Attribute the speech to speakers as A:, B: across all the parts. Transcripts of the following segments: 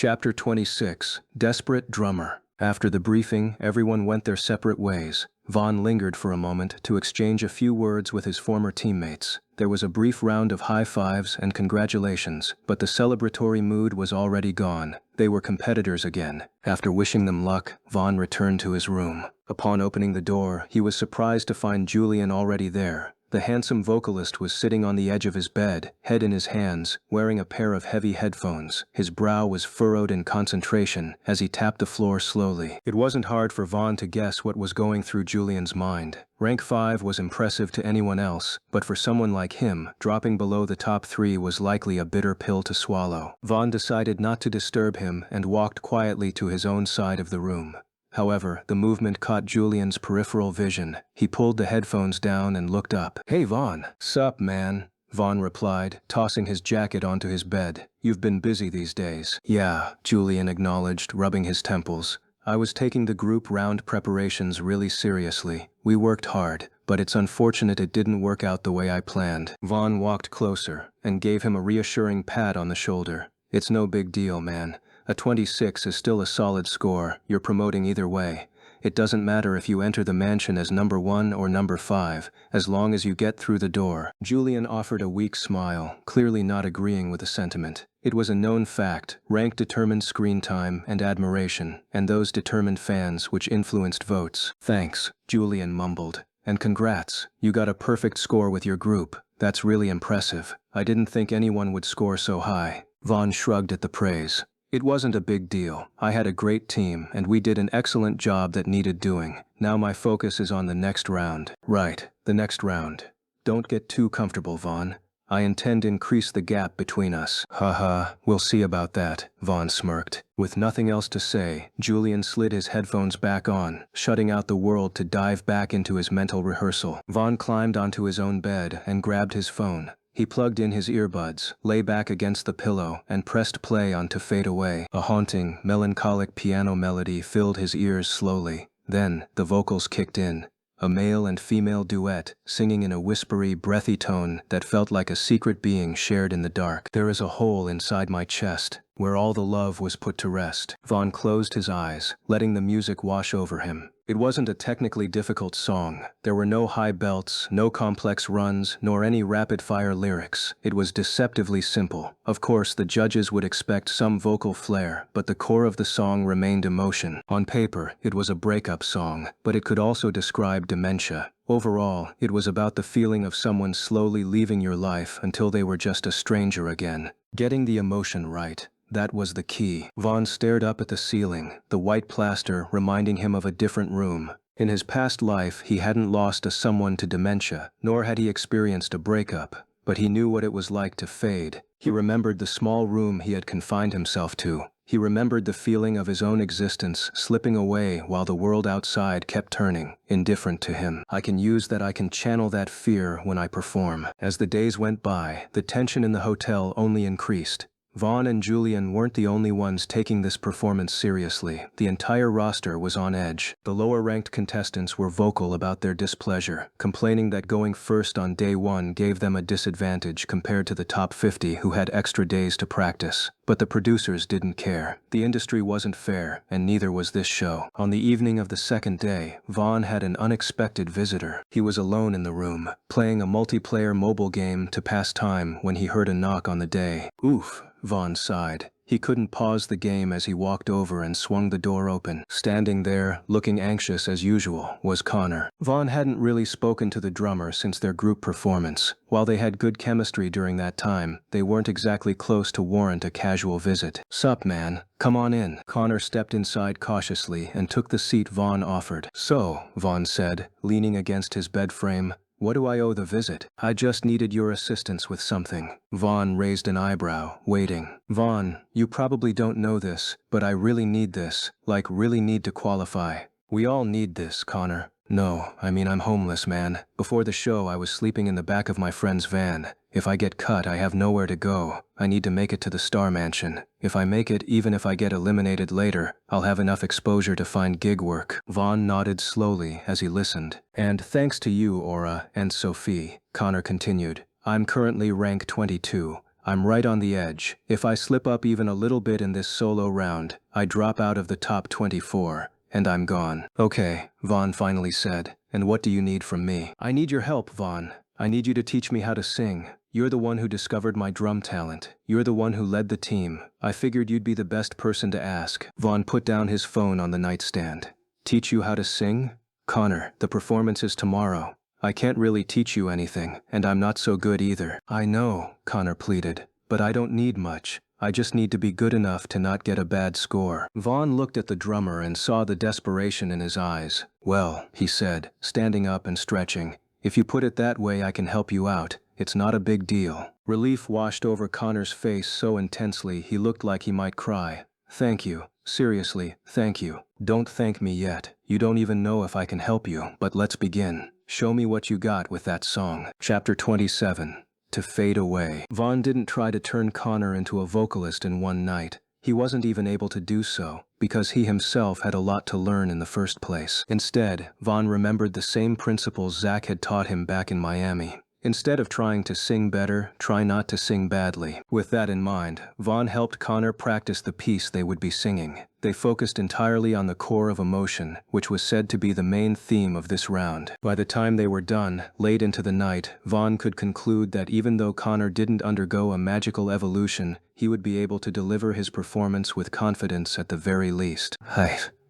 A: Chapter 26. Desperate Drummer. After the briefing, everyone went their separate ways. Vaughn lingered for a moment to exchange a few words with his former teammates. There was a brief round of high fives and congratulations, but the celebratory mood was already gone. They were competitors again. After wishing them luck, Vaughn returned to his room. Upon opening the door, he was surprised to find Julian already there. The handsome vocalist was sitting on the edge of his bed, head in his hands, wearing a pair of heavy headphones. His brow was furrowed in concentration as he tapped the floor slowly. It wasn't hard for Vaughn to guess what was going through Julian's mind. Rank 5 was impressive to anyone else, but for someone like him, dropping below the top 3 was likely a bitter pill to swallow. Vaughn decided not to disturb him and walked quietly to his own side of the room. However, the movement caught Julian's peripheral vision. He pulled the headphones down and looked up. "Hey Vaughn." "Sup, man?" Vaughn replied, tossing his jacket onto his bed. "You've been busy these days." "Yeah," Julian acknowledged, rubbing his temples. "I was taking the group round preparations really seriously. We worked hard, but it's unfortunate it didn't work out the way I planned." Vaughn walked closer and gave him a reassuring pat on the shoulder. "It's no big deal, man. A 26 is still a solid score. You're promoting either way. It doesn't matter if you enter the mansion as number 1 or number 5, as long as you get through the door." Julian offered a weak smile, clearly not agreeing with the sentiment. It was a known fact. Rank determined screen time and admiration, and those determined fans which influenced votes. "Thanks," Julian mumbled. "And congrats. You got a perfect score with your group. That's really impressive. I didn't think anyone would score so high." Vaughn shrugged at the praise. "It wasn't a big deal. I had a great team, and we did an excellent job that needed doing. Now my focus is on the next round." "Right, the next round. Don't get too comfortable, Vaughn. I intend to increase the gap between us." "Haha, we'll see about that," Vaughn smirked. With nothing else to say, Julian slid his headphones back on, shutting out the world to dive back into his mental rehearsal. Vaughn climbed onto his own bed and grabbed his phone. He plugged in his earbuds, lay back against the pillow, and pressed play on To Fade Away. A haunting, melancholic piano melody filled his ears slowly. Then, the vocals kicked in. A male and female duet, singing in a whispery, breathy tone that felt like a secret being shared in the dark. "There is a hole inside my chest, where all the love was put to rest." Vaughn closed his eyes, letting the music wash over him. It wasn't a technically difficult song. There were no high belts, no complex runs, nor any rapid-fire lyrics. It was deceptively simple. Of course, the judges would expect some vocal flair, but the core of the song remained emotion. On paper, it was a breakup song, but it could also describe dementia. Overall, it was about the feeling of someone slowly leaving your life until they were just a stranger again. Getting the emotion right. That was the key. Vaughn stared up at the ceiling, the white plaster reminding him of a different room. In his past life, he hadn't lost a someone to dementia, nor had he experienced a breakup, but he knew what it was like to fade. He remembered the small room he had confined himself to. He remembered the feeling of his own existence slipping away while the world outside kept turning, indifferent to him. I can channel that fear when I perform. As the days went by, the tension in the hotel only increased. Vaughn and Julian weren't the only ones taking this performance seriously. The entire roster was on edge. The lower-ranked contestants were vocal about their displeasure, complaining that going first on day 1 gave them a disadvantage compared to the top 50 who had extra days to practice. But the producers didn't care. The industry wasn't fair, and neither was this show. On the evening of the second day, Vaughn had an unexpected visitor. He was alone in the room, playing a multiplayer mobile game to pass time when he heard a knock on the day. "Oof," Vaughn sighed. He couldn't pause the game as he walked over and swung the door open. Standing there, looking anxious as usual, was Connor. Vaughn hadn't really spoken to the drummer since their group performance. While they had good chemistry during that time, they weren't exactly close to warrant a casual visit. "Sup, man? Come on in." Connor stepped inside cautiously and took the seat Vaughn offered. "So," Vaughn said, leaning against his bed frame, "what do I owe the visit?" "I just needed your assistance with something." Vaughn raised an eyebrow, waiting. "Vaughn, you probably don't know this, but I really need this. Like, really need to qualify." "We all need this, Connor." "No, I mean I'm homeless, man. Before the show I was sleeping in the back of my friend's van. If I get cut, I have nowhere to go. I need to make it to the Star Mansion. If I make it, even if I get eliminated later, I'll have enough exposure to find gig work." Vaughn nodded slowly as he listened. "And thanks to you, Aura, and Sophie," Connor continued. "I'm currently rank 22. I'm right on the edge. If I slip up even a little bit in this solo round, I drop out of the top 24, and I'm gone. Okay, Vaughn finally said. And what do you need from me? I need your help, Vaughn. I need you to teach me how to sing. You're the one who discovered my drum talent. You're the one who led the team. I figured you'd be the best person to ask. Vaughn put down his phone on the nightstand. Teach you how to sing? Connor, the performance is tomorrow. I can't really teach you anything, and I'm not so good either. I know, Connor pleaded, but I don't need much. I just need to be good enough to not get a bad score. Vaughn looked at the drummer and saw the desperation in his eyes. Well, he said, standing up and stretching, if you put it that way, I can help you out. It's not a big deal. Relief washed over Connor's face so intensely he looked like he might cry. Thank you. Seriously, thank you. Don't thank me yet. You don't even know if I can help you, but let's begin. Show me what you got with that song. Chapter 27. To Fade Away. Vaughn didn't try to turn Connor into a vocalist in one night. He wasn't even able to do so, because he himself had a lot to learn in the first place. Instead, Vaughn remembered the same principles Zach had taught him back in Miami. Instead of trying to sing better, try not to sing badly. With that in mind, Vaughn helped Connor practice the piece they would be singing. They focused entirely on the core of emotion, which was said to be the main theme of this round. By the time they were done, late into the night, Vaughn could conclude that even though Connor didn't undergo a magical evolution, he would be able to deliver his performance with confidence at the very least.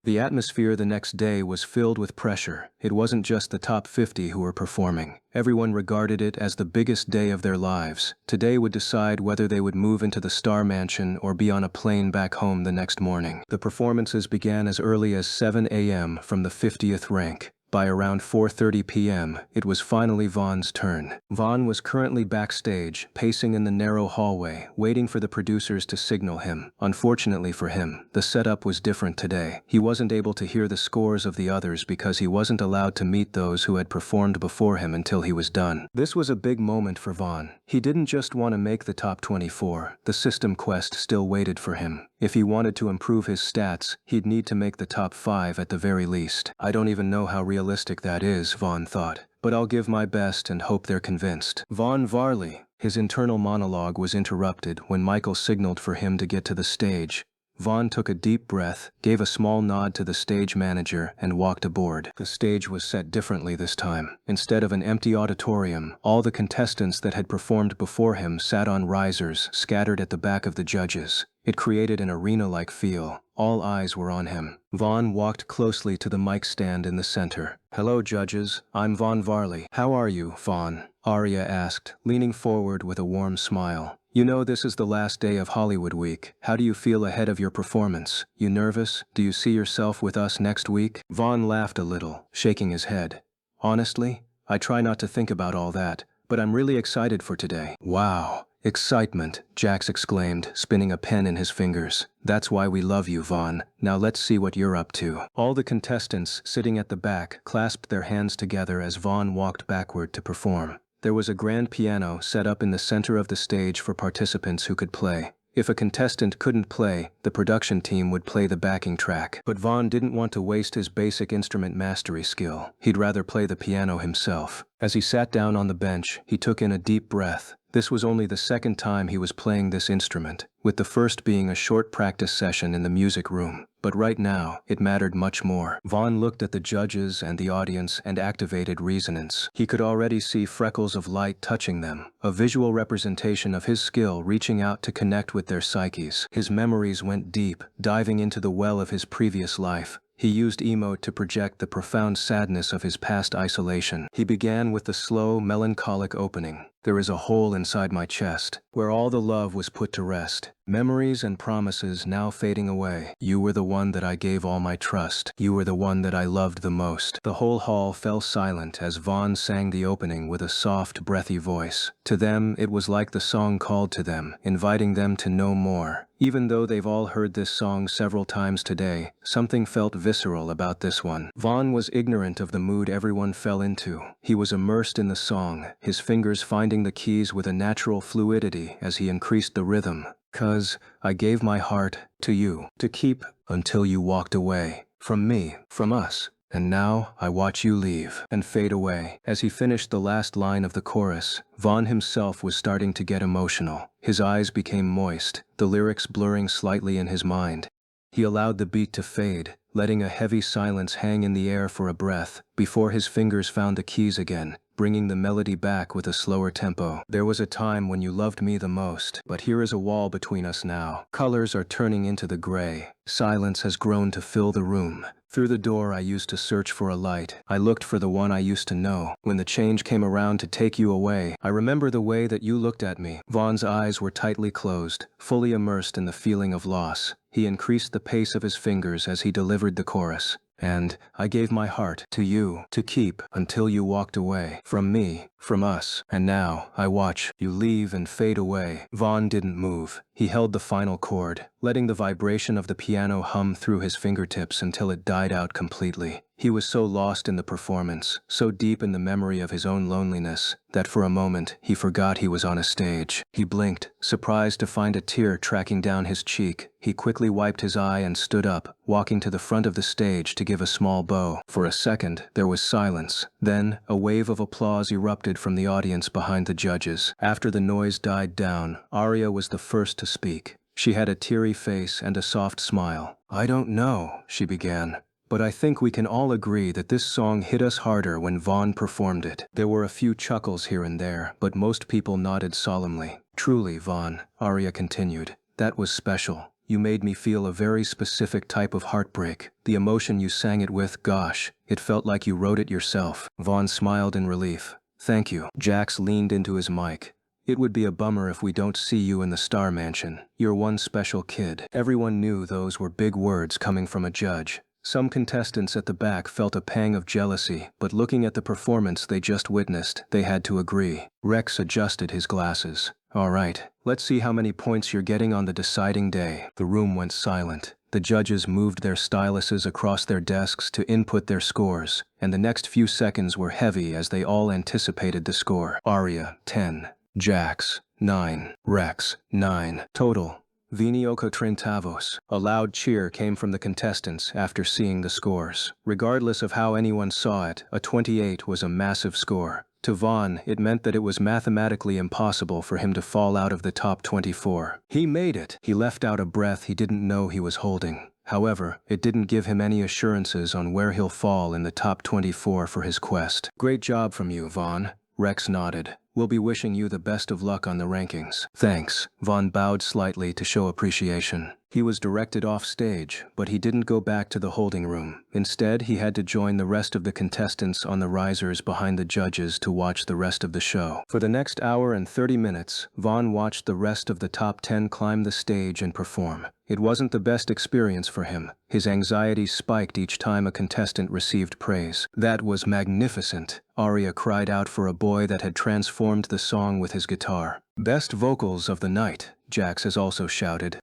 A: The atmosphere the next day was filled with pressure. It wasn't just the top 50 who were performing. Everyone regarded it as the biggest day of their lives. Today would decide whether they would move into the Star Mansion or be on a plane back home the next morning. The performances began as early as 7 a.m. from the 50th rank. By around 4:30 p.m., it was finally Vaughn's turn. Vaughn was currently backstage, pacing in the narrow hallway, waiting for the producers to signal him. Unfortunately for him, the setup was different today. He wasn't able to hear the scores of the others because he wasn't allowed to meet those who had performed before him until he was done. This was a big moment for Vaughn. He didn't just want to make the top 24. The system quest still waited for him. If he wanted to improve his stats, he'd need to make the top 5 at the very least. I don't even know how realistic that is, Vaughn thought, but I'll give my best and hope they're convinced. Vaughn Varley. His internal monologue was interrupted when Michael signaled for him to get to the stage. Vaughn took a deep breath, gave a small nod to the stage manager, and walked aboard. The stage was set differently this time. Instead of an empty auditorium, all the contestants that had performed before him sat on risers scattered at the back of the judges. It created an arena-like feel. All eyes were on him. Vaughn walked closely to the mic stand in the center. Hello, judges. I'm Vaughn Varley. How are you, Vaughn? Arya asked, leaning forward with a warm smile. You know this is the last day of Hollywood Week. How do you feel ahead of your performance? You nervous? Do you see yourself with us next week? Vaughn laughed a little, shaking his head. Honestly, I try not to think about all that, but I'm really excited for today. Wow. Excitement, Jax exclaimed, spinning a pen in his fingers. That's why we love you, Vaughn. Now let's see what you're up to. All the contestants sitting at the back clasped their hands together as Vaughn walked backward to perform. There was a grand piano set up in the center of the stage for participants who could play. If a contestant couldn't play, the production team would play the backing track. But Vaughn didn't want to waste his basic instrument mastery skill. He'd rather play the piano himself. As he sat down on the bench, he took in a deep breath. This was only the second time he was playing this instrument, with the first being a short practice session in the music room. But right now, it mattered much more. Vaughn looked at the judges and the audience and activated resonance. He could already see freckles of light touching them, a visual representation of his skill reaching out to connect with their psyches. His memories went deep, diving into the well of his previous life. He used emote to project the profound sadness of his past isolation. He began with the slow, melancholic opening. There is a hole inside my chest, where all the love was put to rest. Memories and promises now fading away. You were the one that I gave all my trust. You were the one that I loved the most. The whole hall fell silent as Vaughn sang the opening with a soft, breathy voice. To them, it was like the song called to them, inviting them to know more. Even though they've all heard this song several times today, something felt visceral about this one. Vaughn was ignorant of the mood everyone fell into. He was immersed in the song, his fingers finding the keys with a natural fluidity as he increased the rhythm. 'Cause I gave my heart to you, to keep until you walked away. From me, from us. And now, I watch you leave and fade away. As he finished the last line of the chorus, Vaughn himself was starting to get emotional. His eyes became moist, the lyrics blurring slightly in his mind. He allowed the beat to fade, letting a heavy silence hang in the air for a breath, before his fingers found the keys again, bringing the melody back with a slower tempo. There was a time when you loved me the most, but here is a wall between us now. Colors are turning into the gray. Silence has grown to fill the room. Through the door I used to search for a light. I looked for the one I used to know. When the change came around to take you away, I remember the way that you looked at me. Vaughn's eyes were tightly closed, fully immersed in the feeling of loss. He increased the pace of his fingers as he delivered the chorus. And I gave my heart to you, to keep, until you walked away. From me, from us. And now, I watch you leave and fade away. Vaughn didn't move. He held the final chord, letting the vibration of the piano hum through his fingertips until it died out completely. He was so lost in the performance, so deep in the memory of his own loneliness, that for a moment he forgot he was on a stage. He blinked, surprised to find a tear tracking down his cheek. He quickly wiped his eye and stood up, walking to the front of the stage to give a small bow. For a second, there was silence. Then, a wave of applause erupted from the audience behind the judges. After the noise died down, Aria was the first to speak. She had a teary face and a soft smile. "I don't know," she began, "but I think we can all agree that this song hit us harder when Vaughn performed it." There were a few chuckles here and there, but most people nodded solemnly. "Truly, Vaughn," Aria continued, "that was special. You made me feel a very specific type of heartbreak. The emotion you sang it with, gosh, it felt like you wrote it yourself." Vaughn smiled in relief. "Thank you." Jax leaned into his mic. "It would be a bummer if we don't see you in the Star Mansion. You're one special kid." Everyone knew those were big words coming from a judge. Some contestants at the back felt a pang of jealousy, but looking at the performance they just witnessed, they had to agree. Rex adjusted his glasses. "All right, let's see how many points you're getting on the deciding day." The room went silent. The judges moved their styluses across their desks to input their scores, and the next few seconds were heavy as they all anticipated the score. Aria, 10. Jax, 9. Rex, 9. Total, 28 A loud cheer came from the contestants after seeing the scores. Regardless of how anyone saw it, a 28 was a massive score. To Vaughn, it meant that it was mathematically impossible for him to fall out of the top 24. He made it! He left out a breath he didn't know he was holding. However, it didn't give him any assurances on where he'll fall in the top 24 for his quest. "Great job from you, Vaughn." Rex nodded. "We'll be wishing you the best of luck on the rankings." "Thanks." Vaughn bowed slightly to show appreciation. He was directed off stage, but he didn't go back to the holding room. Instead, he had to join the rest of the contestants on the risers behind the judges to watch the rest of the show. For the next hour and 30 minutes, Vaughn watched the rest of the top 10 climb the stage and perform. It wasn't the best experience for him. His anxiety spiked each time a contestant received praise. "That was magnificent," Aria cried out for a boy that had transformed the song with his guitar. "Best vocals of the night," Jax has also shouted.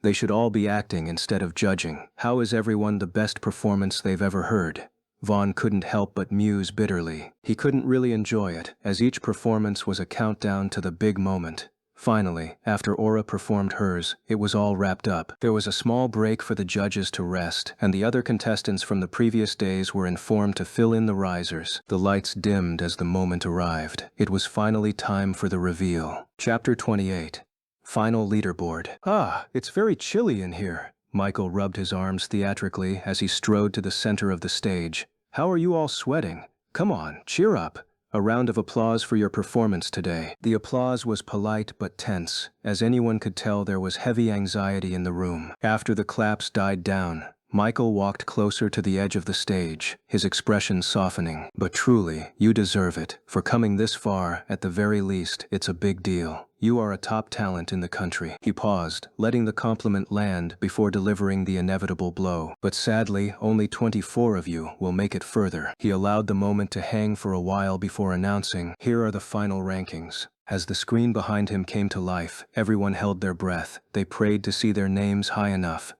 A: They should all be acting instead of judging. How is everyone the best performance they've ever heard? Vaughn couldn't help but muse bitterly. He couldn't really enjoy it, as each performance was a countdown to the big moment. Finally, after Aura performed hers, it was all wrapped up. There was a small break for the judges to rest, and the other contestants from the previous days were informed to fill in the risers. The lights dimmed as the moment arrived. It was finally time for the reveal. Chapter 28. Final leaderboard. "Ah, it's very chilly in here." Michael rubbed his arms theatrically as he strode to the center of the stage. "How are you all sweating? Come on, cheer up. A round of applause for your performance today." The applause was polite but tense. As anyone could tell, there was heavy anxiety in the room. After the claps died down, Michael walked closer to the edge of the stage, his expression softening. "But truly, you deserve it. For coming this far, at the very least, it's a big deal. You are a top talent in the country." He paused, letting the compliment land before delivering the inevitable blow. "But sadly, only 24 of you will make it further." He allowed the moment to hang for a while before announcing, "Here are the final rankings." As the screen behind him came to life, everyone held their breath. They prayed to see their names high enough.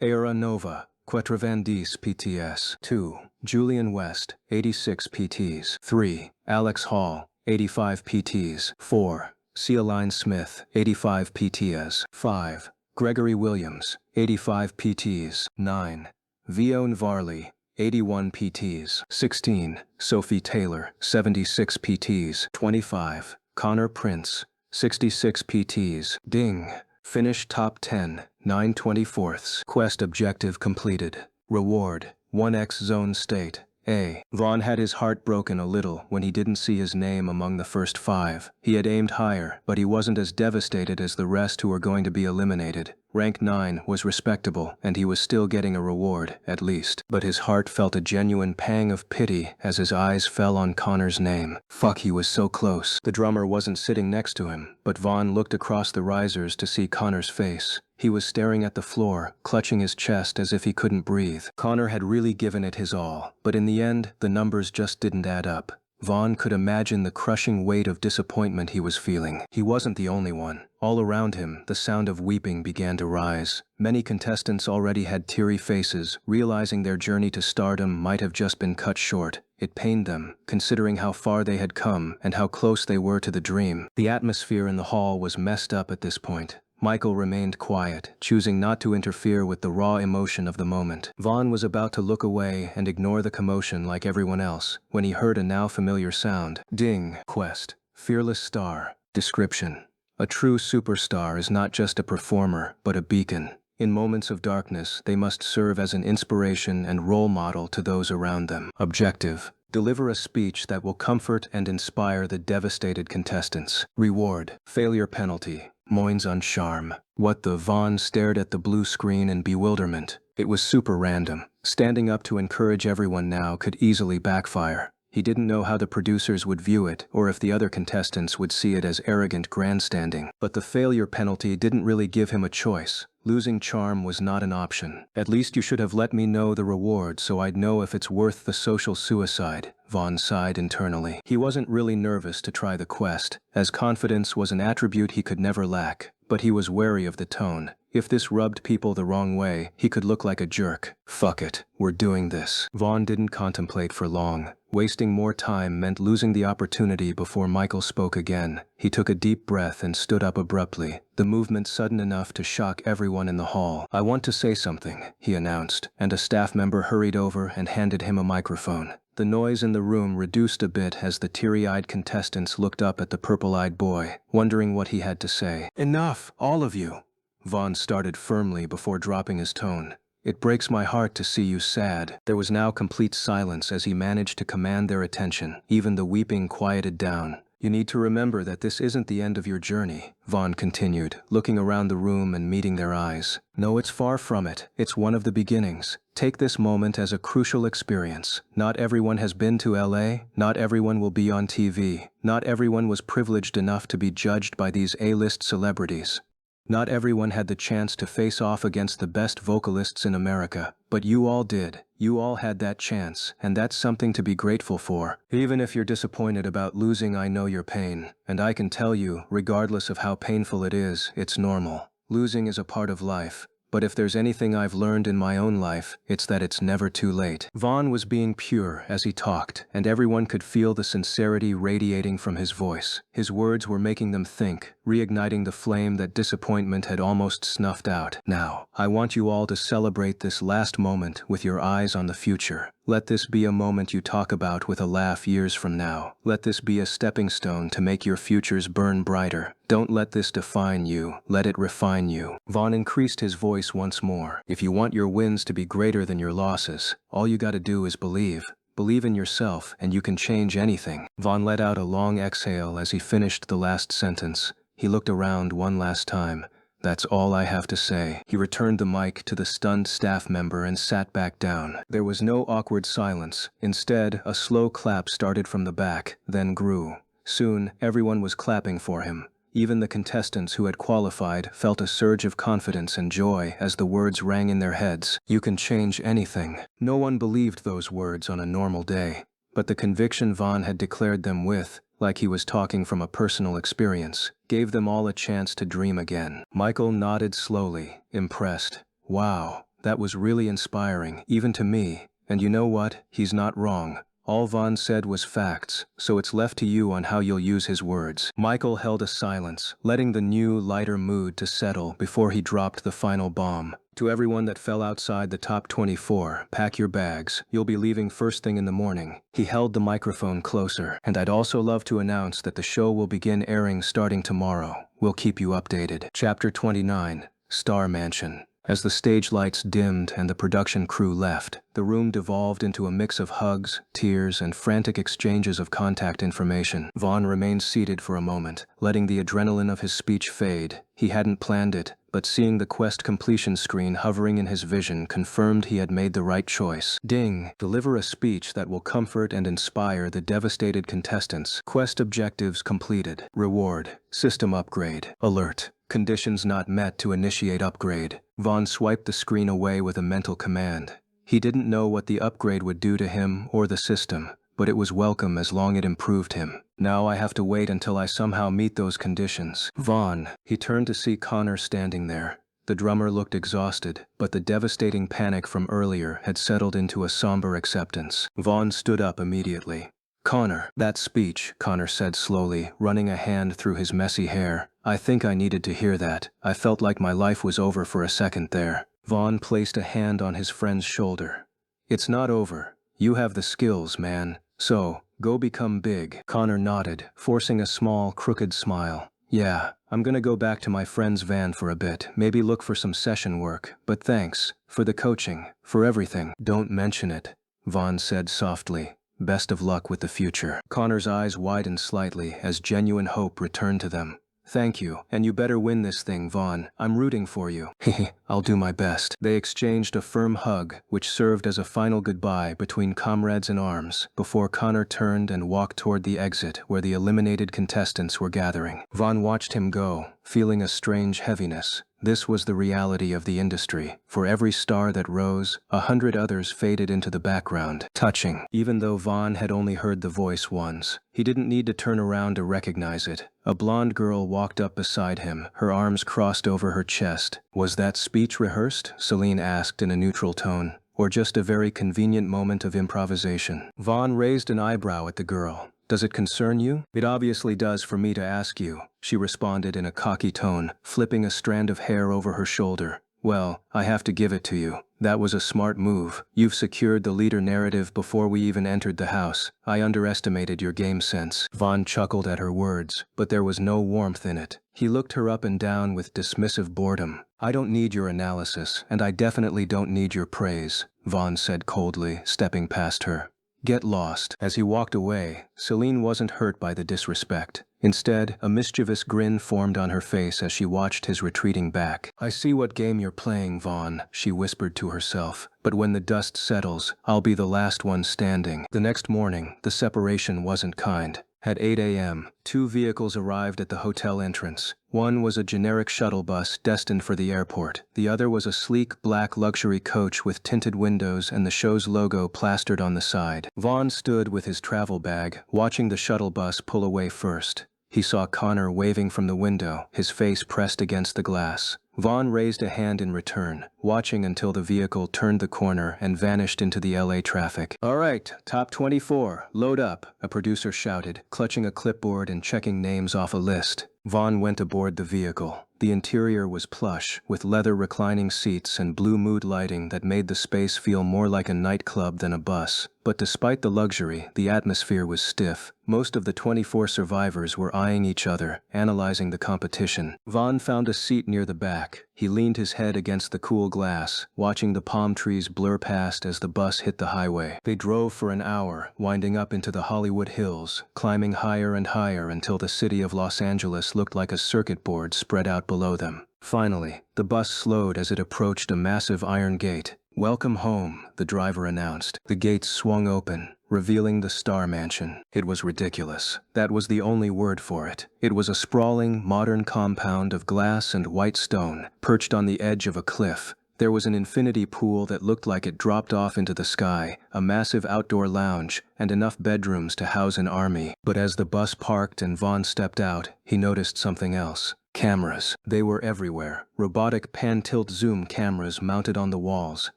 A: Era Nova, 410 PTS. 2. Julian West, 86 PTs. 3. Alex Hall, 85 PTs. 4. Cialine Smith, 85 PTs. 5. Gregory Williams, 85 PTs. 9. Vione Varley, 81 PTs. 16. Sophie Taylor, 76 PTs. 25. Connor Prince, 66 PTs. Ding. Finish top 10, 9/24. Quest objective completed. Reward, 1x zone state. A. Vaughn had his heart broken a little when he didn't see his name among the first 5. He had aimed higher, but he wasn't as devastated as the rest who were going to be eliminated. Rank 9 was respectable, and he was still getting a reward, at least. But his heart felt a genuine pang of pity as his eyes fell on Connor's name. Fuck, he was so close. The drummer wasn't sitting next to him, but Vaughn looked across the risers to see Connor's face. He was staring at the floor, clutching his chest as if he couldn't breathe. Connor had really given it his all, but in the end, the numbers just didn't add up. Vaughn could imagine the crushing weight of disappointment he was feeling. He wasn't the only one. All around him, the sound of weeping began to rise. Many contestants already had teary faces, realizing their journey to stardom might have just been cut short. It pained them, considering how far they had come and how close they were to the dream. The atmosphere in the hall was messed up at this point. Michael remained quiet, choosing not to interfere with the raw emotion of the moment. Vaughn was about to look away and ignore the commotion like everyone else, when he heard a now familiar sound. Ding. Quest. Fearless Star. Description. A true superstar is not just a performer, but a beacon. In moments of darkness, they must serve as an inspiration and role model to those around them. Objective. Deliver a speech that will comfort and inspire the devastated contestants. Reward. Failure penalty. Moins un charme. What the? Vaughn stared at the blue screen in bewilderment. It was super random. Standing up to encourage everyone now could easily backfire. He didn't know how the producers would view it, or if the other contestants would see it as arrogant grandstanding. But the failure penalty didn't really give him a choice. Losing charm was not an option. At least you should have let me know the reward so I'd know if it's worth the social suicide, Vaughn sighed internally. He wasn't really nervous to try the quest, as confidence was an attribute he could never lack. But he was wary of the tone. If this rubbed people the wrong way, he could look like a jerk. Fuck it, we're doing this. Vaughn didn't contemplate for long. Wasting more time meant losing the opportunity before Michael spoke again. He took a deep breath and stood up abruptly, the movement sudden enough to shock everyone in the hall. I want to say something, he announced, and a staff member hurried over and handed him a microphone. The noise in the room reduced a bit as the teary-eyed contestants looked up at the purple-eyed boy, wondering what he had to say. Enough, all of you. Vaughn started firmly before dropping his tone. It breaks my heart to see you sad. There was now complete silence as he managed to command their attention. Even the weeping quieted down. You need to remember that this isn't the end of your journey, Vaughn continued, looking around the room and meeting their eyes. No, it's far from it. It's one of the beginnings. Take this moment as a crucial experience. Not everyone has been to LA. Not everyone will be on TV. Not everyone was privileged enough to be judged by these A-list celebrities. Not everyone had the chance to face off against the best vocalists in America, but you all did. You all had that chance, and that's something to be grateful for. Even if you're disappointed about losing, I know your pain, and I can tell you, regardless of how painful it is, it's normal. Losing is a part of life. But if there's anything I've learned in my own life, it's that it's never too late. Vaughn was being pure as he talked, and everyone could feel the sincerity radiating from his voice. His words were making them think, reigniting the flame that disappointment had almost snuffed out. Now, I want you all to celebrate this last moment with your eyes on the future. Let this be a moment you talk about with a laugh years from now. Let this be a stepping stone to make your futures burn brighter. Don't let this define you, let it refine you. Vaughn increased his voice once more. If you want your wins to be greater than your losses, all you gotta do is believe. Believe in yourself, and you can change anything. Vaughn let out a long exhale as he finished the last sentence. He looked around one last time. That's all I have to say. He returned the mic to the stunned staff member and sat back down. There was no awkward silence. Instead, a slow clap started from the back, then grew. Soon, everyone was clapping for him. Even the contestants who had qualified felt a surge of confidence and joy as the words rang in their heads. You can change anything. No one believed those words on a normal day. But the conviction Vaughn had declared them with, like he was talking from a personal experience, gave them all a chance to dream again. Michael nodded slowly, impressed. Wow, that was really inspiring, even to me. And you know what? He's not wrong. All Vaughn said was facts, so it's left to you on how you'll use his words. Michael held a silence, letting the new, lighter mood to settle before he dropped the final bomb. To everyone that fell outside the top 24, pack your bags. You'll be leaving first thing in the morning. He held the microphone closer. And I'd also love to announce that the show will begin airing starting tomorrow. We'll keep you updated. Chapter 29, Star Mansion. As the stage lights dimmed and the production crew left, the room devolved into a mix of hugs, tears, and frantic exchanges of contact information. Vaughn remained seated for a moment, letting the adrenaline of his speech fade. He hadn't planned it, but seeing the quest completion screen hovering in his vision confirmed he had made the right choice. Ding! Deliver a speech that will comfort and inspire the devastated contestants. Quest objectives completed. Reward. System upgrade. Alert. Conditions not met to initiate upgrade. Vaughn swiped the screen away with a mental command. He didn't know what the upgrade would do to him or the system, but it was welcome as long as it improved him. Now I have to wait until I somehow meet those conditions. Vaughn. He turned to see Connor standing there. The drummer looked exhausted, but the devastating panic from earlier had settled into a somber acceptance. Vaughn stood up immediately. Connor. That speech, Connor said slowly, running a hand through his messy hair. I think I needed to hear that. I felt like my life was over for a second there. Vaughn placed a hand on his friend's shoulder. It's not over. You have the skills, man. So, go become big. Connor nodded, forcing a small, crooked smile. Yeah, I'm gonna go back to my friend's van for a bit, maybe look for some session work, but thanks. For the coaching, for everything. Don't mention it, Vaughn said softly. Best of luck with the future. Connor's eyes widened slightly as genuine hope returned to them. Thank you, and you better win this thing, Vaughn. I'm rooting for you. Hehe, I'll do my best. They exchanged a firm hug, which served as a final goodbye between comrades in arms, before Connor turned and walked toward the exit where the eliminated contestants were gathering. Vaughn watched him go, feeling a strange heaviness. This was the reality of the industry. For every star that rose, 100 others faded into the background. Touching. Even though Vaughn had only heard the voice once, he didn't need to turn around to recognize it. A blonde girl walked up beside him, her arms crossed over her chest. Was that speech rehearsed? Celine asked in a neutral tone. Or just a very convenient moment of improvisation? Vaughn raised an eyebrow at the girl. Does it concern you? It obviously does for me to ask you, she responded in a cocky tone, flipping a strand of hair over her shoulder. Well, I have to give it to you. That was a smart move. You've secured the leader narrative before we even entered the house. I underestimated your game sense. Vaughn chuckled at her words, but there was no warmth in it. He looked her up and down with dismissive boredom. I don't need your analysis, and I definitely don't need your praise, Vaughn said coldly, stepping past her. Get lost. As he walked away, Celine wasn't hurt by the disrespect. Instead, a mischievous grin formed on her face as she watched his retreating back. I see what game you're playing, Vaughn, she whispered to herself. But when the dust settles, I'll be the last one standing. The next morning, the separation wasn't kind. At 8 a.m., 2 vehicles arrived at the hotel entrance. One was a generic shuttle bus destined for the airport. The other was a sleek black luxury coach with tinted windows and the show's logo plastered on the side. Vaughn stood with his travel bag, watching the shuttle bus pull away first. He saw Connor waving from the window, his face pressed against the glass. Vaughn raised a hand in return, watching until the vehicle turned the corner and vanished into the LA traffic. All right, top 24, load up, a producer shouted, clutching a clipboard and checking names off a list. Vaughn went aboard the vehicle. The interior was plush, with leather reclining seats and blue mood lighting that made the space feel more like a nightclub than a bus. But despite the luxury, the atmosphere was stiff. Most of the 24 survivors were eyeing each other, analyzing the competition. Vaughn found a seat near the back. He leaned his head against the cool glass, watching the palm trees blur past as the bus hit the highway. They drove for an hour, winding up into the Hollywood Hills, climbing higher and higher until the city of Los Angeles looked like a circuit board spread out below them. Finally, the bus slowed as it approached a massive iron gate. Welcome home, the driver announced. The gates swung open, revealing the Star Mansion. It was ridiculous. That was the only word for it. It was a sprawling, modern compound of glass and white stone, perched on the edge of a cliff. There was an infinity pool that looked like it dropped off into the sky, a massive outdoor lounge, and enough bedrooms to house an army. But as the bus parked and Vaughn stepped out, he noticed something else. Cameras. They were everywhere. Robotic pan-tilt-zoom cameras mounted on the walls,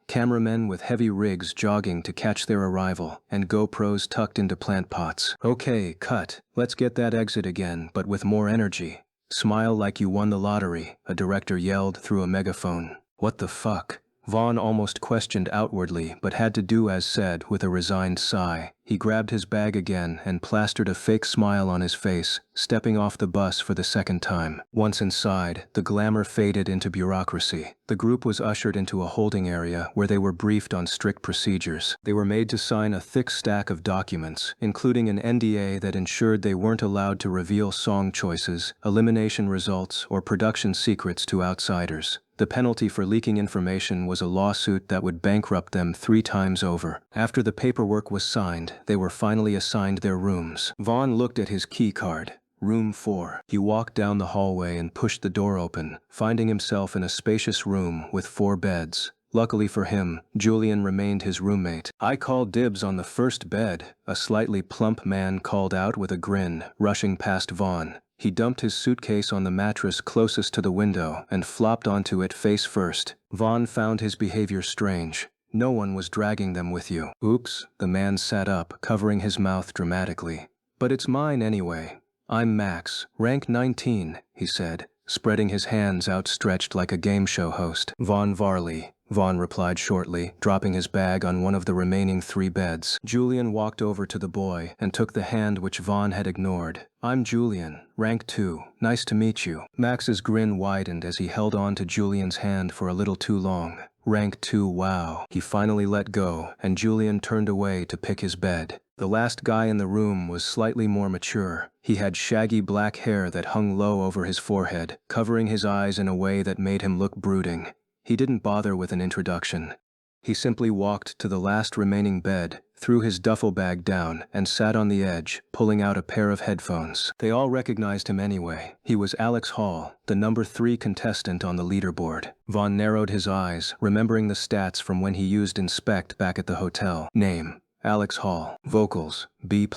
A: cameramen with heavy rigs jogging to catch their arrival, and GoPros tucked into plant pots. Okay, cut. Let's get that exit again, but with more energy. Smile like you won the lottery, a director yelled through a megaphone. What the fuck? Vaughn almost questioned outwardly, but had to do as said with a resigned sigh. He grabbed his bag again and plastered a fake smile on his face, stepping off the bus for the second time. Once inside, the glamour faded into bureaucracy. The group was ushered into a holding area where they were briefed on strict procedures. They were made to sign a thick stack of documents, including an NDA that ensured they weren't allowed to reveal song choices, elimination results, or production secrets to outsiders. The penalty for leaking information was a lawsuit that would bankrupt them 3 times over. After the paperwork was signed, they were finally assigned their rooms. Vaughn looked at his key card. Room 4. He walked down the hallway and pushed the door open, finding himself in a spacious room with 4 beds. Luckily for him, Julian remained his roommate. I call dibs on the first bed, a slightly plump man called out with a grin, rushing past Vaughn. He dumped his suitcase on the mattress closest to the window and flopped onto it face first. Vaughn found his behavior strange. No one was dragging them with you. Oops, the man sat up, covering his mouth dramatically. But it's mine anyway. I'm Max, rank 19, he said, spreading his hands outstretched like a game show host. Vaughn Varley, Vaughn replied shortly, dropping his bag on one of the remaining 3 beds. Julian walked over to the boy and took the hand which Vaughn had ignored. I'm Julian, rank 2. Nice to meet you. Max's grin widened as he held on to Julian's hand for a little too long. Rank 2, wow. He finally let go, and Julian turned away to pick his bed. The last guy in the room was slightly more mature. He had shaggy black hair that hung low over his forehead, covering his eyes in a way that made him look brooding. He didn't bother with an introduction. He simply walked to the last remaining bed, threw his duffel bag down, and sat on the edge, pulling out a pair of headphones. They all recognized him anyway. He was Alex Hall, the number 3 contestant on the leaderboard. Vaughn narrowed his eyes, remembering the stats from when he used Inspect back at the hotel. Name: Alex Hall. Vocals: B+.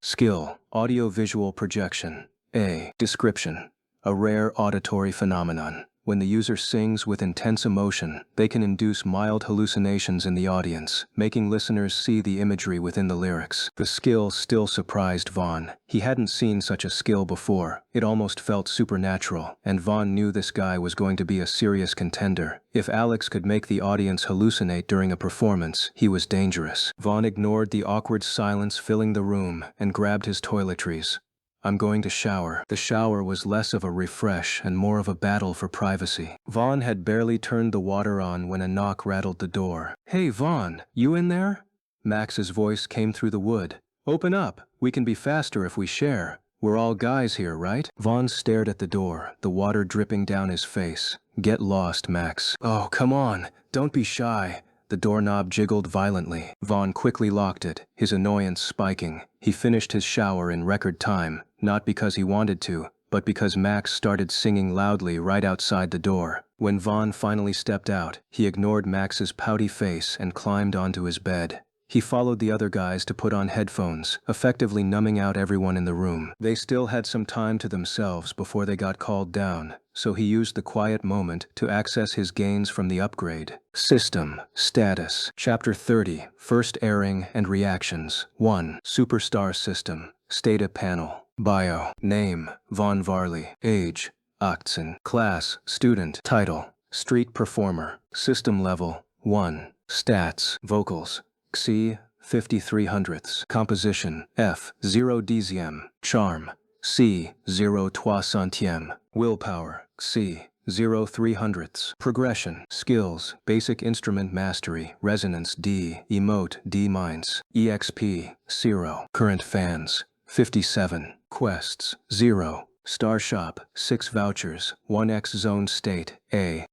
A: Skill: audio-visual projection. A. Description: a rare auditory phenomenon. When the user sings with intense emotion, they can induce mild hallucinations in the audience, making listeners see the imagery within the lyrics. The skill still surprised Vaughn. He hadn't seen such a skill before. It almost felt supernatural, and Vaughn knew this guy was going to be a serious contender. If Alex could make the audience hallucinate during a performance, he was dangerous. Vaughn ignored the awkward silence filling the room and grabbed his toiletries. I'm going to shower. The shower was less of a refresh and more of a battle for privacy. Vaughn had barely turned the water on when a knock rattled the door. Hey Vaughn, you in there? Max's voice came through the wood. Open up. We can be faster if we share. We're all guys here, right? Vaughn stared at the door, the water dripping down his face. Get lost, Max. Oh, come on. Don't be shy. The doorknob jiggled violently. Vaughn quickly locked it, his annoyance spiking. He finished his shower in record time, not because he wanted to, but because Max started singing loudly right outside the door. When Vaughn finally stepped out, he ignored Max's pouty face and climbed onto his bed. He followed the other guys to put on headphones, effectively numbing out everyone in the room. They still had some time to themselves before they got called down, so he used the quiet moment to access his gains from the upgrade. System. Status. Chapter 30. First airing and reactions. 1. Superstar System. Stata Panel. Bio. Name: Vaughn Varley. Age: 18. Class: Student. Title: Street Performer. System Level: 1. Stats: Vocals: C. 5300ths. Composition: F. 0 deuxième. Charm: C. 0 centième. Willpower: C. 0 300ths. Progression: Skills: Basic Instrument Mastery, Resonance D, Emote D-. EXP: 0. Current Fans: 57. Quests: 0. Star Shop: 6 vouchers, 1x Zone State,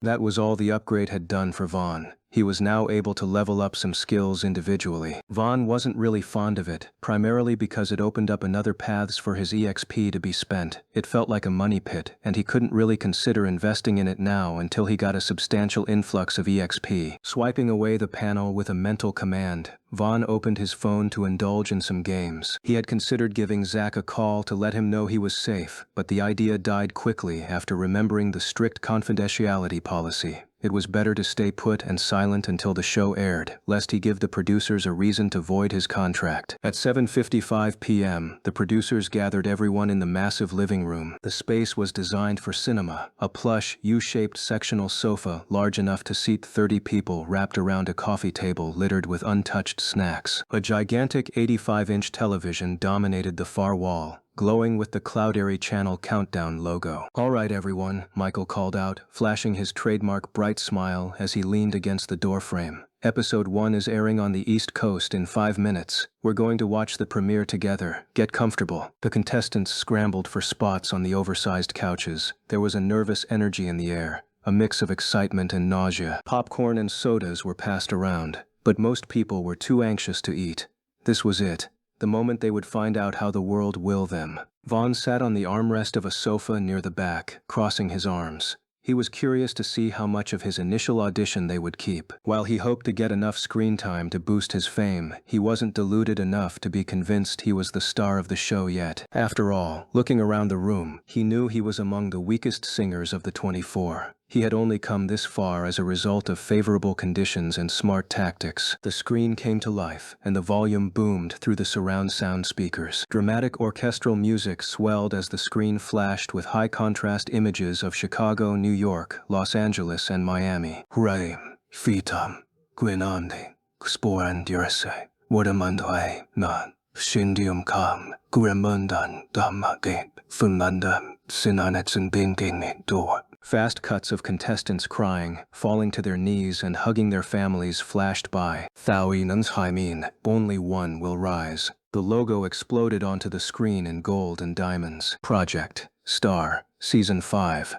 A: That was all the upgrade had done for Vaughn. He was now able to level up some skills individually. Vaughn wasn't really fond of it, primarily because it opened up another paths for his EXP to be spent. It felt like a money pit, and he couldn't really consider investing in it now until he got a substantial influx of EXP. Swiping away the panel with a mental command, Vaughn opened his phone to indulge in some games. He had considered giving Zach a call to let him know he was safe, but the idea died quickly after remembering the strict confidentiality policy. It was better to stay put and silent until the show aired, lest he give the producers a reason to void his contract. At 7:55 p.m., the producers gathered everyone in the massive living room. The space was designed for cinema, a plush, U-shaped sectional sofa large enough to seat 30 people wrapped around a coffee table littered with untouched snacks. A gigantic 85-inch television dominated the far wall, glowing with the Cloudairy Channel countdown logo. "All right, everyone," Michael called out, flashing his trademark bright smile as he leaned against the doorframe. "Episode 1 is airing on the East Coast in 5 minutes. We're going to watch the premiere together. Get comfortable." The contestants scrambled for spots on the oversized couches. There was a nervous energy in the air, a mix of excitement and nausea. Popcorn and sodas were passed around, but most people were too anxious to eat. This was it. The moment they would find out how the world will them. Vaughn sat on the armrest of a sofa near the back, crossing his arms. He was curious to see how much of his initial audition they would keep. While he hoped to get enough screen time to boost his fame, he wasn't deluded enough to be convinced he was the star of the show yet. After all, looking around the room, he knew he was among the weakest singers of the 24. He had only come this far as a result of favorable conditions and smart tactics. The screen came to life, and the volume boomed through the surround sound speakers. Dramatic orchestral music swelled as the screen flashed with high-contrast images of Chicago, New York, Los Angeles, and Miami. Raim, Fitam, Guinandi, Sporan Durse, Wadamandoe, Nan, Shindium Kam, Guremundan, Damagate, Funlandam, Sinanetsun Binging Door. Fast cuts of contestants crying, falling to their knees and hugging their families flashed by. Thouinans Haimin, only one will rise. The logo exploded onto the screen in gold and diamonds. Project Star, Season 5.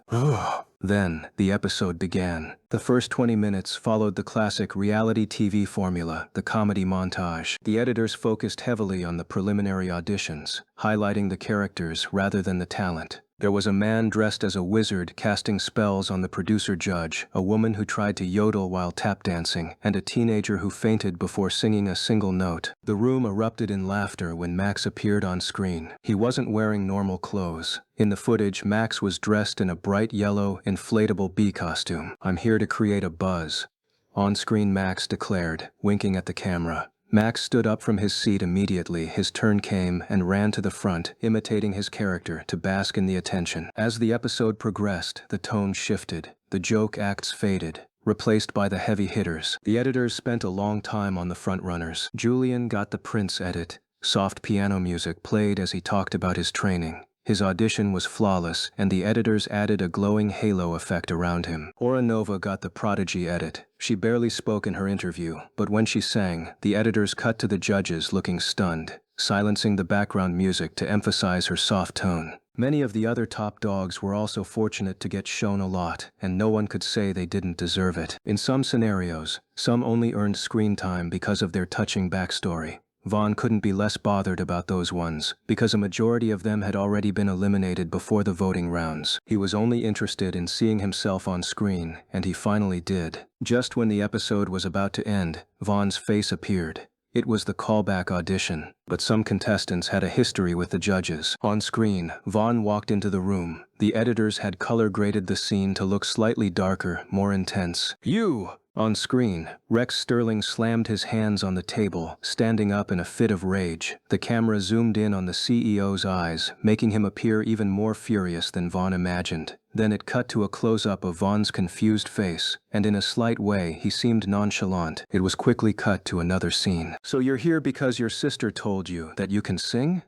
A: Then, the episode began. The first 20 minutes followed the classic reality TV formula, the comedy montage. The editors focused heavily on the preliminary auditions, highlighting the characters rather than the talent. There was a man dressed as a wizard casting spells on the producer-judge, a woman who tried to yodel while tap dancing, and a teenager who fainted before singing a single note. The room erupted in laughter when Max appeared on screen. He wasn't wearing normal clothes. In the footage, Max was dressed in a bright yellow, inflatable bee costume. "I'm here to create a buzz," on-screen Max declared, winking at the camera. Max stood up from his seat immediately. His turn came and ran to the front, imitating his character to bask in the attention. As the episode progressed, the tone shifted. The joke acts faded, replaced by the heavy hitters. The editors spent a long time on the frontrunners. Julian got the Prince edit. Soft piano music played as he talked about his training. His audition was flawless, and the editors added a glowing halo effect around him. Oranova got the Prodigy edit. She barely spoke in her interview, but when she sang, the editors cut to the judges looking stunned, silencing the background music to emphasize her soft tone. Many of the other top dogs were also fortunate to get shown a lot, and no one could say they didn't deserve it. In some scenarios, some only earned screen time because of their touching backstory. Vaughn couldn't be less bothered about those ones, because a majority of them had already been eliminated before the voting rounds. He was only interested in seeing himself on screen, and he finally did. Just when the episode was about to end, Vaughn's face appeared. It was the callback audition, but some contestants had a history with the judges. On screen, Vaughn walked into the room. The editors had color-graded the scene to look slightly darker, more intense. "You!" On screen, Rex Sterling slammed his hands on the table, standing up in a fit of rage. The camera zoomed in on the CEO's eyes, making him appear even more furious than Vaughn imagined. Then it cut to a close-up of Vaughn's confused face, and in a slight way he seemed nonchalant. It was quickly cut to another scene. "So you're here because your sister told you that you can sing?"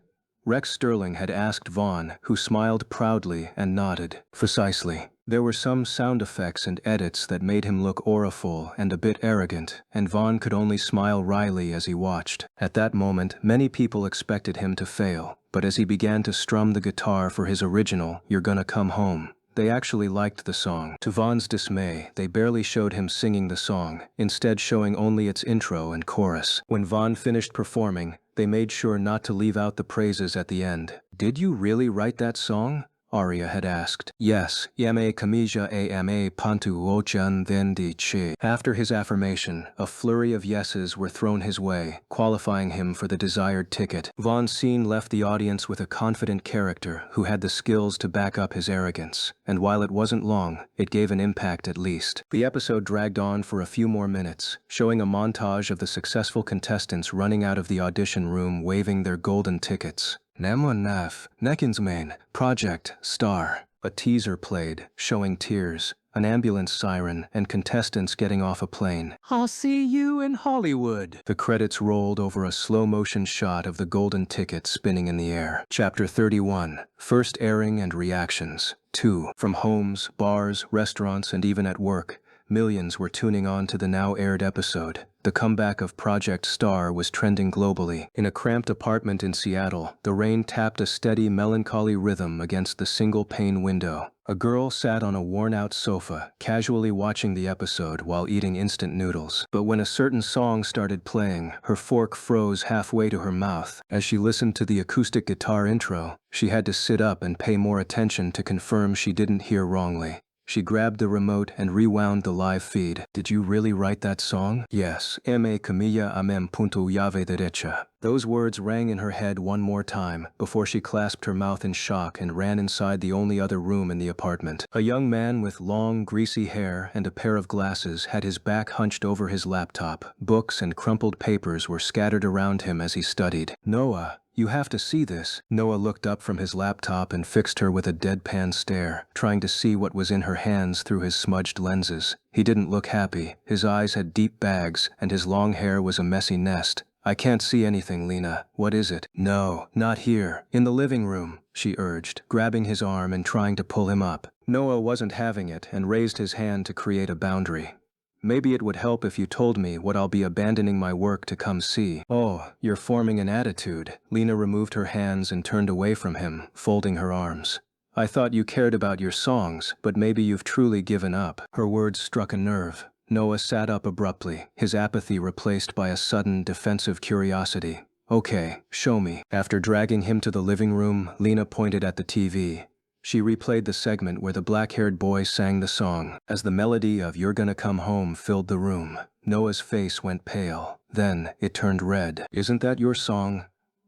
A: Rex Sterling had asked Vaughn, who smiled proudly and nodded. "Precisely." There were some sound effects and edits that made him look auriful and a bit arrogant, and Vaughn could only smile wryly as he watched. At that moment, many people expected him to fail, but as he began to strum the guitar for his original "You're Gonna Come Home," They actually liked the song. To Vaughn's dismay, they barely showed him singing the song, instead showing only its intro and chorus. When Vaughn finished performing, they made sure not to leave out the praises at the end. "Did you really write that song?" Arya had asked. "Yes, yame kamija ama pantu ochan thendi chi." After his affirmation, a flurry of yeses were thrown his way, qualifying him for the desired ticket. Vaughn's scene left the audience with a confident character who had the skills to back up his arrogance, and while it wasn't long, it gave an impact at least. The episode dragged on for a few more minutes, showing a montage of the successful contestants running out of the audition room waving their golden tickets. Namwa Naf, Nekinsmain, Project, Star. A teaser played, showing tears, an ambulance siren, and contestants getting off a plane. "I'll see you in Hollywood." The credits rolled over a slow-motion shot of the golden ticket spinning in the air. Chapter 31. First airing and reactions. 2. From homes, bars, restaurants, and even at work, millions were tuning on to the now-aired episode. The comeback of Project Star was trending globally. In a cramped apartment in Seattle, the rain tapped a steady, melancholy rhythm against the single-pane window. A girl sat on a worn-out sofa, casually watching the episode while eating instant noodles. But when a certain song started playing, her fork froze halfway to her mouth. As she listened to the acoustic guitar intro, she had to sit up and pay more attention to confirm she didn't hear wrongly. She grabbed the remote and rewound the live feed. "Did you really write that song?" "Yes. Me camilla amem punto llave derecha." Those words rang in her head one more time before she clasped her mouth in shock and ran inside the only other room in the apartment. A young man with long, greasy hair and a pair of glasses had his back hunched over his laptop. Books and crumpled papers were scattered around him as he studied. "Noah, you have to see this." Noah looked up from his laptop and fixed her with a deadpan stare, trying to see what was in her hands through his smudged lenses. He didn't look happy. His eyes had deep bags, and his long hair was a messy nest. "I can't see anything, Lena. What is it?" "No, not here. In the living room," she urged, grabbing his arm and trying to pull him up. Noah wasn't having it and raised his hand to create a boundary. "Maybe it would help if you told me what I'll be abandoning my work to come see." "Oh, you're forming an attitude." Lena removed her hands and turned away from him, folding her arms. "I thought you cared about your songs, but maybe you've truly given up." Her words struck a nerve. Noah sat up abruptly, his apathy replaced by a sudden defensive curiosity. "Okay, show me." After dragging him to the living room, Lena pointed at the TV. She replayed the segment where the black-haired boy sang the song. As the melody of "You're Gonna Come Home" filled the room, Noah's face went pale. Then it turned red. "Isn't that your song?"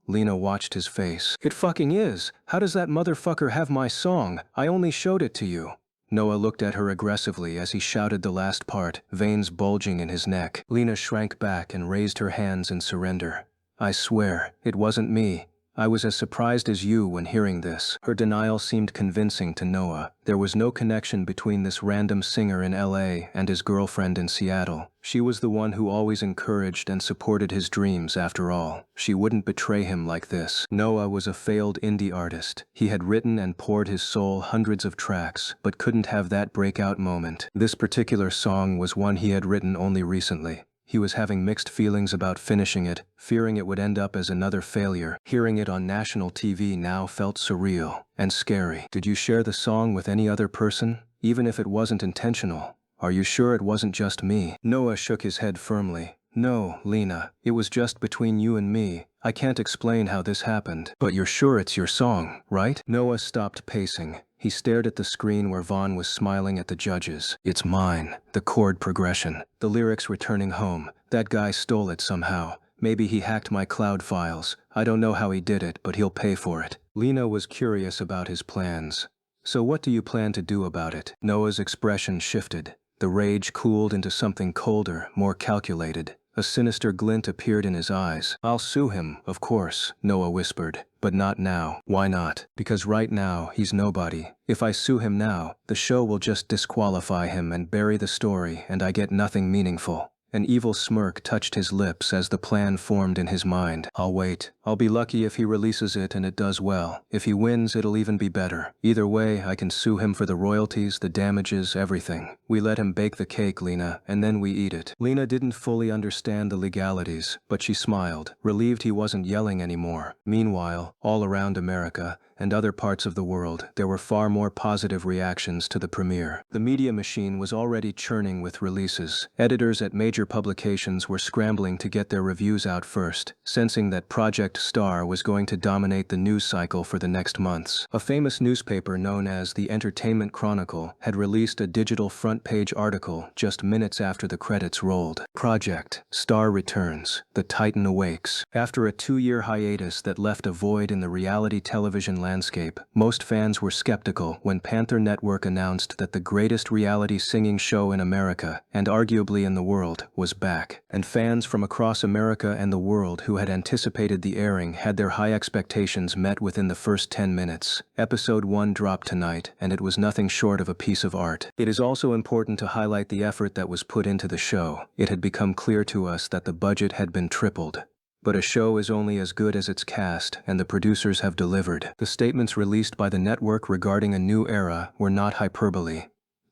A: Lena watched his face. "It fucking is! How does that motherfucker have my song? I only showed it to you." Noah looked at her aggressively as he shouted the last part, veins bulging in his neck. Lena shrank back and raised her hands in surrender. "I swear, it wasn't me. I was as surprised as you when hearing this." Her denial seemed convincing to Noah. There was no connection between this random singer in LA and his girlfriend in Seattle. She was the one who always encouraged and supported his dreams after all. She wouldn't betray him like this. Noah was a failed indie artist. He had written and poured his soul hundreds of tracks, but couldn't have that breakout moment. This particular song was one he had written only recently. He was having mixed feelings about finishing it, fearing it would end up as another failure. Hearing it on national TV now felt surreal and scary. "Did you share the song with any other person, even if it wasn't intentional? Are you sure it wasn't just me?" Noah shook his head firmly. "No, Lena, it was just between you and me. I can't explain how this happened." "But you're sure it's your song, right?" Noah stopped pacing. He stared at the screen where Vaughn was smiling at the judges. "It's mine." The chord progression. The lyrics returning home. "That guy stole it somehow. Maybe he hacked my cloud files. I don't know how he did it, but he'll pay for it." Lena was curious about his plans. "So what do you plan to do about it?" Noah's expression shifted. The rage cooled into something colder, more calculated. A sinister glint appeared in his eyes. "I'll sue him, of course," Noah whispered. "But not now." "Why not?" "Because right now, he's nobody. If I sue him now, the show will just disqualify him and bury the story, and I get nothing meaningful. An evil smirk touched his lips as the plan formed in his mind. I'll wait. I'll be lucky if he releases it and it does well. If he wins, it'll even be better. Either way, I can sue him for the royalties, the damages, everything. We let him bake the cake, Lena, and then we eat it. Lena didn't fully understand the legalities, but she smiled, relieved he wasn't yelling anymore. Meanwhile, all around America, and other parts of the world, there were far more positive reactions to the premiere. The media machine was already churning with releases. Editors at major publications were scrambling to get their reviews out first, sensing that Project Star was going to dominate the news cycle for the next months. A famous newspaper known as the Entertainment Chronicle had released a digital front-page article just minutes after the credits rolled. Project Star returns. The Titan awakes. After a 2-year hiatus that left a void in the reality television landscape, most fans were skeptical when Panther Network announced that the greatest reality singing show in America, and arguably in the world, was back. And fans from across America and the world who had anticipated the airing had their high expectations met within the first 10 minutes. Episode 1 dropped tonight, and it was nothing short of a piece of art. It is also important to highlight the effort that was put into the show. It had become clear to us that the budget had been tripled. But a show is only as good as its cast, and the producers have delivered. The statements released by the network regarding a new era were not hyperbole.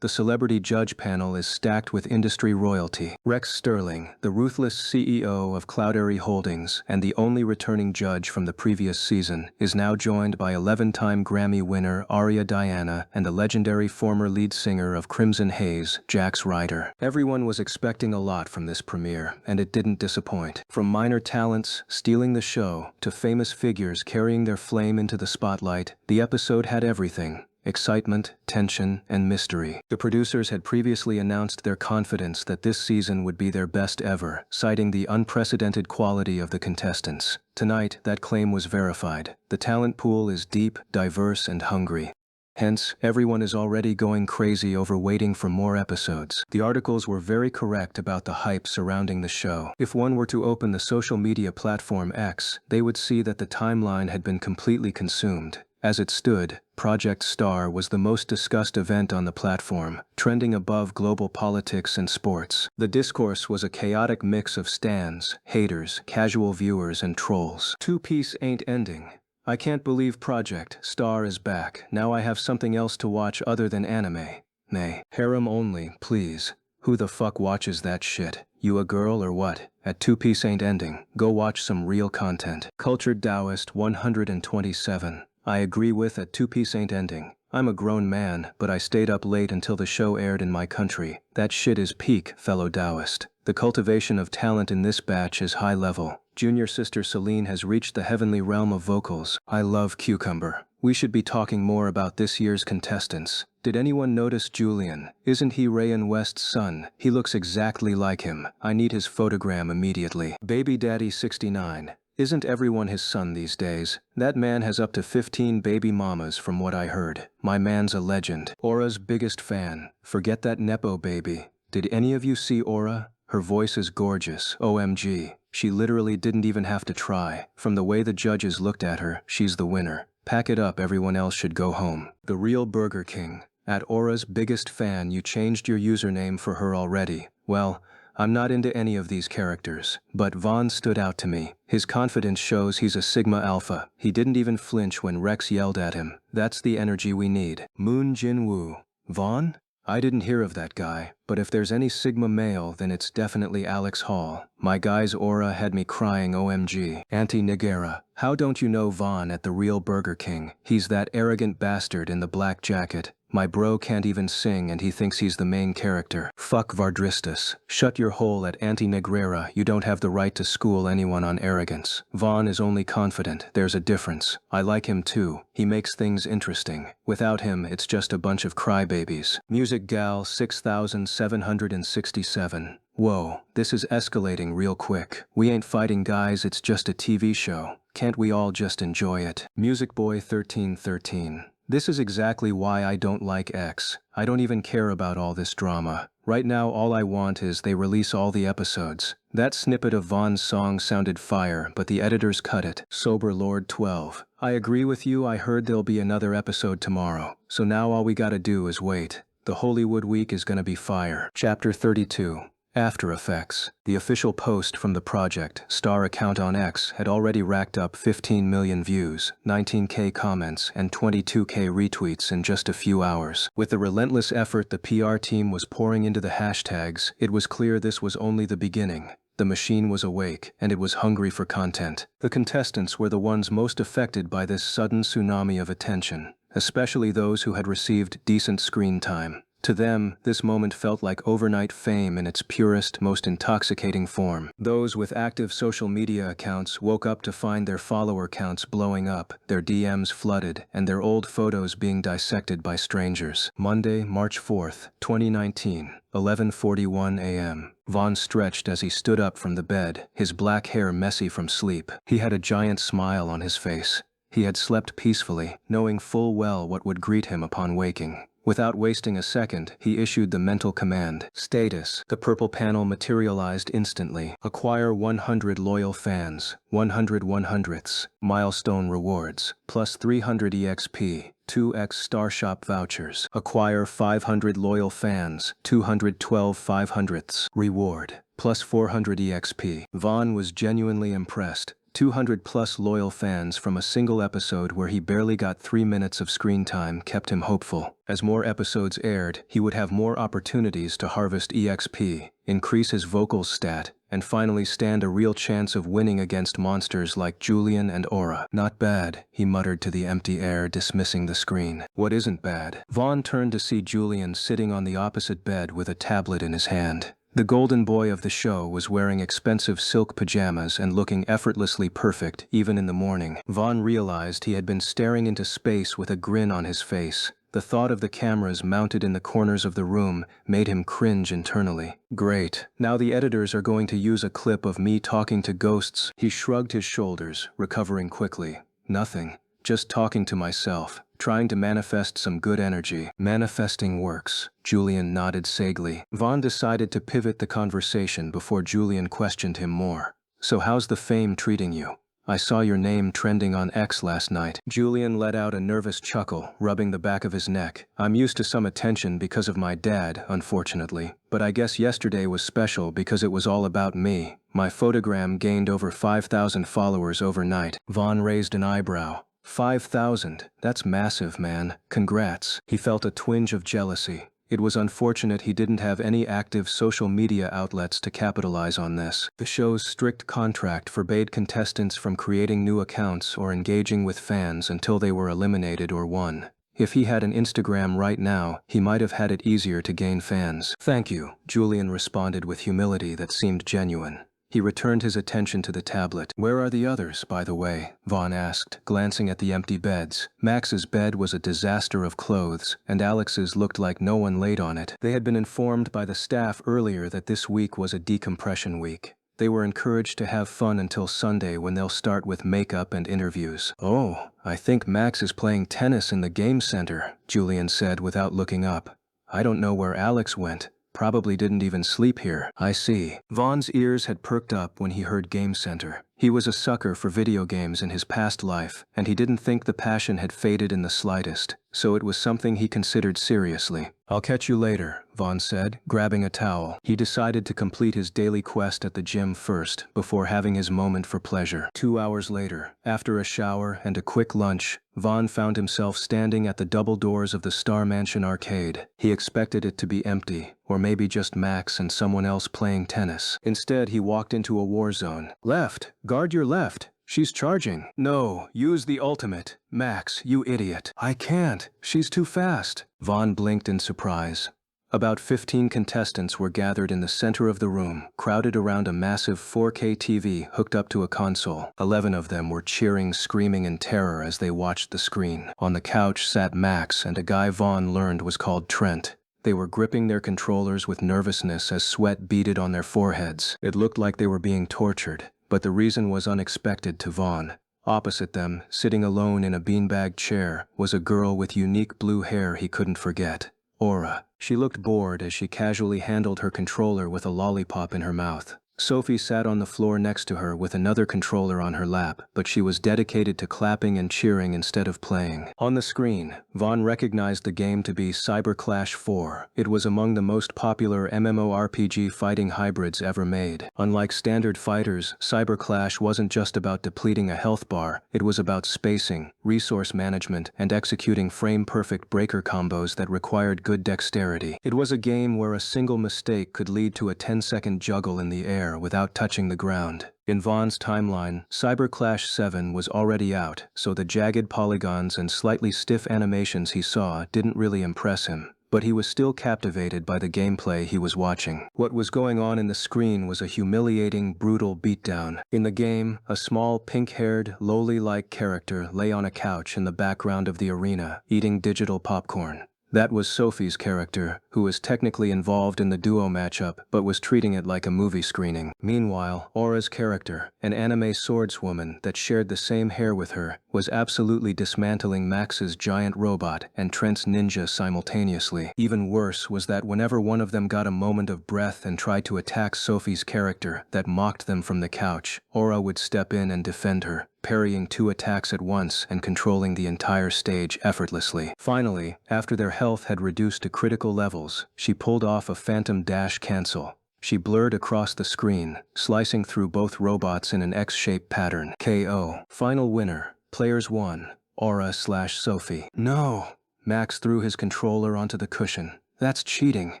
A: The celebrity judge panel is stacked with industry royalty. Rex Sterling, the ruthless CEO of Cloudberry Holdings and the only returning judge from the previous season, is now joined by 11-time Grammy winner Aria Diana and the legendary former lead singer of Crimson Haze, Jax Ryder. Everyone was expecting a lot from this premiere, and it didn't disappoint. From minor talents stealing the show to famous figures carrying their flame into the spotlight, the episode had everything. Excitement, tension, and mystery. The producers had previously announced their confidence that this season would be their best ever, citing the unprecedented quality of the contestants. Tonight, that claim was verified. The talent pool is deep, diverse, and hungry. Hence, everyone is already going crazy over waiting for more episodes. The articles were very correct about the hype surrounding the show. If one were to open the social media platform X, they would see that the timeline had been completely consumed. As it stood, Project Star was the most discussed event on the platform, trending above global politics and sports. The discourse was a chaotic mix of stans, haters, casual viewers, and trolls. Two-Piece ain't ending. I can't believe Project Star is back. Now I have something else to watch other than anime. Nay, harem only, please. Who the fuck watches that shit? You a girl or what? At Two-Piece ain't ending. Go watch some real content. Cultured Taoist 127. I agree with at Two-Piece ain't ending. I'm a grown man, but I stayed up late until the show aired in my country. That shit is peak, fellow Taoist. The cultivation of talent in this batch is high level. Junior sister Celine has reached the heavenly realm of vocals. I love Cucumber. We should be talking more about this year's contestants. Did anyone notice Julian? Isn't he Rayan West's son? He looks exactly like him. I need his photogram immediately. Baby Daddy 69. Isn't everyone his son these days? That man has up to 15 baby mamas from what I heard. My man's a legend. Aura's biggest fan. Forget that Nepo baby. Did any of you see Aura? Her voice is gorgeous. OMG. She literally didn't even have to try. From the way the judges looked at her, she's the winner. Pack it up, everyone else should go home. The real Burger King. At Aura's biggest fan, you changed your username for her already. Well, I'm not into any of these characters, but Vaughn stood out to me. His confidence shows he's a Sigma Alpha. He didn't even flinch when Rex yelled at him. That's the energy we need. Moon Jin-woo. Vaughn? I didn't hear of that guy, but if there's any Sigma male, then it's definitely Alex Hall. My guy's aura had me crying OMG. Auntie Nagara. How don't you know Vaughn at the real Burger King? He's that arrogant bastard in the black jacket. My bro can't even sing and he thinks he's the main character. Fuck Vardristus. Shut your hole at Auntie Negrera. You don't have the right to school anyone on arrogance. Vaughn is only confident. There's a difference. I like him too. He makes things interesting. Without him, it's just a bunch of crybabies. Music Gal 6767. Whoa, this is escalating real quick. We ain't fighting guys, it's just a TV show. Can't we all just enjoy it? Music Boy 1313. This is exactly why I don't like X. I don't even care about all this drama. Right now all I want is they release all the episodes. That snippet of Vaughn's song sounded fire, but the editors cut it. Sober Lord 12. I agree with you, I heard there'll be another episode tomorrow. So now all we gotta do is wait. The Hollywood week is gonna be fire. Chapter 32. After Effects. The official post from the project, Star account on X, had already racked up 15 million views, 19K comments, and 22K retweets in just a few hours. With the relentless effort the PR team was pouring into the hashtags, it was clear this was only the beginning. The machine was awake, and it was hungry for content. The contestants were the ones most affected by this sudden tsunami of attention, especially those who had received decent screen time. To them, this moment felt like overnight fame in its purest, most intoxicating form. Those with active social media accounts woke up to find their follower counts blowing up, their DMs flooded, and their old photos being dissected by strangers. Monday, March 4th, 2019, 11:41 a.m. Vaughn stretched as he stood up from the bed, his black hair messy from sleep. He had a giant smile on his face. He had slept peacefully, knowing full well what would greet him upon waking. Without wasting a second, he issued the mental command. Status. The purple panel materialized instantly. Acquire 100 loyal fans, 100 100ths. Milestone rewards, plus 300 EXP, 2x Star Shop vouchers. Acquire 500 loyal fans, 212 500ths. Reward, plus 400 EXP. Vaughn was genuinely impressed. 200-plus loyal fans from a single episode where he barely got 3 minutes of screen time kept him hopeful. As more episodes aired, he would have more opportunities to harvest EXP, increase his vocals stat, and finally stand a real chance of winning against monsters like Julian and Aura. Not bad, he muttered to the empty air, dismissing the screen. What isn't bad? Vaughn turned to see Julian sitting on the opposite bed with a tablet in his hand. The golden boy of the show was wearing expensive silk pajamas and looking effortlessly perfect even in the morning. Vaughn realized he had been staring into space with a grin on his face. The thought of the cameras mounted in the corners of the room made him cringe internally. Great. Now the editors are going to use a clip of me talking to ghosts. He shrugged his shoulders, recovering quickly. Nothing. Just talking to myself. Trying to manifest some good energy. Manifesting works. Julian nodded sagely. Vaughn decided to pivot the conversation before Julian questioned him more. So how's the fame treating you? I saw your name trending on X last night. Julian let out a nervous chuckle, rubbing the back of his neck. I'm used to some attention because of my dad, unfortunately. But I guess yesterday was special because it was all about me. My photogram gained over 5,000 followers overnight. Vaughn raised an eyebrow. 5,000. That's massive, man. Congrats. He felt a twinge of jealousy. It was unfortunate he didn't have any active social media outlets to capitalize on this. The show's strict contract forbade contestants from creating new accounts or engaging with fans until they were eliminated or won. If he had an Instagram right now, he might have had it easier to gain fans. Thank you, Julian responded with humility that seemed genuine. He returned his attention to the tablet. Where are the others, by the way? Vaughn asked, glancing at the empty beds. Max's bed was a disaster of clothes, and Alex's looked like no one laid on it. They had been informed by the staff earlier that this week was a decompression week. They were encouraged to have fun until Sunday when they'll start with makeup and interviews. Oh, I think Max is playing tennis in the game center, Julian said without looking up. I don't know where Alex went. Probably didn't even sleep here. I see. Vaughn's ears had perked up when he heard Game Center. He was a sucker for video games in his past life, and he didn't think the passion had faded in the slightest, so it was something he considered seriously. I'll catch you later, Vaughn said, grabbing a towel. He decided to complete his daily quest at the gym first, before having his moment for pleasure. 2 hours later, after a shower and a quick lunch, Vaughn found himself standing at the double doors of the Star Mansion arcade. He expected it to be empty, or maybe just Max and someone else playing tennis. Instead, he walked into a war zone. Left. Guard your left. She's charging. No, use the ultimate. Max, you idiot. I can't. She's too fast. Vaughn blinked in surprise. About 15 contestants were gathered in the center of the room, crowded around a massive 4K TV hooked up to a console. 11 of them were cheering, screaming in terror as they watched the screen. On the couch sat Max and a guy Vaughn learned was called Trent. They were gripping their controllers with nervousness as sweat beaded on their foreheads. It looked like they were being tortured, but the reason was unexpected to Vaughn. Opposite them, sitting alone in a beanbag chair, was a girl with unique blue hair he couldn't forget. Aura. She looked bored as she casually handled her controller with a lollipop in her mouth. Sophie sat on the floor next to her with another controller on her lap, but she was dedicated to clapping and cheering instead of playing. On the screen, Vaughn recognized the game to be Cyber Clash 4. It was among the most popular MMORPG fighting hybrids ever made. Unlike standard fighters, Cyber Clash wasn't just about depleting a health bar, it was about spacing, resource management, and executing frame-perfect breaker combos that required good dexterity. It was a game where a single mistake could lead to a 10-second juggle in the air without touching the ground. In Vaughn's timeline, Cyber Clash 7 was already out, so the jagged polygons and slightly stiff animations he saw didn't really impress him. But he was still captivated by the gameplay he was watching. What was going on in the screen was a humiliating, brutal beatdown. In the game, a small, pink-haired, lowly-like character lay on a couch in the background of the arena, eating digital popcorn. That was Sophie's character, who was technically involved in the duo matchup, but was treating it like a movie screening. Meanwhile, Aura's character, an anime swordswoman that shared the same hair with her, was absolutely dismantling Max's giant robot and Trent's ninja simultaneously. Even worse was that whenever one of them got a moment of breath and tried to attack Sophie's character that mocked them from the couch, Aura would step in and defend her, parrying 2 attacks at once and controlling the entire stage effortlessly. Finally, after their health had reduced to critical levels, she pulled off a phantom dash cancel. She blurred across the screen, slicing through both robots in an X-shaped pattern. KO. Final winner. Players 1. Aura/Sophie. No! Max threw his controller onto the cushion. That's cheating.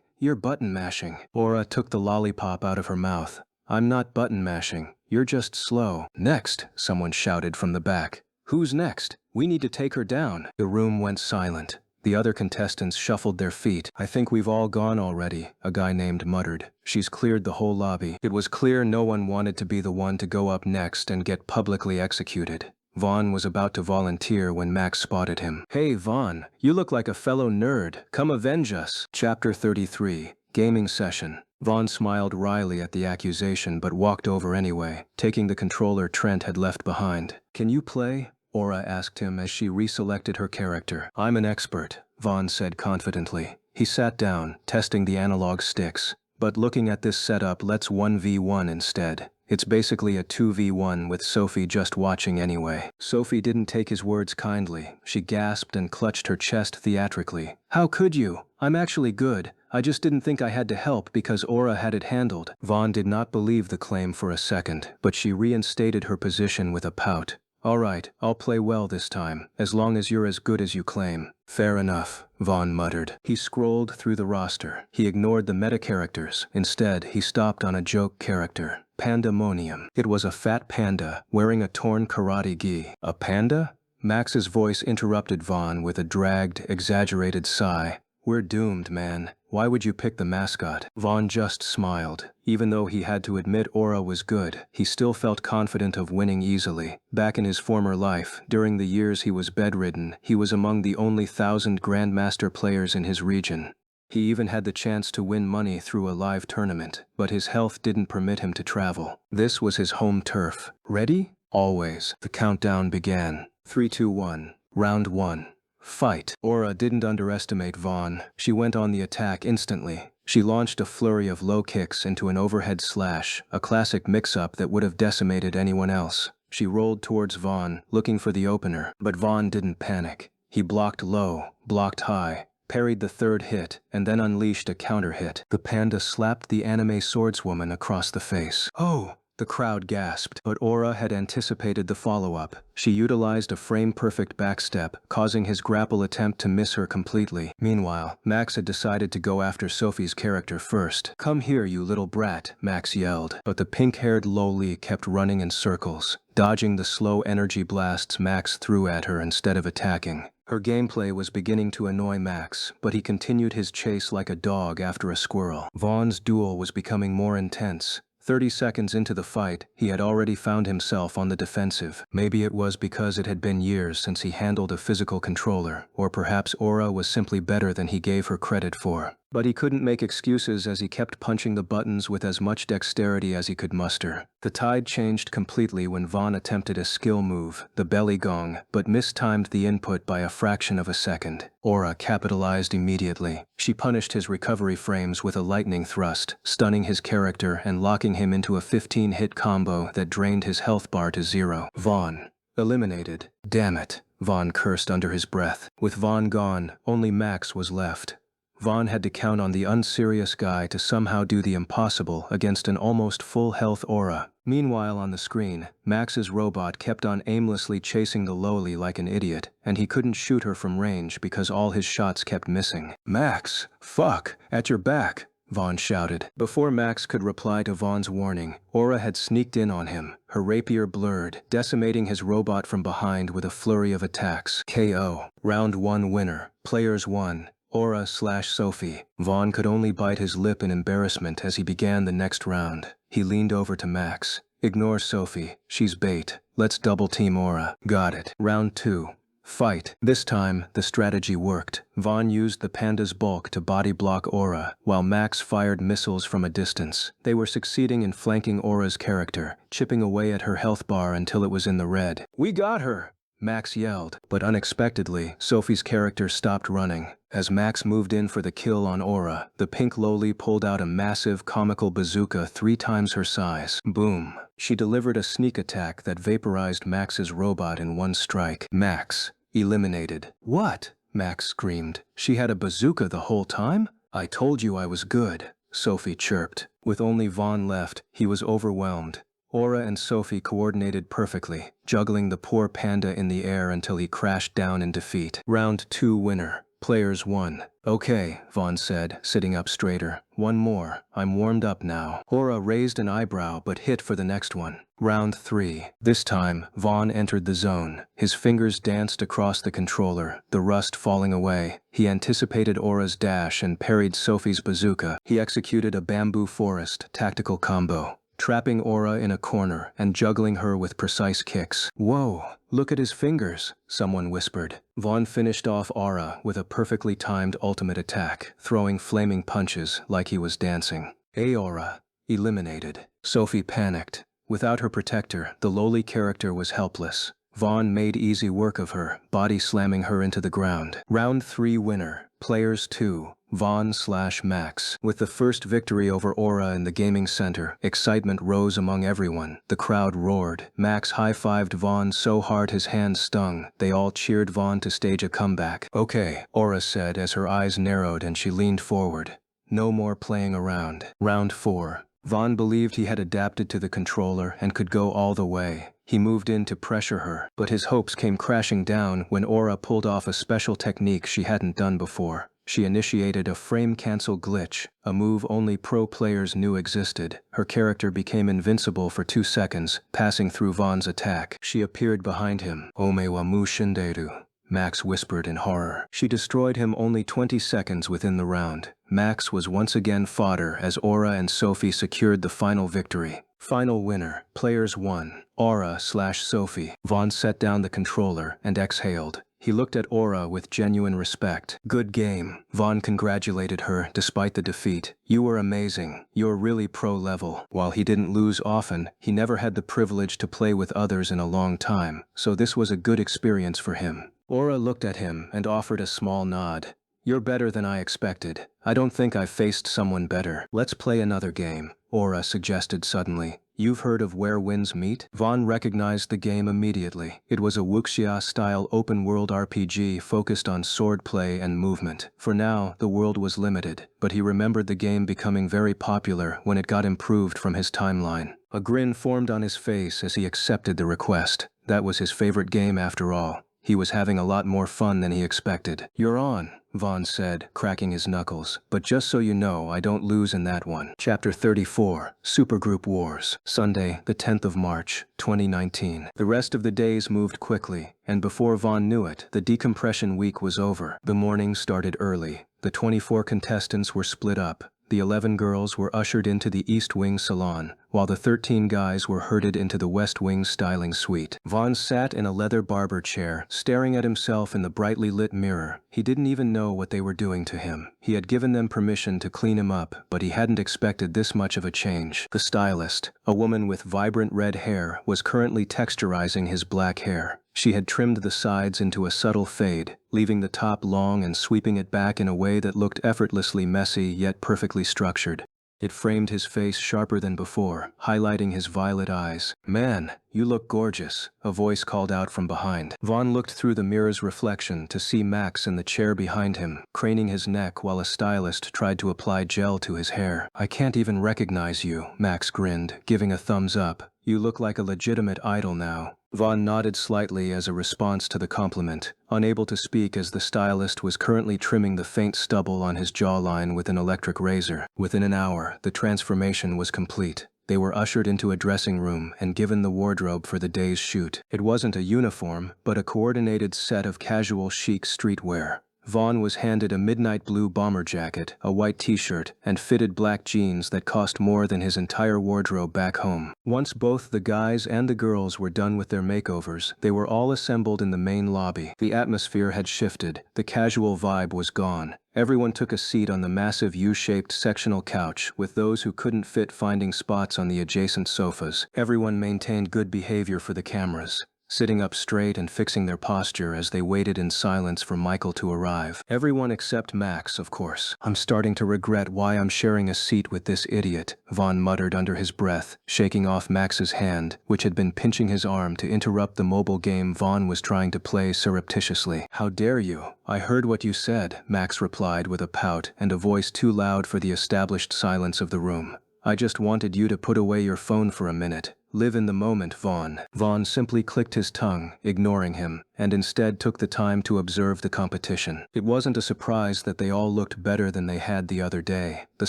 A: You're button mashing. Aura took the lollipop out of her mouth. I'm not button mashing. You're just slow. Next, someone shouted from the back. Who's next? We need to take her down. The room went silent. The other contestants shuffled their feet. I think we've all gone already, a guy named muttered. She's cleared the whole lobby. It was clear no one wanted to be the one to go up next and get publicly executed. Vaughn was about to volunteer when Max spotted him. Hey Vaughn, you look like a fellow nerd. Come avenge us. Chapter 33. Gaming Session. Vaughn smiled wryly at the accusation but walked over anyway, taking the controller Trent had left behind. Can you play? Aura asked him as she reselected her character. I'm an expert, Vaughn said confidently. He sat down, testing the analog sticks. But looking at this setup, let's 1v1 instead. It's basically a 2v1 with Sophie just watching anyway. Sophie didn't take his words kindly. She gasped and clutched her chest theatrically. How could you? I'm actually good. I just didn't think I had to help because Aura had it handled. Vaughn did not believe the claim for a second, but she reinstated her position with a pout. All right, I'll play well this time, as long as you're as good as you claim. Fair enough, Vaughn muttered. He scrolled through the roster. He ignored the meta characters. Instead, he stopped on a joke character. Pandemonium. It was a fat panda, wearing a torn karate gi. A panda? Max's voice interrupted Vaughn with a dragged, exaggerated sigh. We're doomed, man. Why would you pick the mascot? Vaughn just smiled. Even though he had to admit Aura was good, he still felt confident of winning easily. Back in his former life, during the years he was bedridden, he was among the only 1,000 Grandmaster players in his region. He even had the chance to win money through a live tournament, but his health didn't permit him to travel. This was his home turf. Ready? Always. The countdown began. 3, 2, 1. Round 1. Fight. Aura didn't underestimate Vaughn. She went on the attack instantly. She launched a flurry of low kicks into an overhead slash, a classic mix-up that would have decimated anyone else. She rolled towards Vaughn, looking for the opener, but Vaughn didn't panic. He blocked low, blocked high, parried the third hit, and then unleashed a counter hit. The panda slapped the anime swordswoman across the face. Oh! The crowd gasped, but Aura had anticipated the follow-up. She utilized a frame-perfect backstep, causing his grapple attempt to miss her completely. Meanwhile, Max had decided to go after Sophie's character first. Come here, you little brat, Max yelled. But the pink-haired lowly kept running in circles, dodging the slow energy blasts Max threw at her instead of attacking. Her gameplay was beginning to annoy Max, but he continued his chase like a dog after a squirrel. Vaughn's duel was becoming more intense. 30 seconds into the fight, he had already found himself on the defensive. Maybe it was because it had been years since he handled a physical controller, or perhaps Aura was simply better than he gave her credit for. But he couldn't make excuses as he kept punching the buttons with as much dexterity as he could muster. The tide changed completely when Vaughn attempted a skill move, the belly gong, but mistimed the input by a fraction of a second. Aura capitalized immediately. She punished his recovery frames with a lightning thrust, stunning his character and locking turning him into a 15-hit combo that drained his health bar to 0. Vaughn. Eliminated. Damn it, Vaughn cursed under his breath. With Vaughn gone, only Max was left. Vaughn had to count on the unserious guy to somehow do the impossible against an almost full-health Aura. Meanwhile on the screen, Max's robot kept on aimlessly chasing the lowly like an idiot, and he couldn't shoot her from range because all his shots kept missing. "Max, fuck, at your back," Vaughn shouted. Before Max could reply to Vaughn's warning, Aura had sneaked in on him, her rapier blurred, decimating his robot from behind with a flurry of attacks. KO. Round 1 winner. Players 1. Aura/Sophie. Vaughn could only bite his lip in embarrassment as he began the next round. He leaned over to Max. "Ignore Sophie. She's bait. Let's double team Aura." "Got it." Round 2. Fight. This time, the strategy worked. Vaughn used the panda's bulk to body block Aura, while Max fired missiles from a distance. They were succeeding in flanking Aura's character, chipping away at her health bar until it was in the red. "We got her!" Max yelled, but unexpectedly, Sophie's character stopped running. As Max moved in for the kill on Aura, the pink lowly pulled out a massive comical bazooka 3 times her size. Boom. She delivered a sneak attack that vaporized Max's robot in one strike. Max. Eliminated. "What?" Max screamed. "She had a bazooka the whole time? I told you I was good," Sophie chirped. With only Vaughn left, he was overwhelmed. Aura and Sophie coordinated perfectly, juggling the poor panda in the air until he crashed down in defeat. Round 2 winner. Players 1. "Okay," Vaughn said, sitting up straighter. "One more. I'm warmed up now." Aura raised an eyebrow but hit for the next one. Round 3. This time, Vaughn entered the zone. His fingers danced across the controller, the rust falling away. He anticipated Aura's dash and parried Sophie's bazooka. He executed a bamboo forest tactical combo, trapping Aura in a corner and juggling her with precise kicks. "Whoa, look at his fingers," someone whispered. Vaughn finished off Aura with a perfectly timed ultimate attack, throwing flaming punches like he was dancing. Aura. Eliminated. Sophie panicked. Without her protector, the lowly character was helpless. Vaughn made easy work of her, body slamming her into the ground. Round 3 winner. Players 2. Vaughn/Max. With the first victory over Aura in the gaming center, excitement rose among everyone. The crowd roared. Max high-fived Vaughn so hard his hands stung. They all cheered Vaughn to stage a comeback. "Okay," Aura said as her eyes narrowed and she leaned forward. "No more playing around." Round 4. Vaughn believed he had adapted to the controller and could go all the way. He moved in to pressure her, but his hopes came crashing down when Aura pulled off a special technique she hadn't done before. She initiated a frame-cancel glitch, a move only pro players knew existed. Her character became invincible for 2 seconds, passing through Vaughn's attack. She appeared behind him. "Ome wa mu shinderu," Max whispered in horror. She destroyed him only 20 seconds within the round. Max was once again fodder as Aura and Sophie secured the final victory. Final winner. Players 1. Aura/Sophie. Vaughn set down the controller and exhaled. He looked at Aura with genuine respect. "Good game." Vaughn congratulated her despite the defeat. "You were amazing. You're really pro level." While he didn't lose often, he never had the privilege to play with others in a long time, so this was a good experience for him. Aura looked at him and offered a small nod. "You're better than I expected. I don't think I've faced someone better. Let's play another game," Aura suggested suddenly. "You've heard of Where Winds Meet?" Vaughn recognized the game immediately. It was a wuxia-style open-world RPG focused on swordplay and movement. For now, the world was limited, but he remembered the game becoming very popular when it got improved from his timeline. A grin formed on his face as he accepted the request. That was his favorite game after all. He was having a lot more fun than he expected. "You're on," Vaughn said, cracking his knuckles. "But just so you know, I don't lose in that one." Chapter 34. Supergroup Wars. Sunday, the 10th of March, 2019. The rest of the days moved quickly, and before Vaughn knew it, the decompression week was over. The morning started early. The 24 contestants were split up. The 11 girls were ushered into the East Wing salon, while the 13 guys were herded into the West Wing styling suite. Vaughn sat in a leather barber chair, staring at himself in the brightly lit mirror. He didn't even know what they were doing to him. He had given them permission to clean him up, but he hadn't expected this much of a change. The stylist, a woman with vibrant red hair, was currently texturizing his black hair. She had trimmed the sides into a subtle fade, leaving the top long and sweeping it back in a way that looked effortlessly messy yet perfectly structured. It framed his face sharper than before, highlighting his violet eyes. "Man, you look gorgeous," a voice called out from behind. Vaughn looked through the mirror's reflection to see Max in the chair behind him, craning his neck while a stylist tried to apply gel to his hair. "I can't even recognize you," Max grinned, giving a thumbs up. "You look like a legitimate idol now." Vaughn nodded slightly as a response to the compliment, unable to speak as the stylist was currently trimming the faint stubble on his jawline with an electric razor. Within an hour, the transformation was complete. They were ushered into a dressing room and given the wardrobe for the day's shoot. It wasn't a uniform, but a coordinated set of casual chic streetwear. Vaughn was handed a midnight blue bomber jacket, a white t-shirt, and fitted black jeans that cost more than his entire wardrobe back home. Once both the guys and the girls were done with their makeovers, they were all assembled in the main lobby. The atmosphere had shifted. The casual vibe was gone. Everyone took a seat on the massive U-shaped sectional couch, with those who couldn't fit finding spots on the adjacent sofas. Everyone maintained good behavior for the cameras, sitting up straight and fixing their posture as they waited in silence for Michael to arrive. Everyone except Max, of course. "I'm starting to regret why I'm sharing a seat with this idiot," Vaughn muttered under his breath, shaking off Max's hand, which had been pinching his arm to interrupt the mobile game Vaughn was trying to play surreptitiously. "How dare you? I heard what you said," Max replied with a pout and a voice too loud for the established silence of the room. "I just wanted you to put away your phone for a minute. Live in the moment, Vaughn." Vaughn simply clicked his tongue, ignoring him, and instead took the time to observe the competition. It wasn't a surprise that they all looked better than they had the other day. The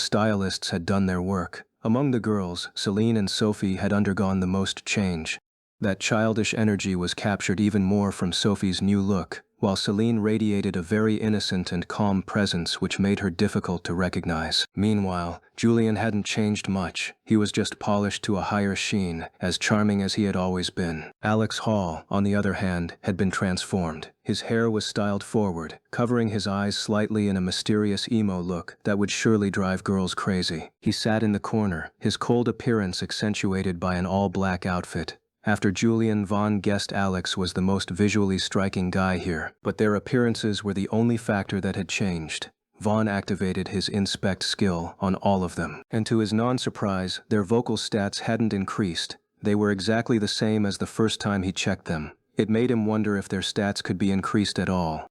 A: stylists had done their work. Among the girls, Celine and Sophie had undergone the most change. That childish energy was captured even more from Sophie's new look, while Celine radiated a very innocent and calm presence which made her difficult to recognize. Meanwhile, Julian hadn't changed much. He was just polished to a higher sheen, as charming as he had always been. Alex Hall, on the other hand, had been transformed. His hair was styled forward, covering his eyes slightly in a mysterious emo look that would surely drive girls crazy. He sat in the corner, his cold appearance accentuated by an all-black outfit. After Julian, Vaughn guessed Alex was the most visually striking guy here, but their appearances were the only factor that had changed. Vaughn activated his inspect skill on all of them, and to his non-surprise, their vocal stats hadn't increased. They were exactly the same as the first time he checked them. It made him wonder if their stats could be increased at all.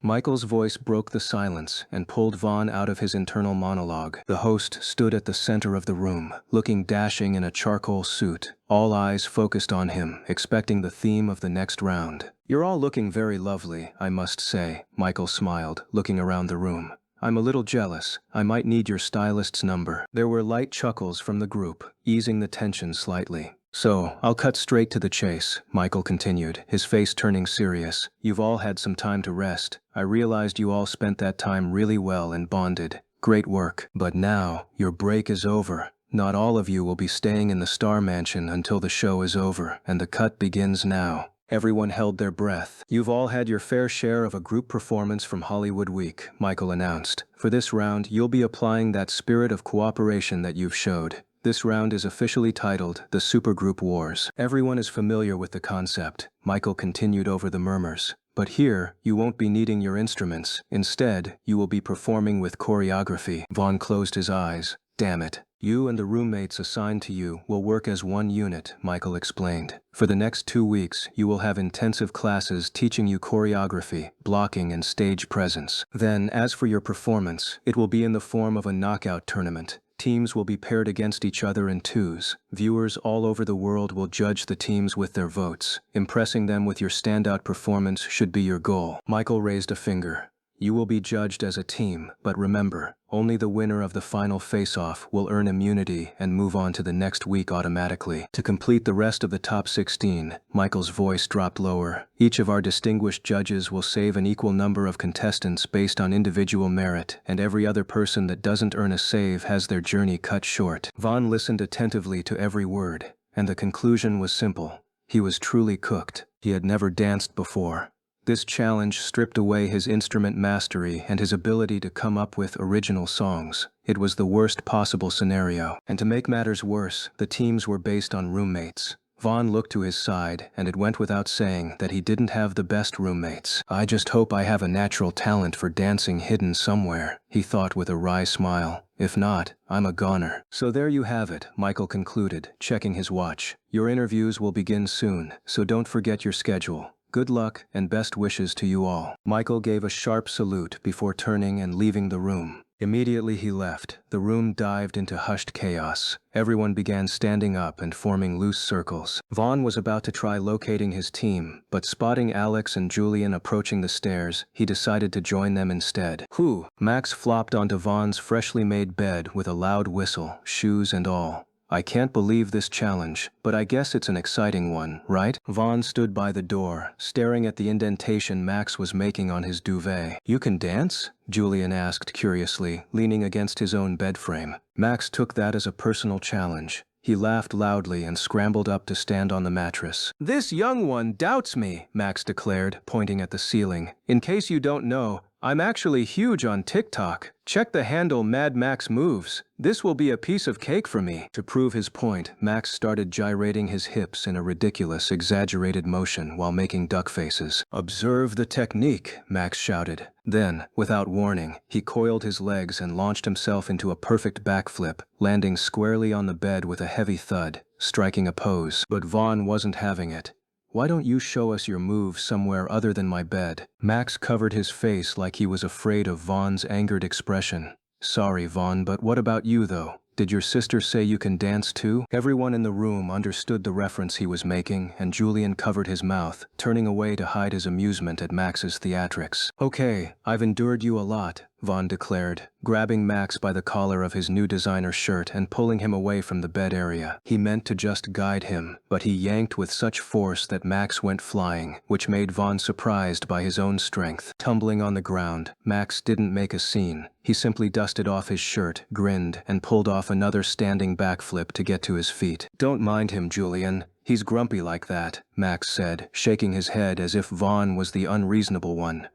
A: Michael's voice broke the silence and pulled Vaughn out of his internal monologue. The host stood at the center of the room, looking dashing in a charcoal suit, all eyes focused on him, expecting the theme of the next round. "You're all looking very lovely, I must say," Michael smiled, looking around the room. "I'm a little jealous. I might need your stylist's number." There were light chuckles from the group, easing the tension slightly. "So, I'll cut straight to the chase," Michael continued, his face turning serious. "You've all had some time to rest. I realized you all spent that time really well and bonded. Great work. But now, your break is over. Not all of you will be staying in the Star Mansion until the show is over, and the cut begins now." Everyone held their breath. "You've all had your fair share of a group performance from Hollywood Week," Michael announced. "For this round, you'll be applying that spirit of cooperation that you've showed. This round is officially titled the Supergroup Wars. Everyone is familiar with the concept," Michael continued over the murmurs. "But here, you won't be needing your instruments. Instead, you will be performing with choreography." Vaughn closed his eyes. "Damn it. You and the roommates assigned to you will work as one unit," Michael explained. "For the next 2 weeks, you will have intensive classes teaching you choreography, blocking, and stage presence. Then, as for your performance, it will be in the form of a knockout tournament. Teams will be paired against each other in twos. Viewers all over the world will judge the teams with their votes. Impressing them with your standout performance should be your goal." Michael raised a finger. "You will be judged as a team, but remember, only the winner of the final face-off will earn immunity and move on to the next week automatically. To complete the rest of the top 16, Michael's voice dropped lower. Each of our distinguished judges will save an equal number of contestants based on individual merit, and every other person that doesn't earn a save has their journey cut short." Vaughn listened attentively to every word, and the conclusion was simple. He was truly cooked. He had never danced before. This challenge stripped away his instrument mastery and his ability to come up with original songs. It was the worst possible scenario. And to make matters worse, the teams were based on roommates. Vaughn looked to his side, and it went without saying that he didn't have the best roommates. I just hope I have a natural talent for dancing hidden somewhere, he thought with a wry smile. If not, I'm a goner. So there you have it, Michael concluded, checking his watch. Your interviews will begin soon, so don't forget your schedule. Good luck and best wishes to you all. Michael gave a sharp salute before turning and leaving the room. Immediately he left, the room dived into hushed chaos. Everyone began standing up and forming loose circles. Vaughn was about to try locating his team, but spotting Alex and Julian approaching the stairs, he decided to join them instead. Whew! Max flopped onto Vaughn's freshly made bed with a loud whistle, shoes and all. I can't believe this challenge, but I guess it's an exciting one, right? Vaughn stood by the door, staring at the indentation Max was making on his duvet. You can dance? Julian asked curiously, leaning against his own bed frame. Max took that as a personal challenge. He laughed loudly and scrambled up to stand on the mattress. This young one doubts me, Max declared, pointing at the ceiling. In case you don't know, I'm actually huge on TikTok. Check the handle Mad Max Moves. This will be a piece of cake for me. To prove his point, Max started gyrating his hips in a ridiculous, exaggerated motion while making duck faces. Observe the technique, Max shouted. Then, without warning, he coiled his legs and launched himself into a perfect backflip, landing squarely on the bed with a heavy thud, striking a pose. But Vaughn wasn't having it. Why don't you show us your moves somewhere other than my bed? Max covered his face like he was afraid of Vaughn's angered expression. Sorry, Vaughn, but what about you, though? Did your sister say you can dance too? Everyone in the room understood the reference he was making, and Julian covered his mouth, turning away to hide his amusement at Max's theatrics. Okay, I've endured you a lot, Vaughn declared, grabbing Max by the collar of his new designer shirt and pulling him away from the bed area. He meant to just guide him, but he yanked with such force that Max went flying, which made Vaughn surprised by his own strength. Tumbling on the ground, Max didn't make a scene. He simply dusted off his shirt, grinned, and pulled off another standing backflip to get to his feet. Don't mind him, Julian. He's grumpy like that, Max said, shaking his head as if Vaughn was the unreasonable one.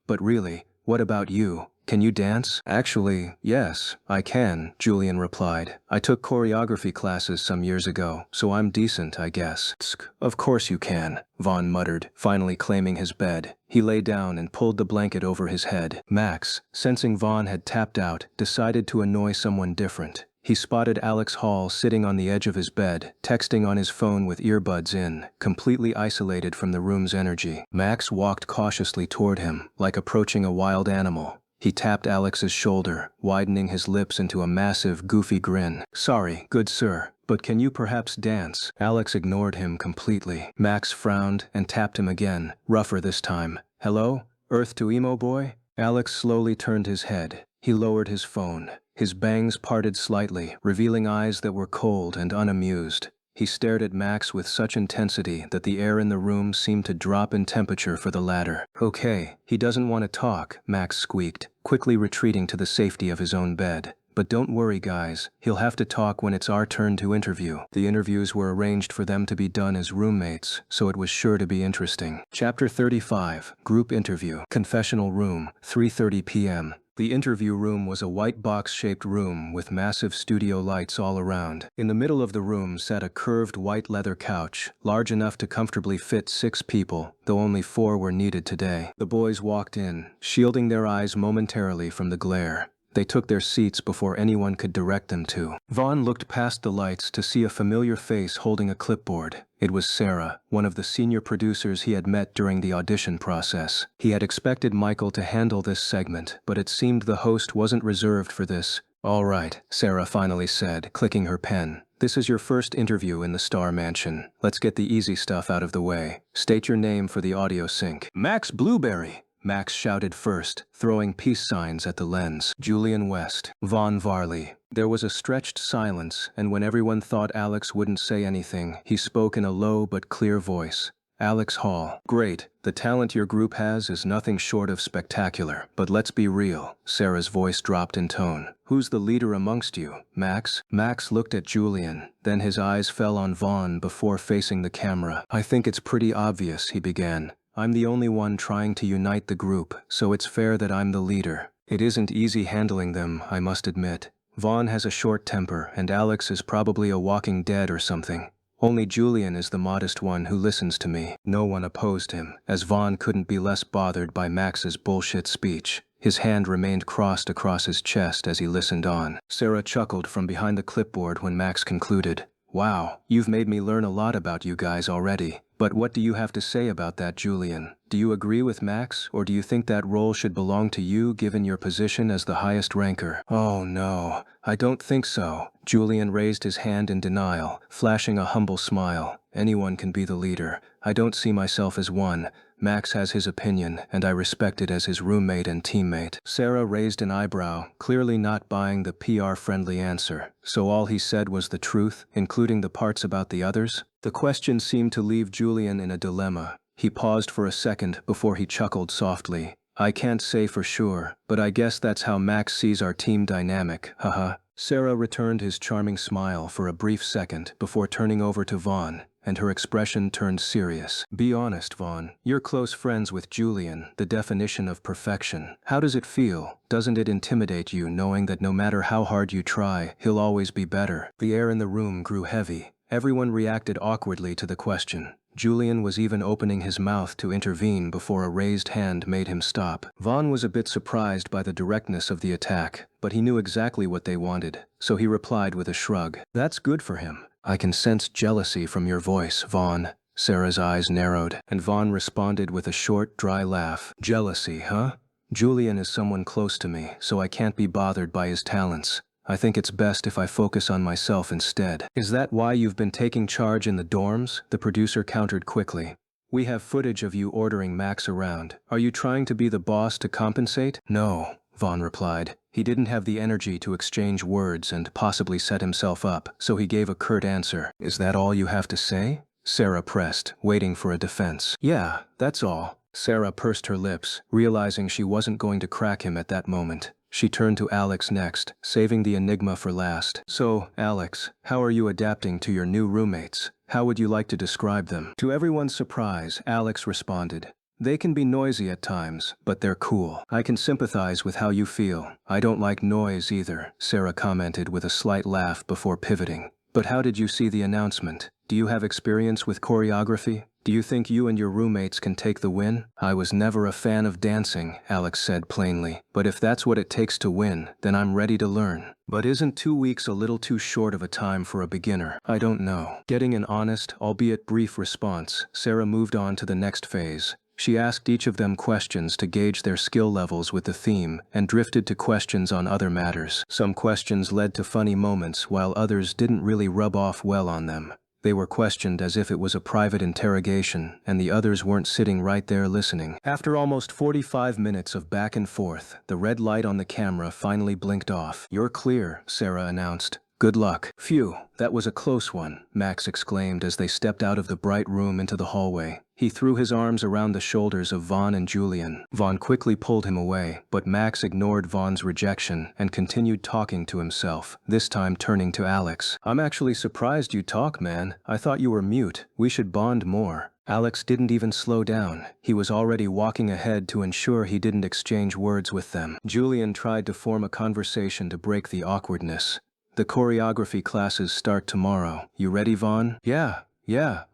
A: But really, what about you? Can you dance? Actually, yes, I can, Julian replied. I took choreography classes some years ago, so I'm decent, I guess. Tsk, of course you can, Vaughn muttered, finally claiming his bed. He lay down and pulled the blanket over his head. Max, sensing Vaughn had tapped out, decided to annoy someone different. He spotted Alex Hall sitting on the edge of his bed, texting on his phone with earbuds in, completely isolated from the room's energy. Max walked cautiously toward him, like approaching a wild animal. He tapped Alex's shoulder, widening his lips into a massive, goofy grin. Sorry, good sir, but can you perhaps dance? Alex ignored him completely. Max frowned and tapped him again, rougher this time. Hello? Earth to emo boy? Alex slowly turned his head. He lowered his phone. His bangs parted slightly, revealing eyes that were cold and unamused. He stared at Max with such intensity that the air in the room seemed to drop in temperature for the latter. Okay, he doesn't want to talk, Max squeaked, quickly retreating to the safety of his own bed. But don't worry, guys, he'll have to talk when it's our turn to interview. The interviews were arranged for them to be done as roommates, so it was sure to be interesting. Chapter 35, Group Interview. Confessional Room, 3:30 p.m. The interview room was a white box-shaped room with massive studio lights all around. In the middle of the room sat a curved white leather couch, large enough to comfortably fit 6 people, though only 4 were needed today. The boys walked in, shielding their eyes momentarily from the glare. They took their seats before anyone could direct them to. Vaughn looked past the lights to see a familiar face holding a clipboard. It was Sarah, one of the senior producers he had met during the audition process. He had expected Michael to handle this segment, but it seemed the host wasn't reserved for this. All right, Sarah finally said, clicking her pen. This is your first interview in the Star Mansion. Let's get the easy stuff out of the way. State your name for the audio sync. Max Blueberry, Max shouted first, throwing peace signs at the lens. Julian West. Vaughn Varley. There was a stretched silence, and when everyone thought Alex wouldn't say anything, he spoke in a low but clear voice. Alex Hall. Great. The talent your group has is nothing short of spectacular. But let's be real. Sarah's voice dropped in tone. Who's the leader amongst you? Max? Max looked at Julian. Then his eyes fell on Vaughn before facing the camera. I think it's pretty obvious, he began. I'm the only one trying to unite the group, so it's fair that I'm the leader. It isn't easy handling them, I must admit. Vaughn has a short temper, and Alex is probably a walking dead or something. Only Julian is the modest one who listens to me. No one opposed him, as Vaughn couldn't be less bothered by Max's bullshit speech. His hand remained crossed across his chest as he listened on. Sarah chuckled from behind the clipboard when Max concluded. Wow, you've made me learn a lot about you guys already. But what do you have to say about that, Julian? Do you agree with Max, or do you think that role should belong to you given your position as the highest ranker? Oh no, I don't think so. Julian raised his hand in denial, flashing a humble smile. Anyone can be the leader. I don't see myself as one. Max has his opinion, and I respect it as his roommate and teammate. Sarah raised an eyebrow, clearly not buying the PR-friendly answer. So all he said was the truth, including the parts about the others? The question seemed to leave Julian in a dilemma. He paused for a second before he chuckled softly. I can't say for sure, but I guess that's how Max sees our team dynamic, haha. Sarah returned his charming smile for a brief second before turning over to Vaughn, and her expression turned serious. Be honest, Vaughn. You're close friends with Julian, the definition of perfection. How does it feel? Doesn't it intimidate you knowing that no matter how hard you try, he'll always be better? The air in the room grew heavy. Everyone reacted awkwardly to the question. Julian was even opening his mouth to intervene before a raised hand made him stop. Vaughn was a bit surprised by the directness of the attack, but he knew exactly what they wanted, so he replied with a shrug. That's good for him. I can sense jealousy from your voice, Vaughn. Sarah's eyes narrowed, and Vaughn responded with a short, dry laugh. Jealousy, huh? Julian is someone close to me, so I can't be bothered by his talents. I think it's best if I focus on myself instead. Is that why you've been taking charge in the dorms? The producer countered quickly. We have footage of you ordering Max around. Are you trying to be the boss to compensate? No, Vaughn replied. He didn't have the energy to exchange words and possibly set himself up, so he gave a curt answer. Is that all you have to say? Sarah pressed, waiting for a defense. Yeah, that's all. Sarah pursed her lips, realizing she wasn't going to crack him at that moment. She turned to Alex next, saving the enigma for last. So, Alex, how are you adapting to your new roommates? How would you like to describe them? To everyone's surprise, Alex responded. They can be noisy at times, but they're cool. I can sympathize with how you feel. I don't like noise either, Sarah commented with a slight laugh before pivoting. But how did you see the announcement? Do you have experience with choreography? Do you think you and your roommates can take the win? I was never a fan of dancing, Alex said plainly. But if that's what it takes to win, then I'm ready to learn. But isn't 2 weeks a little too short of a time for a beginner? I don't know. Getting an honest, albeit brief response, Sarah moved on to the next phase. She asked each of them questions to gauge their skill levels with the theme and drifted to questions on other matters. Some questions led to funny moments while others didn't really rub off well on them. They were questioned as if it was a private interrogation, and the others weren't sitting right there listening. After almost 45 minutes of back and forth, the red light on the camera finally blinked off. You're clear, Sarah announced. Good luck. Phew, that was a close one, Max exclaimed as they stepped out of the bright room into the hallway. He threw his arms around the shoulders of Vaughn and Julian. Vaughn quickly pulled him away, but Max ignored Vaughn's rejection and continued talking to himself, this time turning to Alex. I'm actually surprised you talk, man. I thought you were mute. We should bond more. Alex didn't even slow down. He was already walking ahead to ensure he didn't exchange words with them. Julian tried to form a conversation to break the awkwardness. The choreography classes start tomorrow. You ready, Vaughn? Yeah,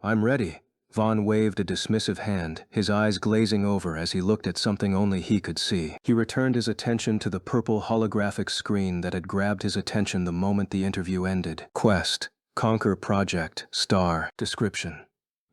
A: I'm ready. Vaughn waved a dismissive hand, his eyes glazing over as he looked at something only he could see. He returned his attention to the purple holographic screen that had grabbed his attention the moment the interview ended. Quest. Conquer Project. Star. Description.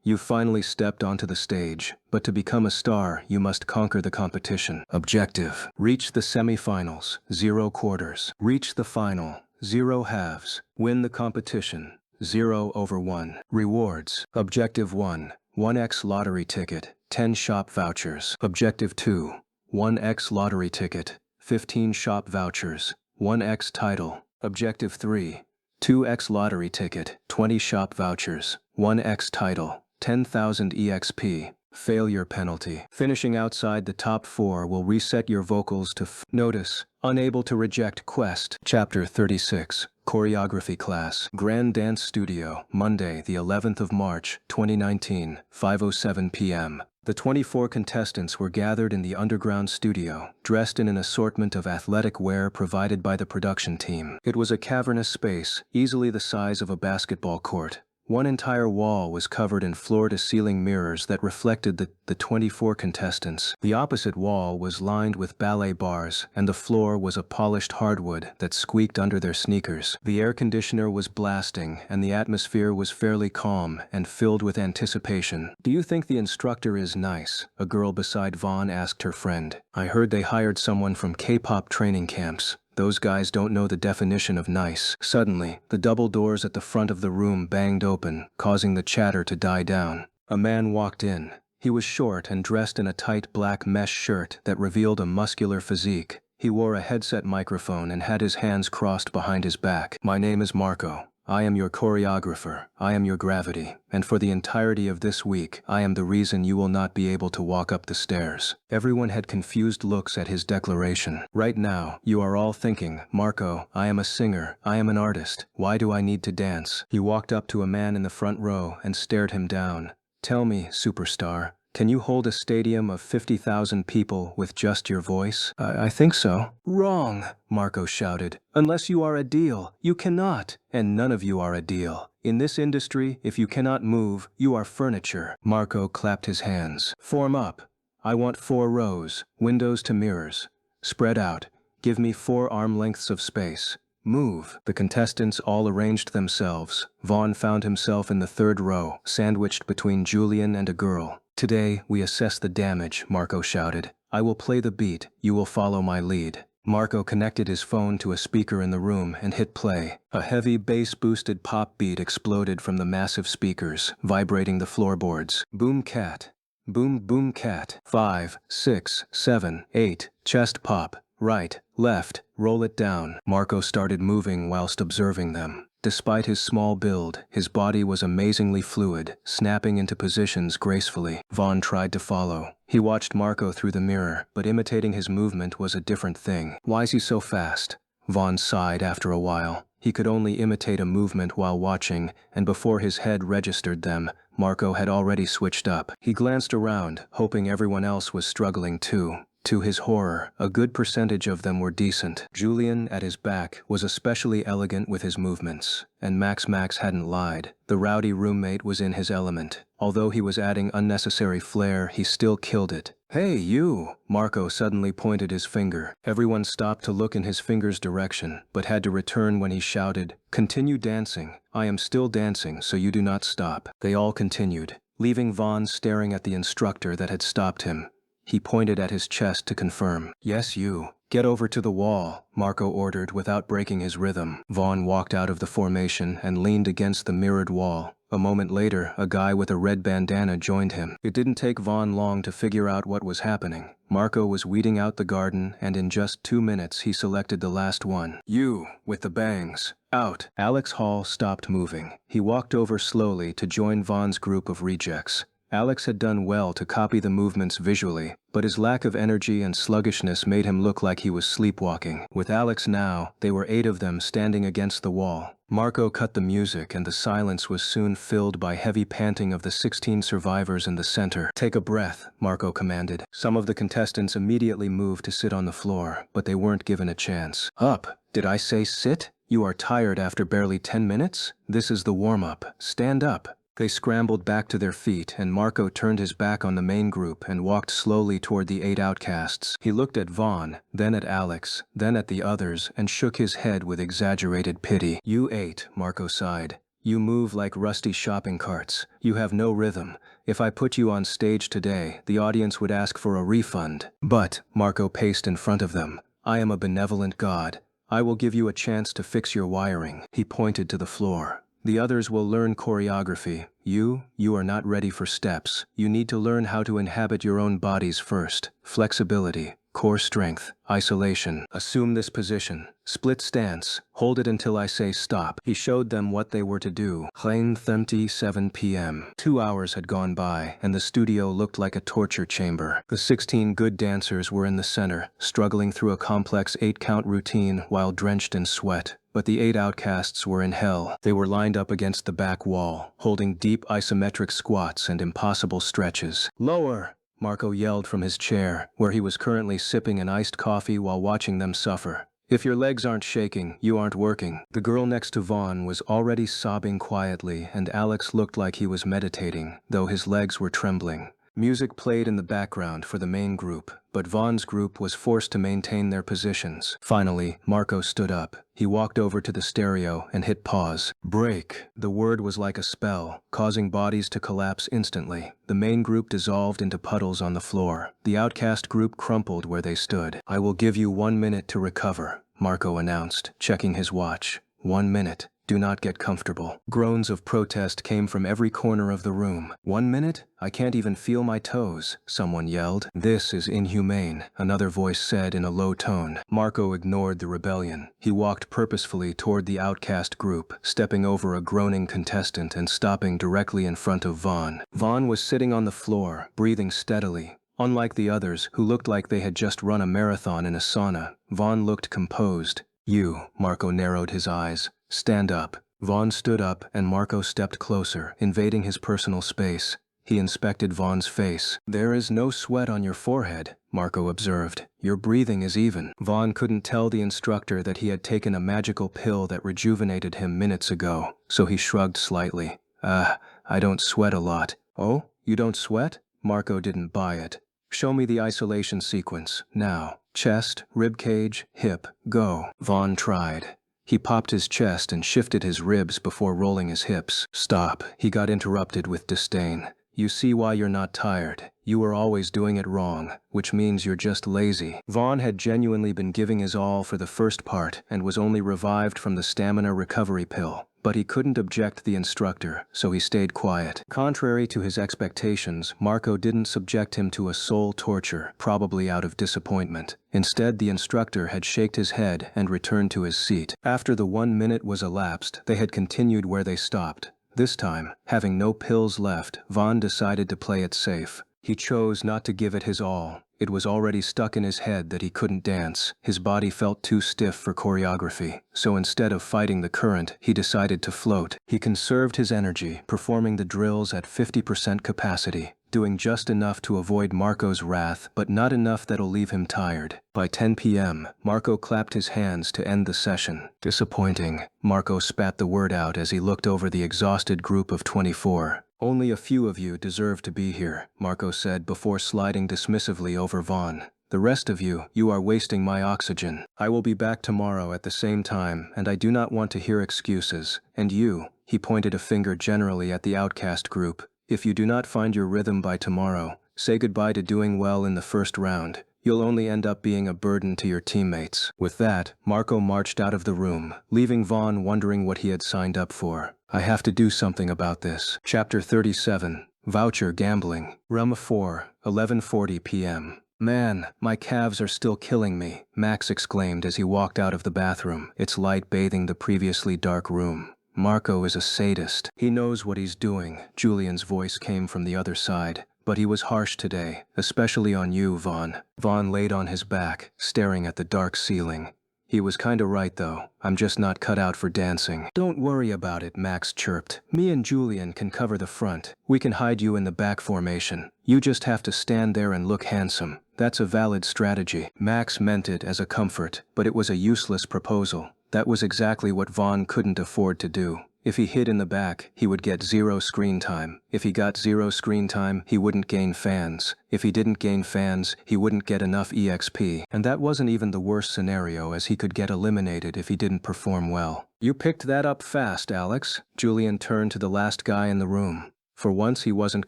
A: You finally stepped onto the stage, but to become a star, you must conquer the competition. Objective. Reach the semifinals. 0 quarters. Reach the final. 0 halves. Win the competition. 0/1. Rewards. Objective 1. 1x lottery ticket. 10 shop vouchers. Objective 2. 1x lottery ticket. 15 shop vouchers. 1x title. Objective 3. 2x lottery ticket. 20 shop vouchers. 1x title. 10,000 EXP. Failure penalty. Finishing outside the top 4 will reset your vocals to Notice. Unable to reject quest. Chapter 36. Choreography class. Grand Dance Studio. Monday, the 11th of March, 2019, 5:07 p.m. The 24 contestants were gathered in the underground studio, dressed in an assortment of athletic wear provided by the production team. It was a cavernous space, easily the size of a basketball court. One entire wall was covered in floor-to-ceiling mirrors that reflected the 24 contestants. The opposite wall was lined with ballet bars, and the floor was a polished hardwood that squeaked under their sneakers. The air conditioner was blasting, and the atmosphere was fairly calm and filled with anticipation. "Do you think the instructor is nice?" a girl beside Vaughn asked her friend. "I heard they hired someone from K-pop training camps. Those guys don't know the definition of nice." Suddenly, the double doors at the front of the room banged open, causing the chatter to die down. A man walked in. He was short and dressed in a tight black mesh shirt that revealed a muscular physique. He wore a headset microphone and had his hands crossed behind his back. "My name is Marco. I am your choreographer, I am your gravity, and for the entirety of this week, I am the reason you will not be able to walk up the stairs." Everyone had confused looks at his declaration. "Right now, you are all thinking, Marco, I am a singer, I am an artist, why do I need to dance?" He walked up to a man in the front row and stared him down. "Tell me, superstar, can you hold a stadium of 50,000 people with just your voice?" I think so." "Wrong," Marco shouted. "Unless you are a deal, you cannot. And none of you are a deal. In this industry, if you cannot move, you are furniture." Marco clapped his hands. "Form up. I want 4 rows, windows to mirrors. Spread out. Give me 4 arm lengths of space. Move." The contestants all arranged themselves. Vaughn found himself in the 3rd row, sandwiched between Julian and a girl. "Today, we assess the damage," Marco shouted. "I will play the beat, you will follow my lead." Marco connected his phone to a speaker in the room and hit play. A heavy bass-boosted pop beat exploded from the massive speakers, vibrating the floorboards. "Boom cat. Boom boom cat. 5, 6, 7, 8. Chest pop. Right, left, roll it down." Marco started moving whilst observing them. Despite his small build, his body was amazingly fluid, snapping into positions gracefully. Vaughn tried to follow. He watched Marco through the mirror, but imitating his movement was a different thing. "Why's he so fast?" Vaughn sighed after a while. He could only imitate a movement while watching, and before his head registered them, Marco had already switched up. He glanced around, hoping everyone else was struggling too. To his horror, a good percentage of them were decent. Julian, at his back, was especially elegant with his movements, and Max hadn't lied. The rowdy roommate was in his element. Although he was adding unnecessary flair, he still killed it. "Hey, you!" Marco suddenly pointed his finger. Everyone stopped to look in his finger's direction, but had to return when he shouted, "Continue dancing. I am still dancing, so you do not stop." They all continued, leaving Vaughn staring at the instructor that had stopped him. He pointed at his chest to confirm. "Yes, you. Get over to the wall," Marco ordered without breaking his rhythm. Vaughn walked out of the formation and leaned against the mirrored wall. A moment later, a guy with a red bandana joined him. It didn't take Vaughn long to figure out what was happening. Marco was weeding out the garden, and in just 2 minutes he selected the last one. "You, with the bangs. Out." Alex Hall stopped moving. He walked over slowly to join Vaughn's group of rejects. Alex had done well to copy the movements visually, but his lack of energy and sluggishness made him look like he was sleepwalking. With Alex now, they were 8 of them standing against the wall. Marco cut the music and the silence was soon filled by heavy panting of the 16 survivors in the center. "Take a breath," Marco commanded. Some of the contestants immediately moved to sit on the floor, but they weren't given a chance. "Up! Did I say sit? You are tired after barely 10 minutes? This is the warm-up. Stand up." They scrambled back to their feet, and Marco turned his back on the main group and walked slowly toward the 8 outcasts. He looked at Vaughn, then at Alex, then at the others, and shook his head with exaggerated pity. "You 8, Marco sighed. "You move like rusty shopping carts. You have no rhythm. If I put you on stage today, the audience would ask for a refund." "But," Marco paced in front of them, "I am a benevolent god. I will give you a chance to fix your wiring." He pointed to the floor. "The others will learn choreography. You are not ready for steps. You need to learn how to inhabit your own bodies first. Flexibility, core strength, isolation. Assume this position. Split stance. Hold it until I say stop." He showed them what they were to do. 9:37 p.m. 2 hours had gone by, and the studio looked like a torture chamber. The 16 good dancers were in the center, struggling through a complex 8-count routine while drenched in sweat. But the 8 outcasts were in hell. They were lined up against the back wall, holding deep isometric squats and impossible stretches. "Lower!" Marco yelled from his chair, where he was currently sipping an iced coffee while watching them suffer. If your legs aren't shaking, you aren't working. The girl next to Vaughn was already sobbing quietly, and Alex looked like he was meditating, though his legs were trembling. Music played in the background for the main group, but Vaughn's group was forced to maintain their positions. Finally, Marco stood up. He walked over to the stereo and hit pause. Break. The word was like a spell, causing bodies to collapse instantly. The main group dissolved into puddles on the floor. The outcast group crumpled where they stood. I will give you 1 minute to recover, Marco announced, checking his watch. 1 minute. Do not get comfortable. Groans of protest came from every corner of the room. 1 minute? I can't even feel my toes, someone yelled. This is inhumane, another voice said in a low tone. Marco ignored the rebellion. He walked purposefully toward the outcast group, stepping over a groaning contestant and stopping directly in front of Vaughn. Vaughn was sitting on the floor, breathing steadily. Unlike the others, who looked like they had just run a marathon in a sauna, Vaughn looked composed. You, Marco narrowed his eyes. Stand up. Vaughn stood up and Marco stepped closer, invading his personal space. He inspected Vaughn's face. There is no sweat on your forehead, Marco observed. Your breathing is even. Vaughn couldn't tell the instructor that he had taken a magical pill that rejuvenated him minutes ago, so he shrugged slightly. I don't sweat a lot. Oh, you don't sweat? Marco didn't buy it. Show me the isolation sequence, now. Chest, ribcage, hip, go. Vaughn tried. He popped his chest and shifted his ribs before rolling his hips. Stop, he got interrupted with disdain. You see why you're not tired. You were always doing it wrong, which means you're just lazy. Vaughn had genuinely been giving his all for the first part and was only revived from the stamina recovery pill. But he couldn't object the instructor, so he stayed quiet. Contrary to his expectations, Marco didn't subject him to a soul torture, probably out of disappointment. Instead, the instructor had shaken his head and returned to his seat. After the 1 minute was elapsed, they had continued where they stopped. This time, having no pills left, Vaughn decided to play it safe. He chose not to give it his all. It was already stuck in his head that he couldn't dance. His body felt too stiff for choreography. So instead of fighting the current, he decided to float. He conserved his energy, performing the drills at 50% capacity, doing just enough to avoid Marco's wrath, but not enough that'll leave him tired. By 10 p.m., Marco clapped his hands to end the session. Disappointing. Marco spat the word out as he looked over the exhausted group of 24. Only a few of you deserve to be here, Marco said before sliding dismissively over Vaughn. The rest of you, you are wasting my oxygen. I will be back tomorrow at the same time, and I do not want to hear excuses. And you, he pointed a finger generally at the outcast group. If you do not find your rhythm by tomorrow, say goodbye to doing well in the first round. You'll only end up being a burden to your teammates. With that, Marco marched out of the room, leaving Vaughn wondering what he had signed up for. I have to do something about this. Chapter 37. Voucher Gambling. Realm 4, 11:40 p.m. Man, my calves are still killing me, Max exclaimed as he walked out of the bathroom, its light bathing the previously dark room. Marco is a sadist. He knows what he's doing, Julian's voice came from the other side. But he was harsh today, especially on you, Vaughn. Vaughn laid on his back, staring at the dark ceiling. He was kinda right though, I'm just not cut out for dancing. Don't worry about it, Max chirped. Me and Julian can cover the front. We can hide you in the back formation. You just have to stand there and look handsome. That's a valid strategy. Max meant it as a comfort, but it was a useless proposal. That was exactly what Vaughn couldn't afford to do. If he hid in the back, he would get 0 screen time. If he got 0 screen time, he wouldn't gain fans. If he didn't gain fans, he wouldn't get enough EXP. And that wasn't even the worst scenario, as he could get eliminated if he didn't perform well. You picked that up fast, Alex. Julian turned to the last guy in the room. For once he wasn't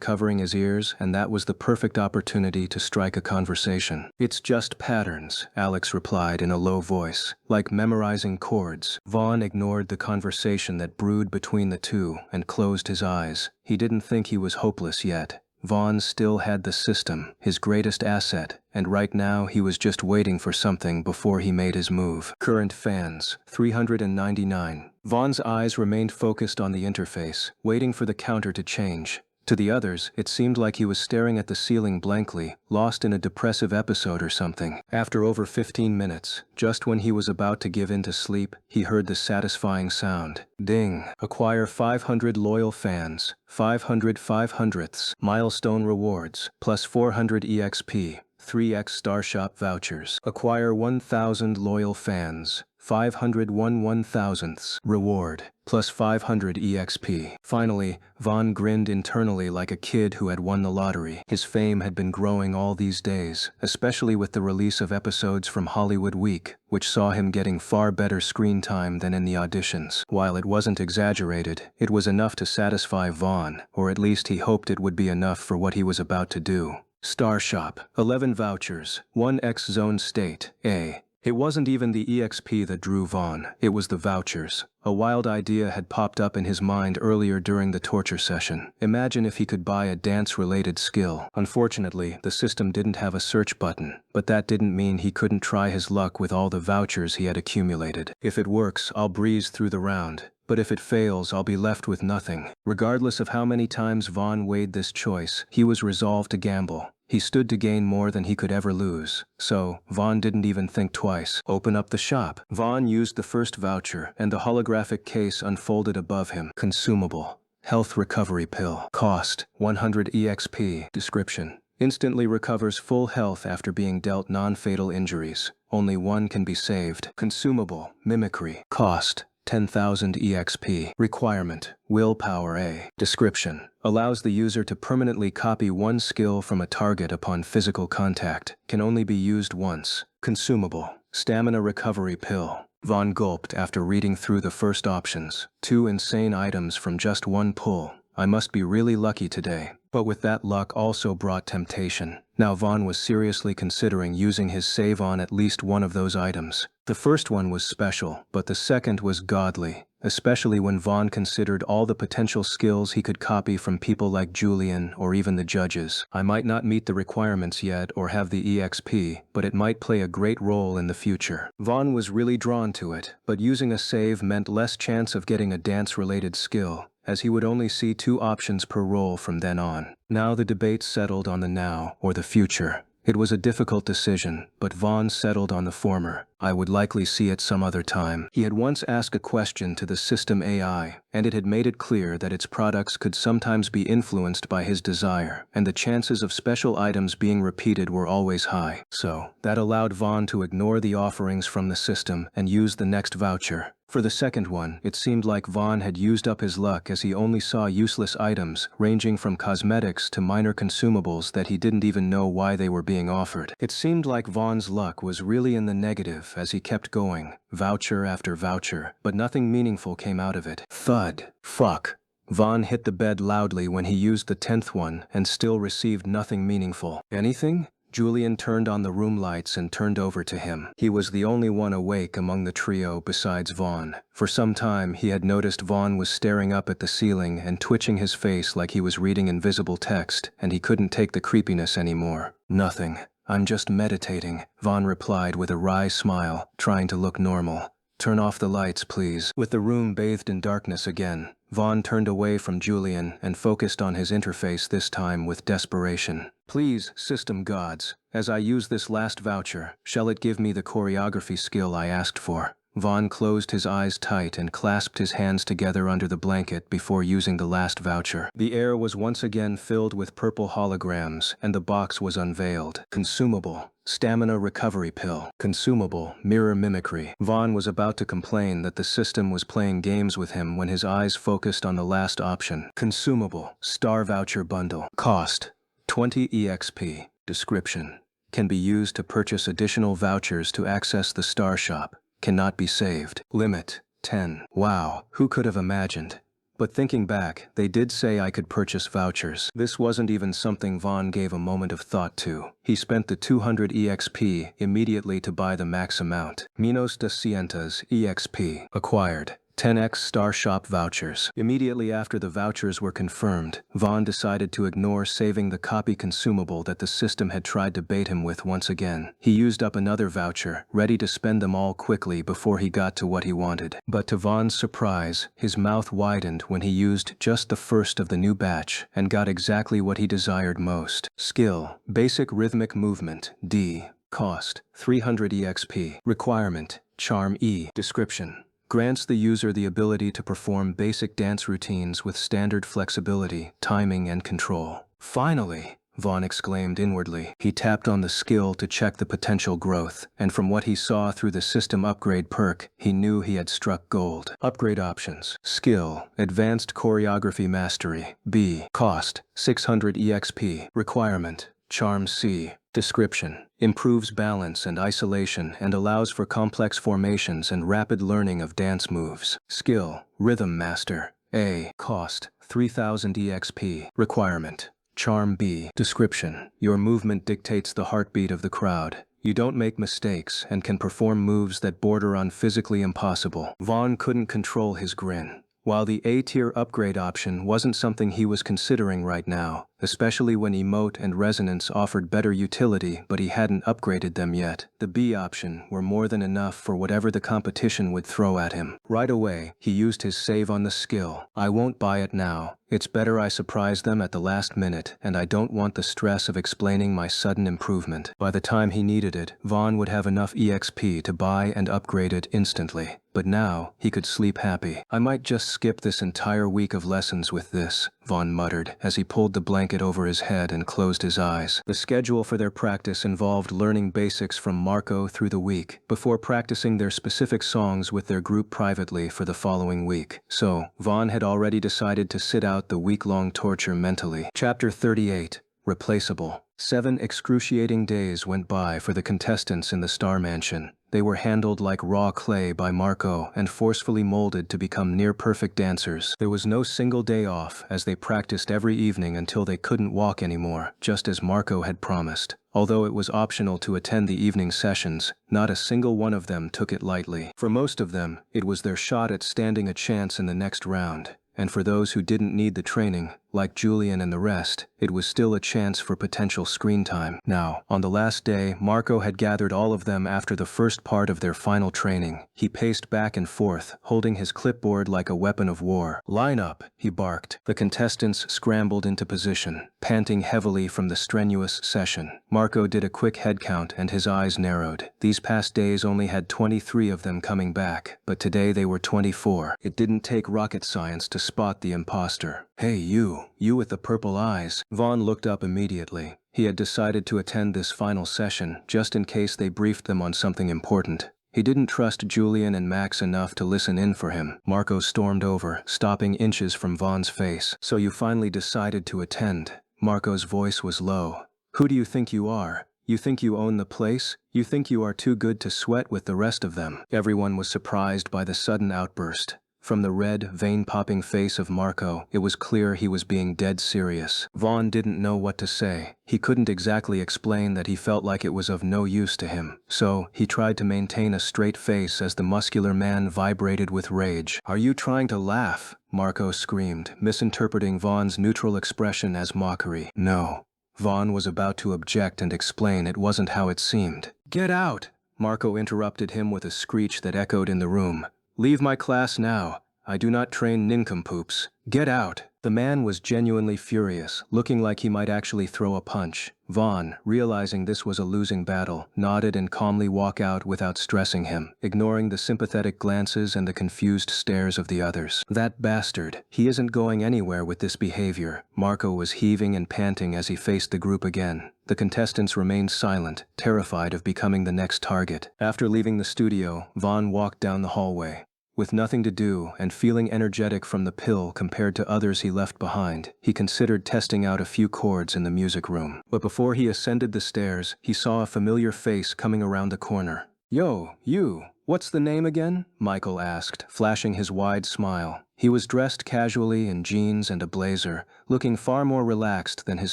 A: covering his ears, and that was the perfect opportunity to strike a conversation. It's just patterns, Alex replied in a low voice, like memorizing chords. Vaughn ignored the conversation that brewed between the two and closed his eyes. He didn't think he was hopeless yet. Vaughn still had the system, his greatest asset, and right now he was just waiting for something before he made his move. Current fans, 399. Vaughn's eyes remained focused on the interface, waiting for the counter to change. To the others, it seemed like he was staring at the ceiling blankly, lost in a depressive episode or something. After over 15 minutes, just when he was about to give in to sleep, he heard the satisfying sound. Ding. Acquire 500 loyal fans. 500 500ths. Milestone rewards. Plus 400 EXP. 3x Star Shop vouchers. Acquire 1,000 loyal fans. 501 1,000ths reward, plus 500 EXP. Finally, Vaughn grinned internally like a kid who had won the lottery. His fame had been growing all these days, especially with the release of episodes from Hollywood Week, which saw him getting far better screen time than in the auditions. While it wasn't exaggerated, it was enough to satisfy Vaughn, or at least he hoped it would be enough for what he was about to do. Star Shop, 11 vouchers, 1x Zone State, A. It wasn't even the EXP that drew Vaughn, it was the vouchers. A wild idea had popped up in his mind earlier during the torture session. Imagine if he could buy a dance-related skill. Unfortunately, the system didn't have a search button, but that didn't mean he couldn't try his luck with all the vouchers he had accumulated. If it works, I'll breeze through the round. But if it fails, I'll be left with nothing. Regardless of how many times Vaughn weighed this choice, he was resolved to gamble. He stood to gain more than he could ever lose. So, Vaughn didn't even think twice. Open up the shop. Vaughn used the first voucher, and the holographic case unfolded above him. Consumable. Health recovery pill. Cost, 100 EXP. Description. Instantly recovers full health after being dealt non-fatal injuries. Only one can be saved. Consumable. Mimicry. Cost, 10,000 EXP. Requirement. Willpower A. Description. Allows the user to permanently copy one skill from a target upon physical contact. Can only be used once. Consumable. Stamina recovery pill. Vaughn gulped after reading through the first options. 2 insane items from just one pull. I must be really lucky today. But with that luck also brought temptation. Now Vaughn was seriously considering using his save on at least one of those items. The first one was special, but the second was godly, especially when Vaughn considered all the potential skills he could copy from people like Julian or even the judges. I might not meet the requirements yet or have the EXP, but it might play a great role in the future. Vaughn was really drawn to it, but using a save meant less chance of getting a dance-related skill, as he would only see 2 options per roll from then on. Now the debate settled on the now or the future. It was a difficult decision, but Vaughn settled on the former. I would likely see it some other time. He had once asked a question to the system AI, and it had made it clear that its products could sometimes be influenced by his desire, and the chances of special items being repeated were always high. So, that allowed Vaughn to ignore the offerings from the system and use the next voucher. For the second one, it seemed like Vaughn had used up his luck as he only saw useless items, ranging from cosmetics to minor consumables that he didn't even know why they were being offered. It seemed like Vaughn's luck was really in the negative as he kept going, voucher after voucher, but nothing meaningful came out of it. Thud. Fuck. Vaughn hit the bed loudly when he used the 10th one and still received nothing meaningful. Anything? Julian turned on the room lights and turned over to him. He was the only one awake among the trio besides Vaughn. For some time, he had noticed Vaughn was staring up at the ceiling and twitching his face like he was reading invisible text, and he couldn't take the creepiness anymore. Nothing. I'm just meditating, Vaughn replied with a wry smile, trying to look normal. Turn off the lights, please. With the room bathed in darkness again, Vaughn turned away from Julian and focused on his interface, this time with desperation. Please, system gods, as I use this last voucher, shall it give me the choreography skill I asked for? Vaughn closed his eyes tight and clasped his hands together under the blanket before using the last voucher. The air was once again filled with purple holograms, and the box was unveiled. Consumable. Stamina recovery pill. Consumable. Mirror mimicry. Vaughn was about to complain that the system was playing games with him when his eyes focused on the last option. Consumable. Star voucher bundle. Cost. 20 EXP. Description. Can be used to purchase additional vouchers to access the Star Shop. Cannot be saved. Limit. 10. Wow, who could have imagined? But thinking back, they did say I could purchase vouchers. This wasn't even something Vaughn gave a moment of thought to. He spent the 200 EXP immediately to buy the max amount. Minos de Cientas EXP. Acquired. 10x Star Shop vouchers. Immediately after the vouchers were confirmed, Vaughn decided to ignore saving the copy consumable that the system had tried to bait him with once again. He used up another voucher, ready to spend them all quickly before he got to what he wanted. But to Vaughn's surprise, his mouth widened when he used just the first of the new batch and got exactly what he desired most. Skill. Basic rhythmic movement. D. Cost. 300 EXP. Requirement. Charm E. Description. Grants the user the ability to perform basic dance routines with standard flexibility, timing, and control. Finally, Vaughn exclaimed inwardly. He tapped on the skill to check the potential growth, and from what he saw through the system upgrade perk, he knew he had struck gold. Upgrade options. Skill, Advanced Choreography Mastery. B. Cost, 600 EXP. Requirement, Charm C. Description: improves balance and isolation and allows for complex formations and rapid learning of dance moves. Skill: Rhythm Master. A. Cost: 3000 EXP. Requirement: Charm B. Description: your movement dictates the heartbeat of the crowd. You don't make mistakes and can perform moves that border on physically impossible. Vaughn couldn't control his grin. While the A-tier upgrade option wasn't something he was considering right now, especially when Emote and Resonance offered better utility but he hadn't upgraded them yet, the B option were more than enough for whatever the competition would throw at him. Right away, he used his save on the skill. I won't buy it now. It's better I surprise them at the last minute, and I don't want the stress of explaining my sudden improvement. By the time he needed it, Vaughn would have enough EXP to buy and upgrade it instantly. But now, he could sleep happy. I might just skip this entire week of lessons with this, Vaughn muttered as he pulled the blanket over his head and closed his eyes. The schedule for their practice involved learning basics from Marco through the week, before practicing their specific songs with their group privately for the following week. So, Vaughn had already decided to sit out the week-long torture mentally. Chapter 38. Replaceable. 7 excruciating days went by for the contestants in the Star Mansion. They were handled like raw clay by Marco and forcefully molded to become near-perfect dancers. There was no single day off as they practiced every evening until they couldn't walk anymore, just as Marco had promised. Although it was optional to attend the evening sessions, not a single one of them took it lightly. For most of them, it was their shot at standing a chance in the next round. And for those who didn't need the training, like Julian and the rest, it was still a chance for potential screen time. Now, on the last day, Marco had gathered all of them after the first part of their final training. He paced back and forth, holding his clipboard like a weapon of war. "Line up," he barked. The contestants scrambled into position, panting heavily from the strenuous session. Marco did a quick head count and his eyes narrowed. These past days only had 23 of them coming back, but today they were 24. It didn't take rocket science to spot the imposter. "Hey you with the purple eyes." Vaughn looked up immediately. He had decided to attend this final session just in case they briefed them on something important. He didn't trust Julian and Max enough to listen in for him. Marco stormed over, stopping inches from Vaughn's face. "So you finally decided to attend." Marco's voice was low. "Who do you think you are? You think you own the place? You think you are too good to sweat with the rest of them?" Everyone was surprised by the sudden outburst. From the red, vein-popping face of Marco, it was clear he was being dead serious. Vaughn didn't know what to say. He couldn't exactly explain that he felt like it was of no use to him. So, he tried to maintain a straight face as the muscular man vibrated with rage. "Are you trying to laugh?" Marco screamed, misinterpreting Vaughn's neutral expression as mockery. "No." Vaughn was about to object and explain it wasn't how it seemed. "Get out!" Marco interrupted him with a screech that echoed in the room. "Leave my class now. I do not train nincompoops. Get out." The man was genuinely furious, looking like he might actually throw a punch. Vaughn, realizing this was a losing battle, nodded and calmly walked out without stressing him, ignoring the sympathetic glances and the confused stares of the others. "That bastard. He isn't going anywhere with this behavior." Marco was heaving and panting as he faced the group again. The contestants remained silent, terrified of becoming the next target. After leaving the studio, Vaughn walked down the hallway. With nothing to do and feeling energetic from the pill compared to others he left behind, he considered testing out a few chords in the music room. But before he ascended the stairs, he saw a familiar face coming around the corner. "Yo, you, what's the name again?" Michael asked, flashing his wide smile. He was dressed casually in jeans and a blazer, looking far more relaxed than his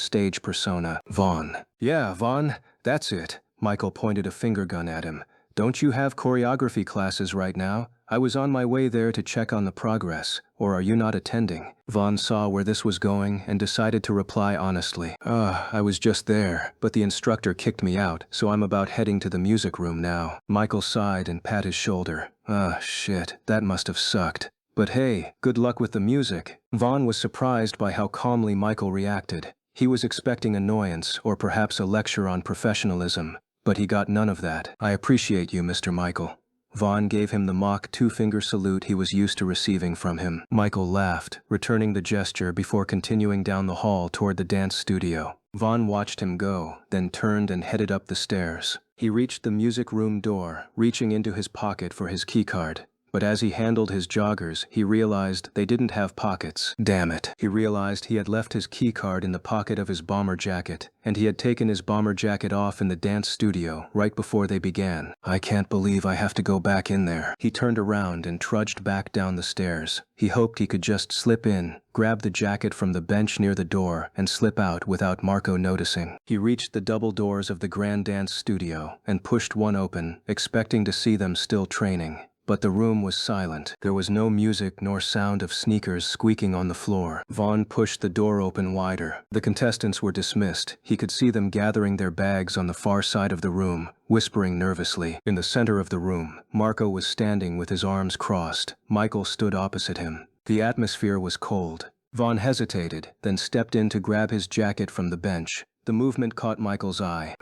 A: stage persona. "Vaughn." "Yeah, Vaughn, that's it." Michael pointed a finger gun at him. "Don't you have choreography classes right now? I was on my way there to check on the progress. Or are you not attending?" Vaughn saw where this was going and decided to reply honestly. I was just there, but the instructor kicked me out, so I'm about heading to the music room now." Michael sighed and pat his shoulder. Shit, that must have sucked. "But hey, good luck with the music." Vaughn was surprised by how calmly Michael reacted. He was expecting annoyance or perhaps a lecture on professionalism. But he got none of that. "I appreciate you, Mr. Michael." Vaughn gave him the mock two-finger salute he was used to receiving from him. Michael laughed, returning the gesture before continuing down the hall toward the dance studio. Vaughn watched him go, then turned and headed up the stairs. He reached the music room door, reaching into his pocket for his keycard. But as he handled his joggers, he realized they didn't have pockets. Damn it. He realized he had left his keycard in the pocket of his bomber jacket, and he had taken his bomber jacket off in the dance studio right before they began. I can't believe I have to go back in there. He turned around and trudged back down the stairs. He hoped he could just slip in, grab the jacket from the bench near the door, and slip out without Marco noticing. He reached the double doors of the grand dance studio and pushed one open, expecting to see them still training. But the room was silent. There was no music nor sound of sneakers squeaking on the floor. Vaughn pushed the door open wider. The contestants were dismissed. He could see them gathering their bags on the far side of the room, whispering nervously. In the center of the room, Marco was standing with his arms crossed. Michael stood opposite him. The atmosphere was cold. Vaughn hesitated, then stepped in to grab his jacket from the bench. The movement caught Michael's eye.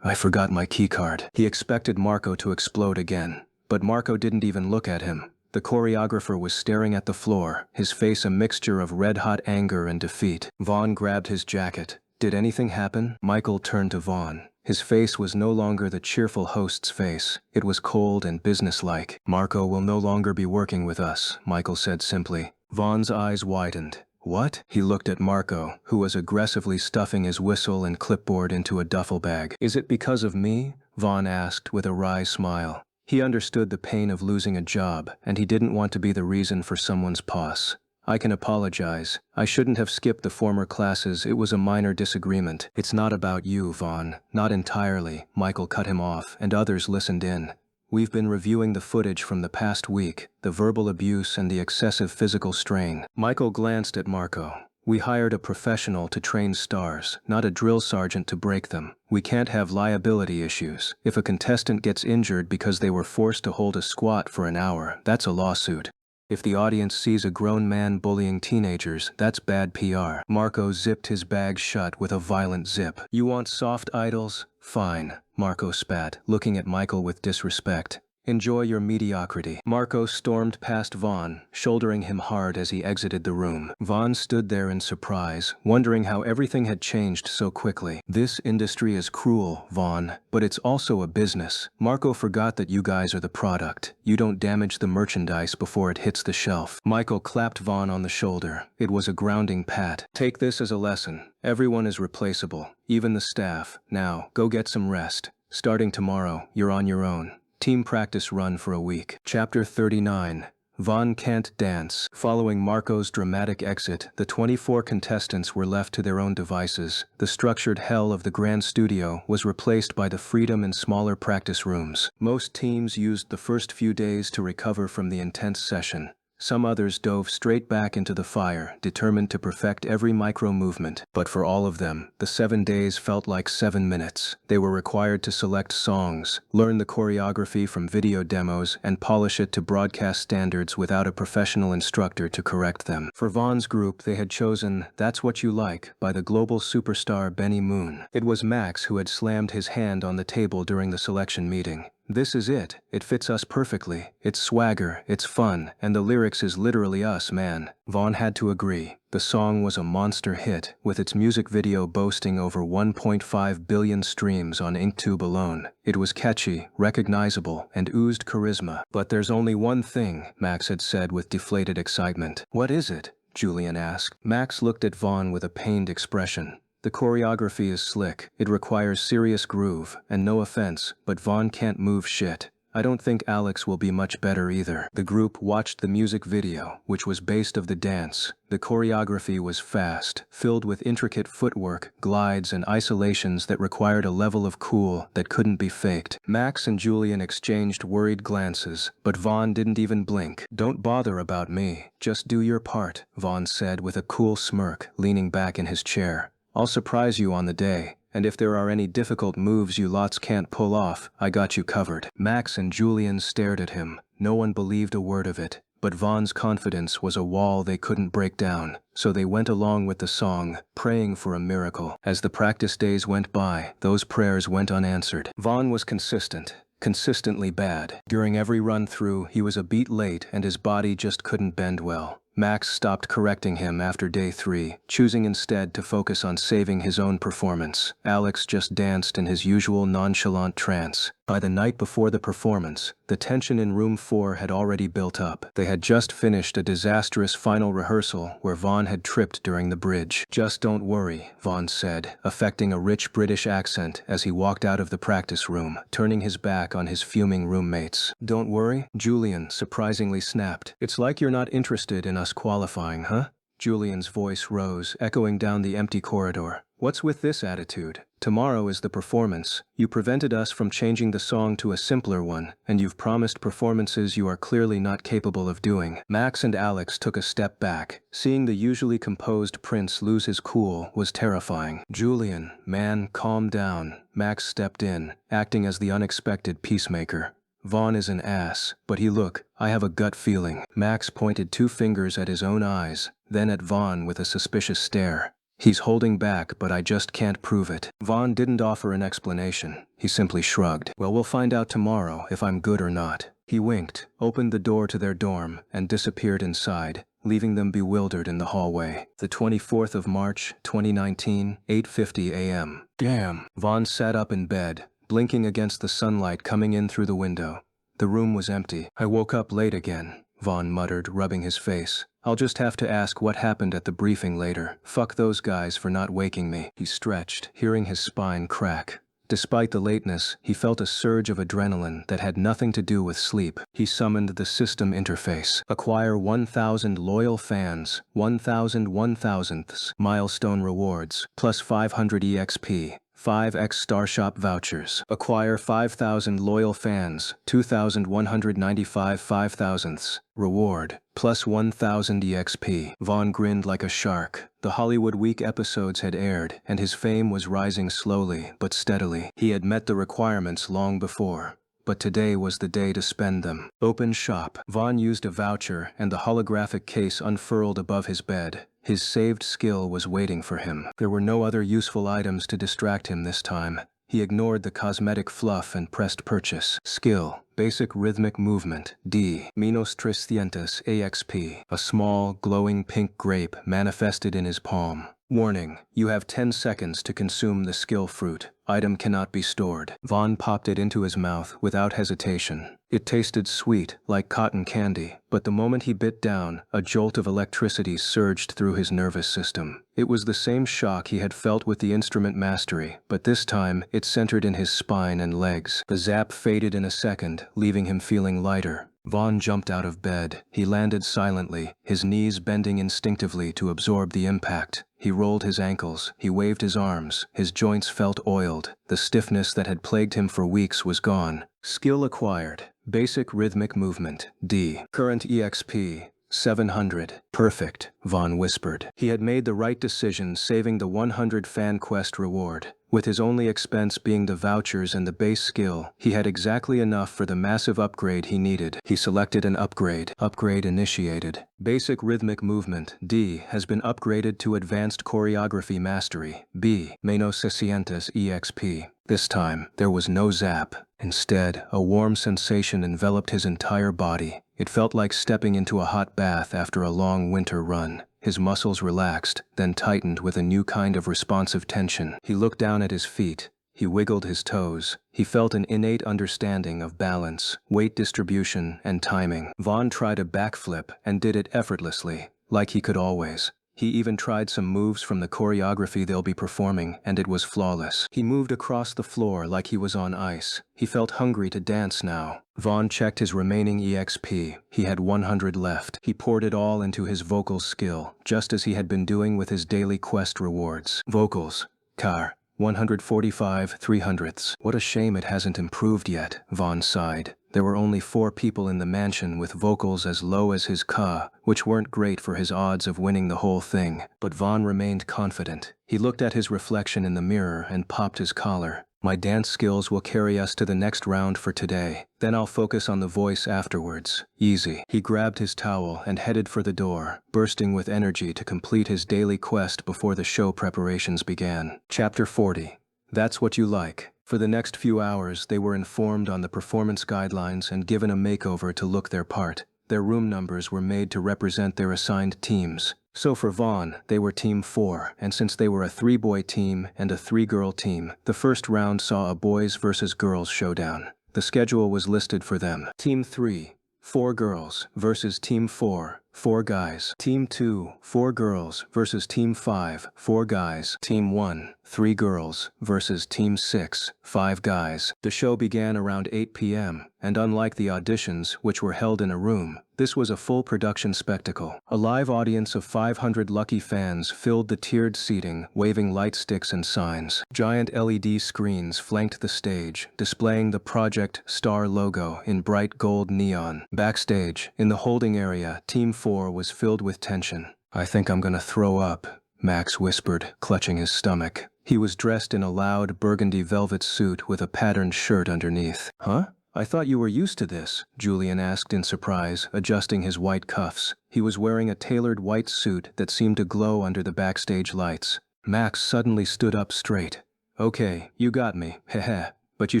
A: I forgot my keycard. He expected Marco to explode again. But Marco didn't even look at him. The choreographer was staring at the floor, his face a mixture of red-hot anger and defeat. Vaughn grabbed his jacket. Did anything happen? Michael turned to Vaughn. His face was no longer the cheerful host's face. It was cold and businesslike. Marco will no longer be working with us, Michael said simply. Vaughn's eyes widened. What? He looked at Marco, who was aggressively stuffing his whistle and clipboard into a duffel bag. Is it because of me? Vaughn asked with a wry smile. He understood the pain of losing a job, and he didn't want to be the reason for someone's pause. I can apologize. I shouldn't have skipped the former classes. It was a minor disagreement. It's not about you, Vaughn. Not entirely. Michael cut him off, and others listened in. We've been reviewing the footage from the past week, the verbal abuse and the excessive physical strain. Michael glanced at Marco. We hired a professional to train stars, not a drill sergeant to break them. We can't have liability issues. If a contestant gets injured because they were forced to hold a squat for an hour, that's a lawsuit. If the audience sees a grown man bullying teenagers, that's bad PR. Marco zipped his bag shut with a violent zip. You want soft idols? Fine, Marco spat, looking at Michael with disrespect. Enjoy your mediocrity. Marco stormed past Vaughn, shouldering him hard as he exited the room. Vaughn stood there in surprise, wondering how everything had changed so quickly. This industry is cruel, Vaughn, but it's also a business. Marco forgot that you guys are the product. You don't damage the merchandise before it hits the shelf. Michael clapped Vaughn on the shoulder. It was a grounding pat. Take this as a lesson. Everyone is replaceable, even the staff. Now, go get some rest. Starting tomorrow, you're on your own. Team practice run for a week. Chapter 39. Vaughn can't dance. Following Marco's dramatic exit, the 24 contestants were left to their own devices. The structured hell of the grand studio was replaced by the freedom in smaller practice rooms. Most teams used the first few days to recover from the intense session. Some others dove straight back into the fire, determined to perfect every micro-movement. But for all of them, the 7 days felt like 7 minutes. They were required to select songs, learn the choreography from video demos, and polish it to broadcast standards without a professional instructor to correct them. For Vaughn's group, they had chosen That's What You Like by the global superstar Benny Moon. It was Max who had slammed his hand on the table during the selection meeting. This is it. It fits us perfectly. It's swagger, it's fun, and the lyrics is literally us, man. Vaughn had to agree. The song was a monster hit, with its music video boasting over 1.5 billion streams on Inktube alone. It was catchy, recognizable, and oozed charisma. But there's only one thing, Max had said with deflated excitement. What is it? Julian asked. Max looked at Vaughn with a pained expression. The choreography is slick. It requires serious groove, and no offense, but Vaughn can't move shit. I don't think Alex will be much better either. The group watched the music video, which was based of the dance. The choreography was fast, filled with intricate footwork, glides, and isolations that required a level of cool that couldn't be faked. Max and Julian exchanged worried glances, but Vaughn didn't even blink. Don't bother about me. Just do your part, Vaughn said with a cool smirk, leaning back in his chair. I'll surprise you on the day, and if there are any difficult moves you lots can't pull off, I got you covered. Max and Julian stared at him. No one believed a word of it, but Vaughn's confidence was a wall they couldn't break down, so they went along with the song, praying for a miracle. As the practice days went by, those prayers went unanswered. Vaughn was consistent. consistently bad. During every run-through, he was a beat late and his body just couldn't bend well. Max stopped correcting him after day 3, choosing instead to focus on saving his own performance. Alex just danced in his usual nonchalant trance. By the night before the performance, the tension in room 4 had already built up. They had just finished a disastrous final rehearsal where Vaughn had tripped during the bridge. "Just don't worry," Vaughn said, affecting a rich British accent as he walked out of the practice room, turning his back on his fuming roommates. "Don't worry?" Julian surprisingly snapped. "It's like you're not interested in us qualifying, huh?" Julian's voice rose, echoing down the empty corridor. "What's with this attitude? Tomorrow is the performance. You prevented us from changing the song to a simpler one, and you've promised performances you are clearly not capable of doing." Max and Alex took a step back. Seeing the usually composed Prince lose his cool was terrifying. "Julian, man, calm down." Max stepped in, acting as the unexpected peacemaker. "Vaughn is an ass, but look, I have a gut feeling." Max pointed 2 fingers at his own eyes, then at Vaughn with a suspicious stare. "He's holding back, but I just can't prove it." Vaughn didn't offer an explanation. He simply shrugged. "Well, we'll find out tomorrow if I'm good or not." He winked, opened the door to their dorm, and disappeared inside, leaving them bewildered in the hallway. The 24th of March, 2019, 8:50 a.m. Damn. Vaughn sat up in bed, blinking against the sunlight coming in through the window. The room was empty. "I woke up late again," Vaughn muttered, rubbing his face. "I'll just have to ask what happened at the briefing later. Fuck those guys for not waking me." He stretched, hearing his spine crack. Despite the lateness, he felt a surge of adrenaline that had nothing to do with sleep. He summoned the system interface. "Acquire 1,000 loyal fans, 1,000 1,000ths, milestone rewards, plus 500 EXP. 5x Starshop vouchers. Acquire 5,000 loyal fans, 2,195 5,000ths. Reward, plus 1,000 EXP. Vaughn grinned like a shark. The Hollywood Week episodes had aired, and his fame was rising slowly but steadily. He had met the requirements long before, but today was the day to spend them. Open shop. Vaughn used a voucher, and the holographic case unfurled above his bed. His saved skill was waiting for him. There were no other useful items to distract him this time. He ignored the cosmetic fluff and pressed purchase. Skill. Basic rhythmic movement. D. Menos 300 AXP. A small, glowing pink grape manifested in his palm. Warning, you have 10 seconds to consume the skill fruit. Item cannot be stored. Vaughn popped it into his mouth without hesitation. It tasted sweet, like cotton candy, but the moment he bit down, a jolt of electricity surged through his nervous system. It was the same shock he had felt with the instrument mastery, but this time it centered in his spine and legs. The zap faded in a second, leaving him feeling lighter. Vaughn jumped out of bed. He landed silently, his knees bending instinctively to absorb the impact. He rolled his ankles, he waved his arms, his joints felt oiled. The stiffness that had plagued him for weeks was gone. Skill acquired. Basic rhythmic movement. D. Current EXP. 700. Perfect, Vaughn whispered. He had made the right decision saving the 100 fan quest reward. With his only expense being the vouchers and the base skill, he had exactly enough for the massive upgrade he needed. He selected an upgrade. Upgrade initiated. Basic rhythmic movement, D, has been upgraded to advanced choreography mastery, B, menos 600 EXP. This time, there was no zap. Instead, a warm sensation enveloped his entire body. It felt like stepping into a hot bath after a long winter run. His muscles relaxed, then tightened with a new kind of responsive tension. He looked down at his feet. He wiggled his toes. He felt an innate understanding of balance, weight distribution, and timing. Vaughn tried a backflip and did it effortlessly, like he could always. He even tried some moves from the choreography they'll be performing, and it was flawless. He moved across the floor like he was on ice. He felt hungry to dance now. Vaughn checked his remaining EXP. He had 100 left. He poured it all into his vocals skill, just as he had been doing with his daily quest rewards. Vocals. Car. 145 300ths. What a shame it hasn't improved yet, Vaughn sighed. There were only 4 people in the mansion with vocals as low as his ka, which weren't great for his odds of winning the whole thing. But Vaughn remained confident. He looked at his reflection in the mirror and popped his collar. My dance skills will carry us to the next round for today. Then I'll focus on the voice afterwards. Easy. He grabbed his towel and headed for the door, bursting with energy to complete his daily quest before the show preparations began. Chapter 40. That's what you like. For the next few hours, they were informed on the performance guidelines and given a makeover to look their part. Their room numbers were made to represent their assigned teams. So for Vaughn, they were Team 4, and since they were a 3-boy team and a 3-girl team, the first round saw a boys versus girls showdown. The schedule was listed for them. Team 3, 4 girls versus Team 4, 4 guys. Team 2, 4 girls versus Team 5, 4 guys. Team 1, 3 girls versus Team 6, 5 guys. The show began around 8 p.m., and unlike the auditions, which were held in a room, this was a full production spectacle. A live audience of 500 lucky fans filled the tiered seating, waving light sticks and signs. Giant LED screens flanked the stage, displaying the Project Star logo in bright gold neon. Backstage, in the holding area, Team 4 was filled with tension. "I think I'm gonna throw up," Max whispered, clutching his stomach. He was dressed in a loud burgundy velvet suit with a patterned shirt underneath. "Huh? I thought you were used to this," Julian asked in surprise, adjusting his white cuffs. He was wearing a tailored white suit that seemed to glow under the backstage lights. Max suddenly stood up straight. "Okay, you got me, heh. But you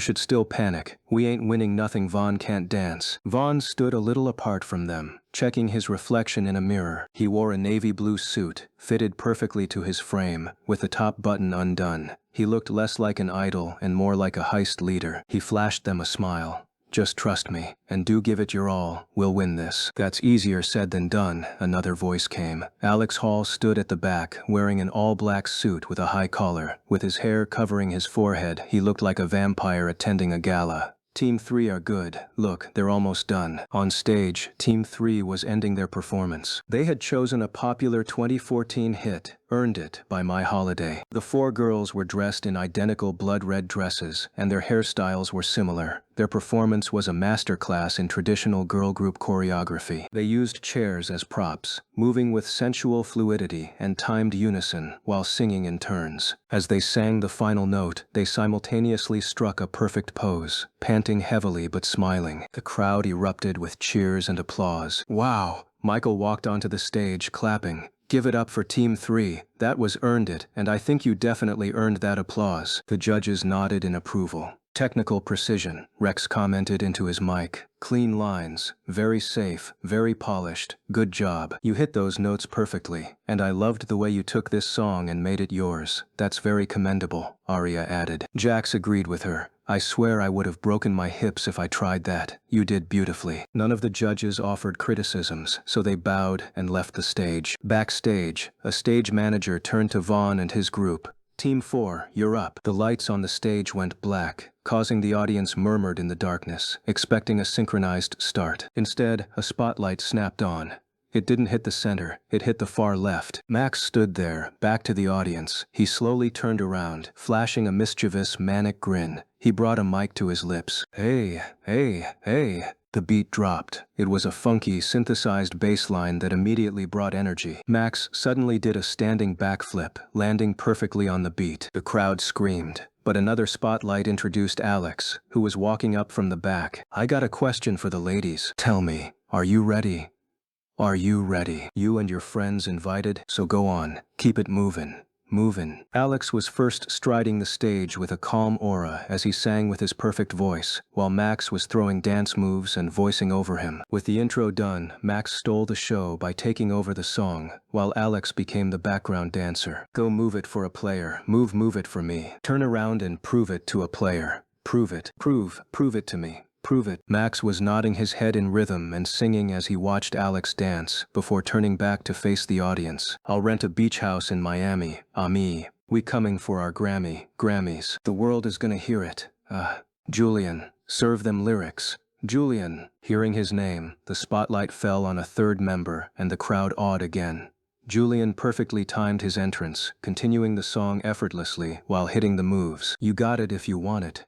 A: should still panic. We ain't winning nothing. Vaughn can't dance." Vaughn stood a little apart from them, checking his reflection in a mirror. He wore a navy blue suit, fitted perfectly to his frame, with the top button undone. He looked less like an idol and more like a heist leader. He flashed them a smile. "Just trust me, and do give it your all. We'll win this." "That's easier said than done," another voice came. Alex Hall stood at the back, wearing an all-black suit with a high collar. With his hair covering his forehead, he looked like a vampire attending a gala. "Team 3 are good. Look, they're almost done." On stage, Team 3 was ending their performance. They had chosen a popular 2014 hit, "Earned It" by My Holiday. The 4 girls were dressed in identical blood-red dresses, and their hairstyles were similar. Their performance was a masterclass in traditional girl group choreography. They used chairs as props, moving with sensual fluidity and timed unison while singing in turns. As they sang the final note, they simultaneously struck a perfect pose, panting heavily but smiling. The crowd erupted with cheers and applause. "Wow!" Michael walked onto the stage, clapping. "Give it up for Team 3. That was Earned It, and I think you definitely earned that applause." The judges nodded in approval. "Technical precision," Rex commented into his mic. "Clean lines, very safe, very polished. Good job. You hit those notes perfectly, and I loved the way you took this song and made it yours. That's very commendable," Aria added. Jax agreed with her. "I swear I would have broken my hips if I tried that. You did beautifully." None of the judges offered criticisms, so they bowed and left the stage. Backstage, a stage manager turned to Vaughn and his group. "Team 4, you're up." The lights on the stage went black, causing the audience murmured in the darkness, expecting a synchronized start. Instead, a spotlight snapped on. It didn't hit the center, it hit the far left. Max stood there, back to the audience. He slowly turned around, flashing a mischievous, manic grin. He brought a mic to his lips. Hey. The beat dropped. It was a funky, synthesized bass line that immediately brought energy. Max suddenly did a standing backflip, landing perfectly on the beat. The crowd screamed. But another spotlight introduced Alex, who was walking up from the back. "I got a question for the ladies. Tell me, are you ready? Are you ready? You and your friends invited, so go on. Keep it movin'. Alex was first striding the stage with a calm aura as he sang with his perfect voice, while Max was throwing dance moves and voicing over him. With the intro done, Max stole the show by taking over the song, while Alex became the background dancer. "Go move it for a player. Move it for me. Turn around and prove it to a player. Prove it. Prove it to me. Prove it." Max was nodding his head in rhythm and singing as he watched Alex dance, before turning back to face the audience. "I'll rent a beach house in Miami. We coming for our Grammys. The world is gonna hear it. Julian, serve them lyrics." Julian. Hearing his name, the spotlight fell on a third member, and the crowd awed again. Julian perfectly timed his entrance, continuing the song effortlessly while hitting the moves. "You got it if you want it.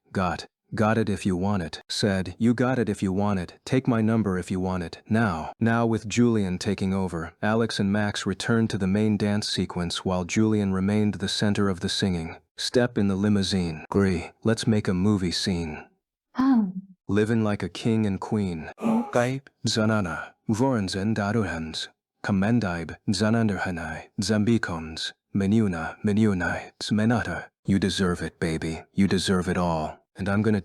A: Got it if you want it." Said, "You got it if you want it. Take my number if you want it. Now." Now with Julian taking over, Alex and Max returned to the main dance sequence while Julian remained the center of the singing. "Step in the limousine. Gree, let's make a movie scene. Living like a king and queen. Gaib, Zanana, Vorenzen Daruhans. Commendaib, Zananderhanai, Zambikons. Menuna, Smenata. You deserve it, baby. You deserve it all. And I'm gonna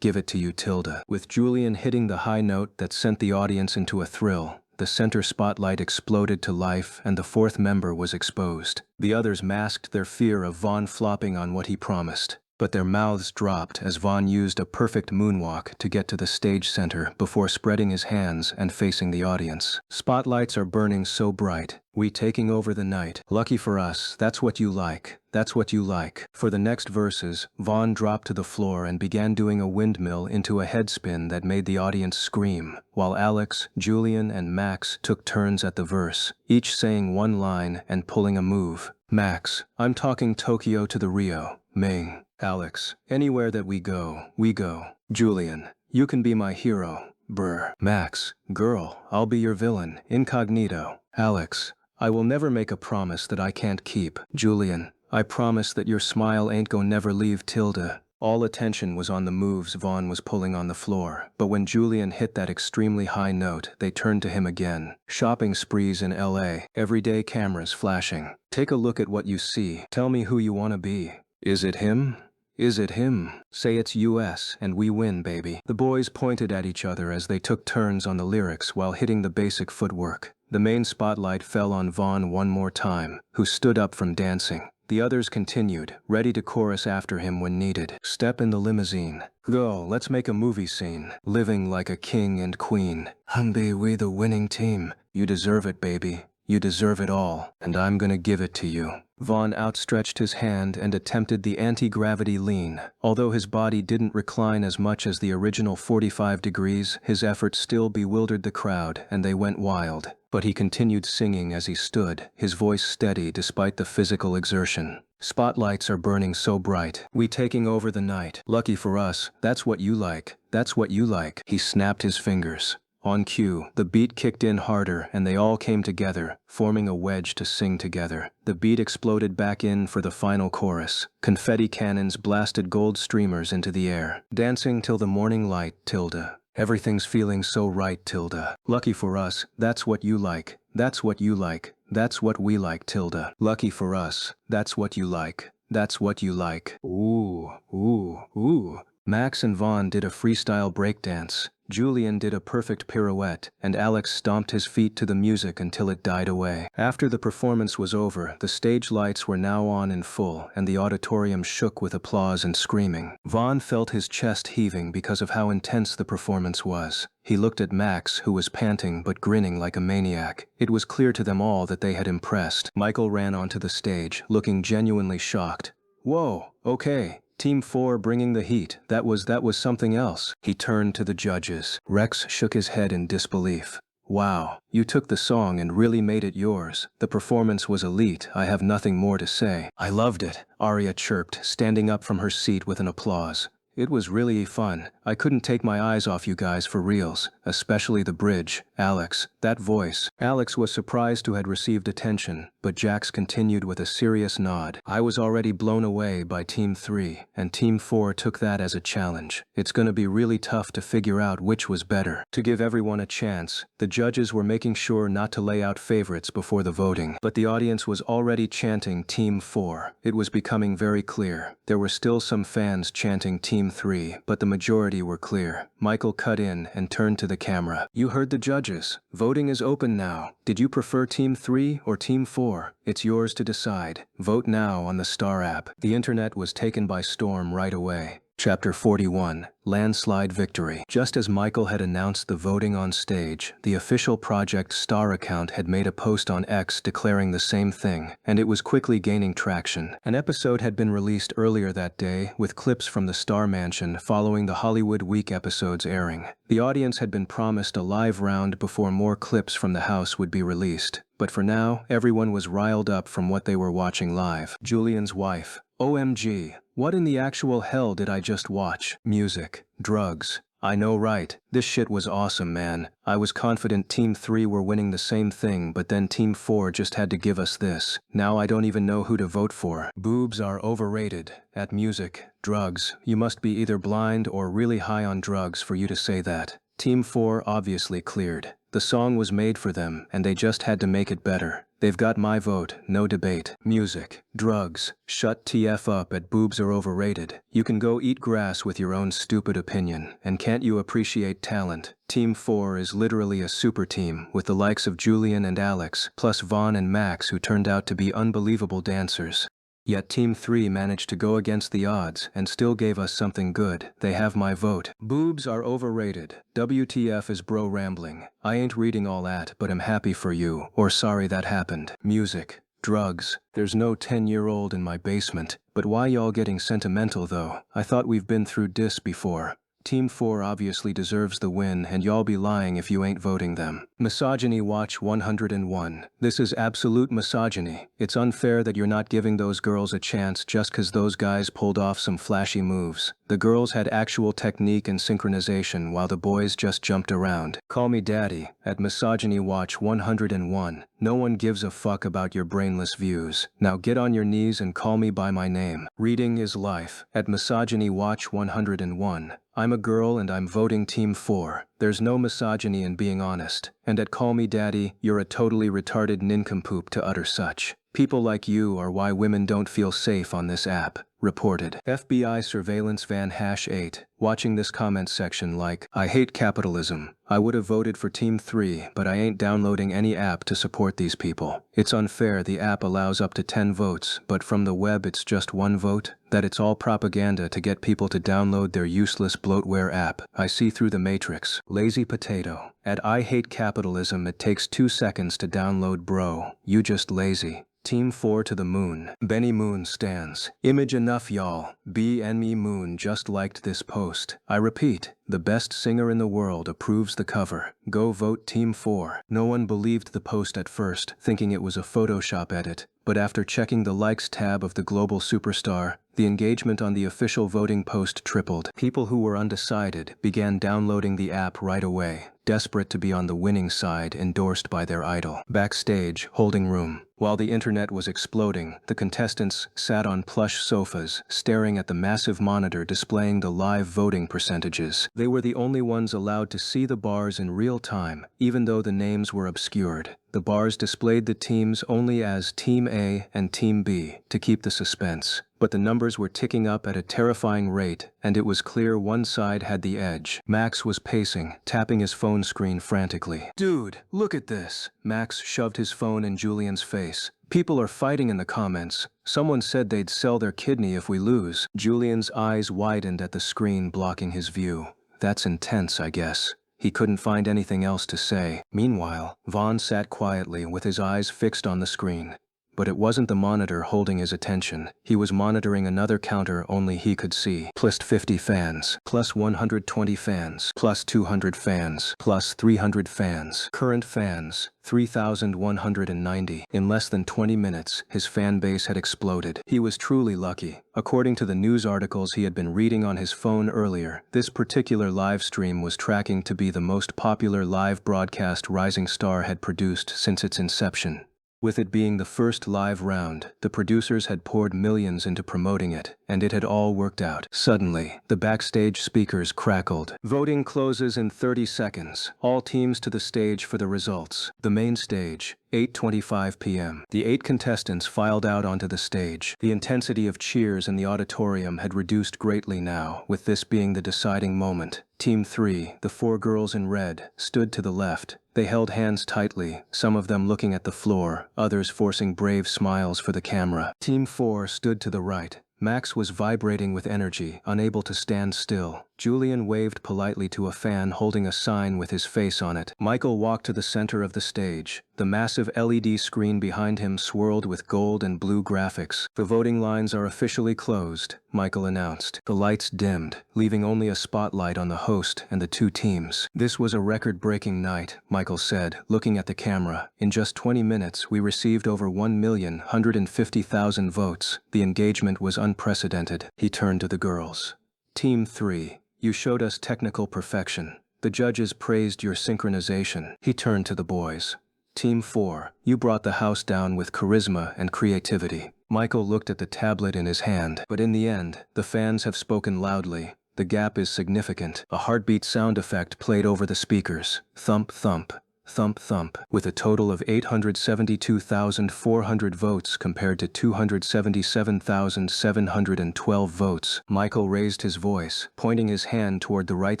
A: give it to you, Tilda. With Julian hitting the high note that sent the audience into a thrill, the center spotlight exploded to life and the fourth member was exposed. The others masked their fear of Vaughn flopping on what he promised. But their mouths dropped as Vaughn used a perfect moonwalk to get to the stage center before spreading his hands and facing the audience. Spotlights are burning so bright, we taking over the night. Lucky for us, that's what you like. That's what you like. For the next verses, Vaughn dropped to the floor and began doing a windmill into a headspin that made the audience scream, while Alex, Julian, and Max took turns at the verse, each saying one line and pulling a move. Max, I'm talking Tokyo to the Rio. Ming. Alex, anywhere that we go, we go. Julian, you can be my hero. Brr. Max, girl, I'll be your villain. Incognito. Alex, I will never make a promise that I can't keep. Julian, I promise that your smile ain't gon' never leave Tilda. All attention was on the moves Vaughn was pulling on the floor, but when Julian hit that extremely high note, they turned to him again. Shopping sprees in LA, everyday cameras flashing. Take a look at what you see. Tell me who you wanna be. Is it him? Is it him? Say it's US and we win, baby. The boys pointed at each other as they took turns on the lyrics while hitting the basic footwork. The main spotlight fell on Vaughn one more time, who stood up from dancing. The others continued, ready to chorus after him when needed. Step in the limousine. Go, let's make a movie scene. Living like a king and queen. Humby, we the winning team. You deserve it, baby. You deserve it all, and I'm gonna give it to you. Vaughn outstretched his hand and attempted the anti-gravity lean. Although his body didn't recline as much as the original 45 degrees, his effort still bewildered the crowd, and they went wild. But he continued singing as he stood, his voice steady despite the physical exertion. Spotlights are burning so bright, we taking over the night. Lucky for us, that's what you like. That's what you like. He snapped his fingers. On cue, the beat kicked in harder and they all came together, forming a wedge to sing together. The beat exploded back in for the final chorus. Confetti cannons blasted gold streamers into the air. Dancing till the morning light, Tilda. Everything's feeling so right, Tilda. Lucky for us, that's what you like. That's what you like. That's what we like, Tilda. Lucky for us, that's what you like. That's what you like. Ooh, ooh, ooh. Max and Vaughn did a freestyle breakdance. Julian did a perfect pirouette, and Alex stomped his feet to the music until it died away. After the performance was over, the stage lights were now on in full, and the auditorium shook with applause and screaming. Vaughn felt his chest heaving because of how intense the performance was. He looked at Max, who was panting but grinning like a maniac. It was clear to them all that they had impressed. Michael ran onto the stage, looking genuinely shocked. Whoa, okay. Team 4 bringing the heat. That was something else. He turned to the judges. Rex shook his head in disbelief. Wow, you took the song and really made it yours. The performance was elite. I have nothing more to say. I loved it, Arya chirped, standing up from her seat with an applause. It was really fun. I couldn't take my eyes off you guys for reals, especially the bridge. Alex, that voice. Alex was surprised to have received attention, but Jax continued with a serious nod. I was already blown away by Team 3, and Team 4 took that as a challenge. It's gonna be really tough to figure out which was better. To give everyone a chance, the judges were making sure not to lay out favorites before the voting, but the audience was already chanting Team 4. It was becoming very clear. There were still some fans chanting Team 3, but the majority were clear. Michael cut in and turned to the camera. You heard the judges. Voting is open now. Did you prefer Team 3 or Team 4? It's yours to decide. Vote now on the Star app. The internet was taken by storm right away. Chapter 41, Landslide Victory. Just as Michael had announced the voting on stage, the official Project Star account had made a post on X declaring the same thing, and it was quickly gaining traction. An episode had been released earlier that day, with clips from the Star Mansion following the Hollywood Week episodes airing. The audience had been promised a live round before more clips from the house would be released. But for now, everyone was riled up from what they were watching live. Julian's wife. OMG, what in the actual hell did I just watch? Music, drugs. I know, right? This shit was awesome, man. I was confident Team 3 were winning the same thing, but then Team 4 just had to give us this. Now I don't even know who to vote for. Boobs are overrated. At music, drugs. You must be either blind or really high on drugs for you to say that. Team 4 obviously cleared. The song was made for them, and they just had to make it better. They've got my vote, no debate. Music, drugs, shut TF up at boobs are overrated. You can go eat grass with your own stupid opinion, and can't you appreciate talent? Team 4 is literally a super team, with the likes of Julian and Alex, plus Vaughn and Max who turned out to be unbelievable dancers. Yet Team 3 managed to go against the odds and still gave us something good. They have my vote. Boobs are overrated. WTF is bro rambling. I ain't reading all that, but I'm happy for you, or sorry that happened. Music, drugs. There's no 10-year-old in my basement. But why y'all getting sentimental though? I thought we've been through dis before. Team 4 obviously deserves the win, and y'all be lying if you ain't voting them. Misogyny Watch 101. This is absolute misogyny. It's unfair that you're not giving those girls a chance just cause those guys pulled off some flashy moves. The girls had actual technique and synchronization while the boys just jumped around. Call me daddy, at Misogyny Watch 101. No one gives a fuck about your brainless views. Now get on your knees and call me by my name. Reading is life, at Misogyny Watch 101. I'm a girl and I'm voting Team 4. There's no misogyny in being honest. And at Call Me Daddy, you're a totally retarded nincompoop to utter such. People like you are why women don't feel safe on this app. Reported. FBI surveillance van #8. Watching this comment section like, I hate capitalism. I would have voted for Team 3, but I ain't downloading any app to support these people. It's unfair the app allows up to 10 votes, but from the web it's just 1 vote? That it's all propaganda to get people to download their useless bloatware app. I see through the matrix. Lazy potato. At I hate capitalism it takes 2 seconds to download bro. You just lazy. Team 4 to the moon. Benny Moon stands. Image enough y'all. BNMe Moon just liked this post. I repeat, the best singer in the world approves the cover. Go vote Team 4. No one believed the post at first, thinking it was a Photoshop edit. But after checking the likes tab of the global superstar, the engagement on the official voting post tripled. People who were undecided began downloading the app right away, desperate to be on the winning side endorsed by their idol. Backstage, holding room. While the internet was exploding, the contestants sat on plush sofas, staring at the massive monitor displaying the live voting percentages. They were the only ones allowed to see the bars in real time, even though the names were obscured. The bars displayed the teams only as Team A and Team B to keep the suspense. But the numbers were ticking up at a terrifying rate, and it was clear one side had the edge. Max was pacing, tapping his phone screen frantically. Dude, look at this. Max shoved his phone in Julian's face. People are fighting in the comments. Someone said they'd sell their kidney if we lose. Julian's eyes widened at the screen blocking his view. That's intense, I guess. He couldn't find anything else to say. Meanwhile, Vaughn sat quietly with his eyes fixed on the screen. But it wasn't the monitor holding his attention. He was monitoring another counter only he could see. Plus 50 fans. Plus 120 fans. Plus 200 fans. Plus 300 fans. Current fans. 3,190. In less than 20 minutes, his fan base had exploded. He was truly lucky. According to the news articles he had been reading on his phone earlier, this particular live stream was tracking to be the most popular live broadcast Rising Star had produced since its inception. With it being the first live round, the producers had poured millions into promoting it, and it had all worked out. Suddenly, the backstage speakers crackled. Voting closes in 30 seconds. All teams to the stage for the results. The main stage, 8:25 p.m. The 8 contestants filed out onto the stage. The intensity of cheers in the auditorium had reduced greatly now, with this being the deciding moment. Team 3, the 4 girls in red, stood to the left. They held hands tightly, some of them looking at the floor, others forcing brave smiles for the camera. Team 4 stood to the right. Max was vibrating with energy, unable to stand still. Julian waved politely to a fan holding a sign with his face on it. Michael walked to the center of the stage. The massive LED screen behind him swirled with gold and blue graphics. The voting lines are officially closed, Michael announced. The lights dimmed, leaving only a spotlight on the host and the 2 teams. This was a record-breaking night, Michael said, looking at the camera. In just 20 minutes, we received over 1,150,000 votes. The engagement was unprecedented. He turned to the girls. Team 3, you showed us technical perfection. The judges praised your synchronization. He turned to the boys. Team 4, you brought the house down with charisma and creativity. Michael looked at the tablet in his hand. But in the end, the fans have spoken loudly. The gap is significant. A heartbeat sound effect played over the speakers. Thump, thump. thump thump. With a total of 872,400 votes compared to 277,712 votes, Michael raised his voice, pointing his hand toward the right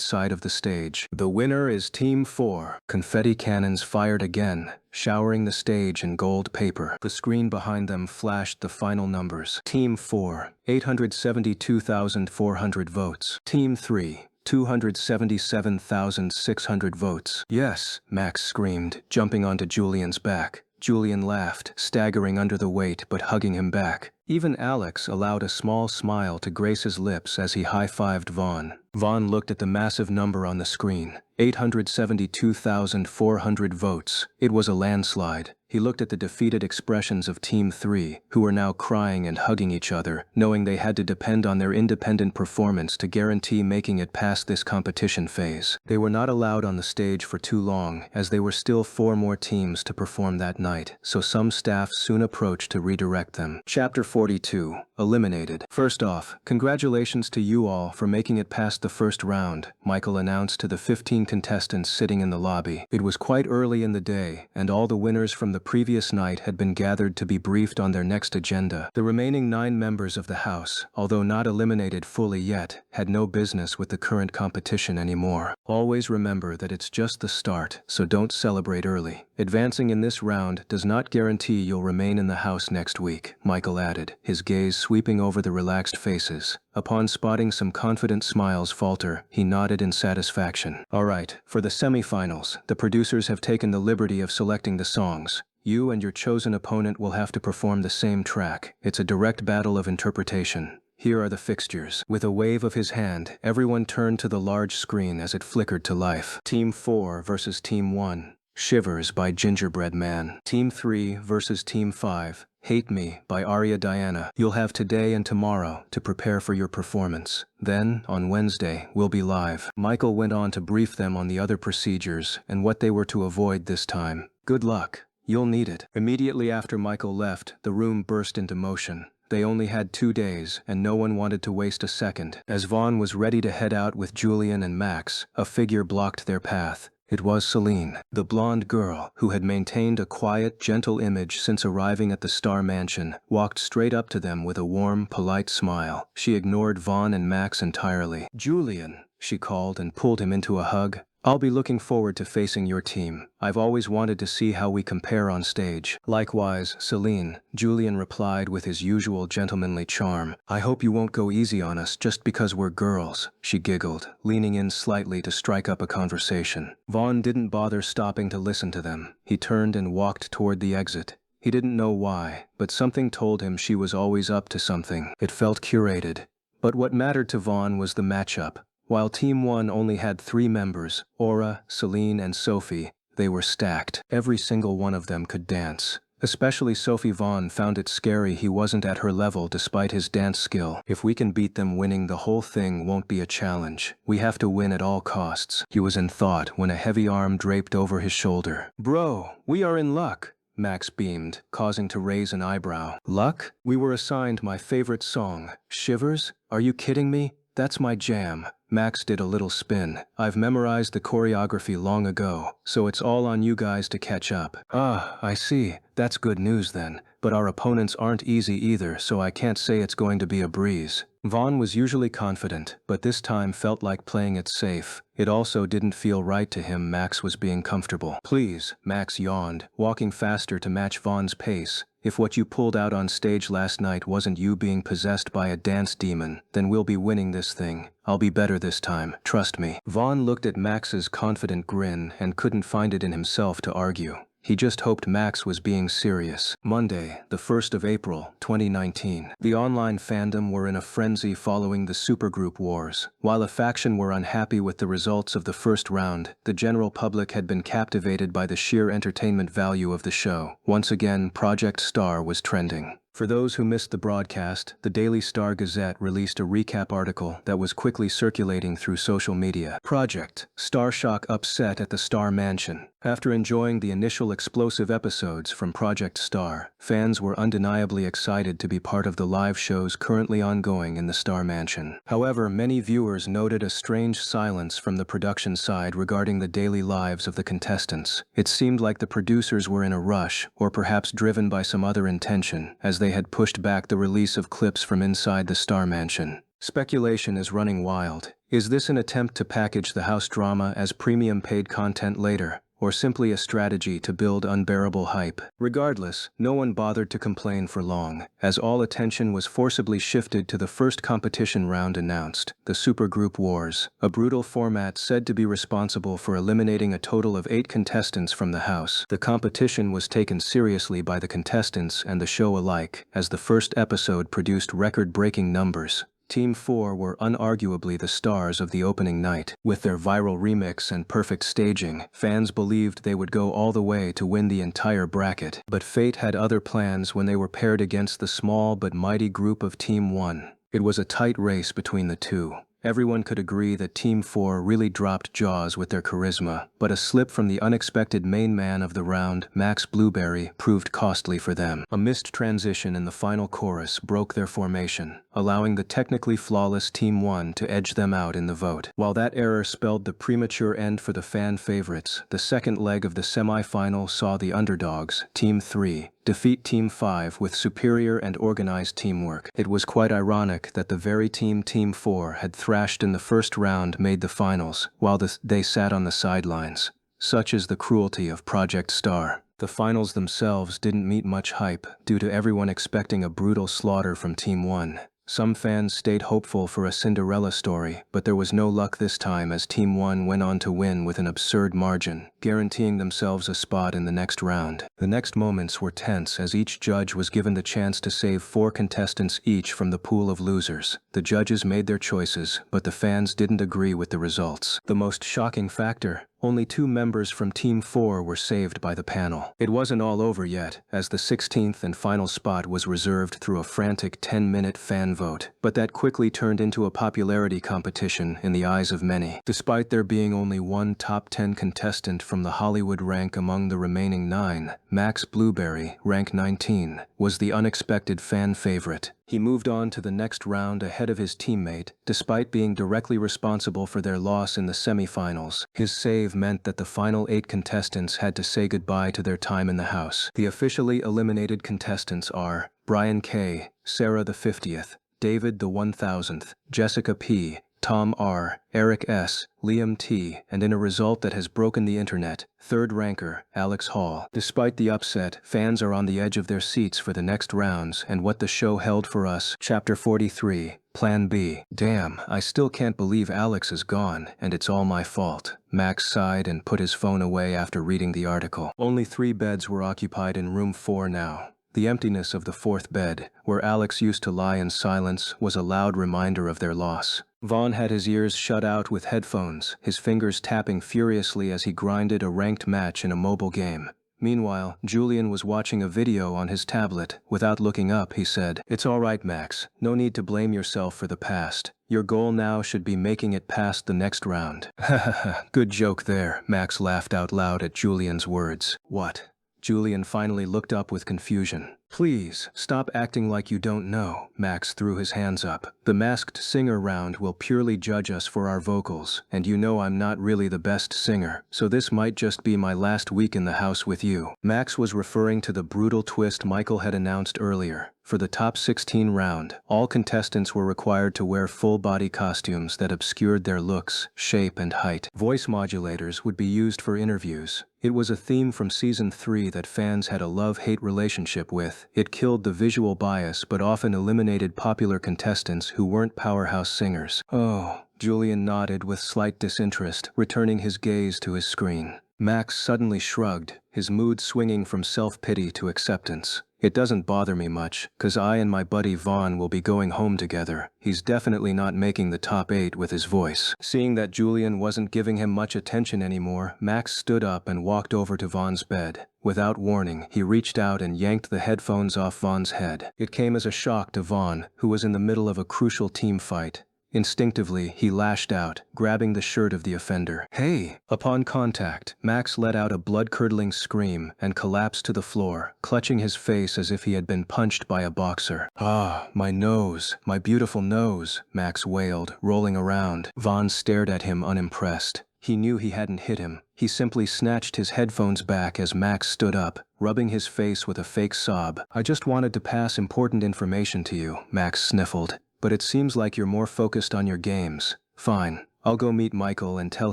A: side of the stage. The winner is Team 4. Confetti cannons fired again, showering the stage in gold paper. The screen behind them flashed the final numbers. Team 4, 872,400 votes. Team 3, 277,600 votes. Yes, Max screamed, jumping onto Julian's back. Julian laughed, staggering under the weight but hugging him back. Even Alex allowed a small smile to grace his lips as he high-fived Vaughn. Vaughn looked at the massive number on the screen. 872,400 votes. It was a landslide. He looked at the defeated expressions of Team 3, who were now crying and hugging each other, knowing they had to depend on their independent performance to guarantee making it past this competition phase. They were not allowed on the stage for too long, as there were still 4 more teams to perform that night, so some staff soon approached to redirect them. Chapter 42. Eliminated. First off, congratulations to you all for making it past the first round, Michael announced to the 15 contestants sitting in the lobby. It was quite early in the day, and all the winners from the previous night had been gathered to be briefed on their next agenda. The remaining 9 members of the House, although not eliminated fully yet, had no business with the current competition anymore. Always remember that it's just the start, so don't celebrate early. Advancing in this round does not guarantee you'll remain in the House next week, Michael added, his gaze sweeping over the relaxed faces. Upon spotting some confident smiles falter, he nodded in satisfaction. All right, for the semifinals, the producers have taken the liberty of selecting the songs. You and your chosen opponent will have to perform the same track. It's a direct battle of interpretation. Here are the fixtures. With a wave of his hand, everyone turned to the large screen as it flickered to life. Team 4 versus Team 1. Shivers by Gingerbread Man. Team 3 versus Team 5. Hate Me by Aria Diana. You'll have today and tomorrow to prepare for your performance. Then, on Wednesday, we'll be live. Michael went on to brief them on the other procedures and what they were to avoid this time. Good luck. You'll need it. Immediately after Michael left, the room burst into motion. They only had 2 days, and no one wanted to waste a second. As Vaughn was ready to head out with Julian and Max, a figure blocked their path. It was Celine, the blonde girl, who had maintained a quiet, gentle image since arriving at the Star Mansion, walked straight up to them with a warm, polite smile. She ignored Vaughn and Max entirely. "Julian," she called and pulled him into a hug. "I'll be looking forward to facing your team. I've always wanted to see how we compare on stage." "Likewise, Celine," Julian replied with his usual gentlemanly charm. "I hope you won't go easy on us just because we're girls," she giggled, leaning in slightly to strike up a conversation. Vaughn didn't bother stopping to listen to them. He turned and walked toward the exit. He didn't know why, but something told him she was always up to something. It felt curated. But what mattered to Vaughn was the matchup. While Team 1 only had 3 members, Aura, Celine, and Sophie, they were stacked. Every single one of them could dance. Especially Sophie. Vaughn found it scary he wasn't at her level despite his dance skill. "If we can beat them, winning the whole thing won't be a challenge. We have to win at all costs." He was in thought when a heavy arm draped over his shoulder. "Bro, we are in luck," Max beamed, causing to raise an eyebrow. "Luck? We were assigned my favorite song. Shivers? Are you kidding me? That's my jam." Max did a little spin. "I've memorized the choreography long ago, so it's all on you guys to catch up." "Ah, I see. That's good news then. But our opponents aren't easy either, so I can't say it's going to be a breeze." Vaughn was usually confident, but this time felt like playing it safe. It also didn't feel right to him Max was being comfortable. "Please," Max yawned, walking faster to match Vaughn's pace. "If what you pulled out on stage last night wasn't you being possessed by a dance demon, then we'll be winning this thing. I'll be better this time, trust me." Vaughn looked at Max's confident grin and couldn't find it in himself to argue. He just hoped Max was being serious. Monday, the 1st of April, 2019. The online fandom were in a frenzy following the supergroup wars. While a faction were unhappy with the results of the first round, the general public had been captivated by the sheer entertainment value of the show. Once again, Project Star was trending. For those who missed the broadcast, the Daily Star Gazette released a recap article that was quickly circulating through social media. Project Star Shock upset at the Star Mansion. After enjoying the initial explosive episodes from Project Star, fans were undeniably excited to be part of the live shows currently ongoing in the Star Mansion. However, many viewers noted a strange silence from the production side regarding the daily lives of the contestants. It seemed like the producers were in a rush, or perhaps driven by some other intention, as they had pushed back the release of clips from inside the Star Mansion. Speculation is running wild. Is this an attempt to package the house drama as premium paid content later, or simply a strategy to build unbearable hype? Regardless, no one bothered to complain for long, as all attention was forcibly shifted to the first competition round announced, the Supergroup Wars, a brutal format said to be responsible for eliminating a total of 8 contestants from the house. The competition was taken seriously by the contestants and the show alike, as the first episode produced record-breaking numbers. Team 4 were unarguably the stars of the opening night. With their viral remix and perfect staging, fans believed they would go all the way to win the entire bracket. But fate had other plans when they were paired against the small but mighty group of Team 1. It was a tight race between the two. Everyone could agree that Team 4 really dropped jaws with their charisma, but a slip from the unexpected main man of the round, Max Blueberry, proved costly for them. A missed transition in the final chorus broke their formation, allowing the technically flawless Team 1 to edge them out in the vote. While that error spelled the premature end for the fan favorites, the second leg of the semi-final saw the underdogs, Team 3, defeat Team 5 with superior and organized teamwork. It was quite ironic that the very Team 4 had thrashed in the first round made the finals, while they sat on the sidelines. Such is the cruelty of Project Star. The finals themselves didn't meet much hype, due to everyone expecting a brutal slaughter from Team 1. Some fans stayed hopeful for a Cinderella story, but there was no luck this time as Team 1 went on to win with an absurd margin, guaranteeing themselves a spot in the next round. The next moments were tense as each judge was given the chance to save 4 contestants each from the pool of losers. The judges made their choices, but the fans didn't agree with the results. The most shocking factor: only 2 members from Team 4 were saved by the panel. It wasn't all over yet, as the 16th and final spot was reserved through a frantic 10-minute fan vote, but that quickly turned into a popularity competition in the eyes of many. Despite there being only one top 10 contestant from the Hollywood rank among the remaining 9, Max Blueberry, rank 19, was the unexpected fan favorite. He moved on to the next round ahead of his teammate, despite being directly responsible for their loss in the semifinals. His save meant that the final 8 contestants had to say goodbye to their time in the house. The officially eliminated contestants are Brian K., Sarah the 50th, David the 1000th, Jessica P., Tom R., Eric S., Liam T., and in a result that has broken the internet, third ranker, Alex Hall. Despite the upset, fans are on the edge of their seats for the next rounds and what the show held for us. Chapter 43, Plan B. Damn, I still can't believe Alex is gone, and it's all my fault. Max sighed and put his phone away after reading the article. Only 3 beds were occupied in room 4 now. The emptiness of the 4th bed, where Alex used to lie in silence, was a loud reminder of their loss. Vaughn had his ears shut out with headphones, his fingers tapping furiously as he grinded a ranked match in a mobile game. Meanwhile, Julian was watching a video on his tablet. Without looking up, he said, "It's all right, Max. No need to blame yourself for the past. Your goal now should be making it past the next round." "Hahaha, good joke there," Max laughed out loud at Julian's words. "What?" Julian finally looked up with confusion. "Please, stop acting like you don't know." Max threw his hands up. "The Masked Singer round will purely judge us for our vocals, and you know I'm not really the best singer, so this might just be my last week in the house with you." Max was referring to the brutal twist Michael had announced earlier. For the top 16 round, all contestants were required to wear full-body costumes that obscured their looks, shape, and height. Voice modulators would be used for interviews. It was a theme from Season 3 that fans had a love-hate relationship with. It killed the visual bias but often eliminated popular contestants who weren't powerhouse singers. "Oh," Julian nodded with slight disinterest, returning his gaze to his screen. Max suddenly shrugged, his mood swinging from self-pity to acceptance. It doesn't bother me much, 'cause I and my buddy Vaughn will be going home together. He's definitely not making the top 8 with his voice. Seeing that Julian wasn't giving him much attention anymore, Max stood up and walked over to Vaughn's bed. Without warning, he reached out and yanked the headphones off Vaughn's head. It came as a shock to Vaughn, who was in the middle of a crucial team fight. Instinctively, he lashed out, grabbing the shirt of the offender. "Hey!" Upon contact, Max let out a blood-curdling scream and collapsed to the floor, clutching his face as if he had been punched by a boxer. "Ah, my nose, my beautiful nose," Max wailed, rolling around. Vaughn stared at him unimpressed. He knew he hadn't hit him. He simply snatched his headphones back as Max stood up, rubbing his face with a fake sob. "I just wanted to pass important information to you," Max sniffled. "But it seems like you're more focused on your games. Fine. I'll go meet Michael and tell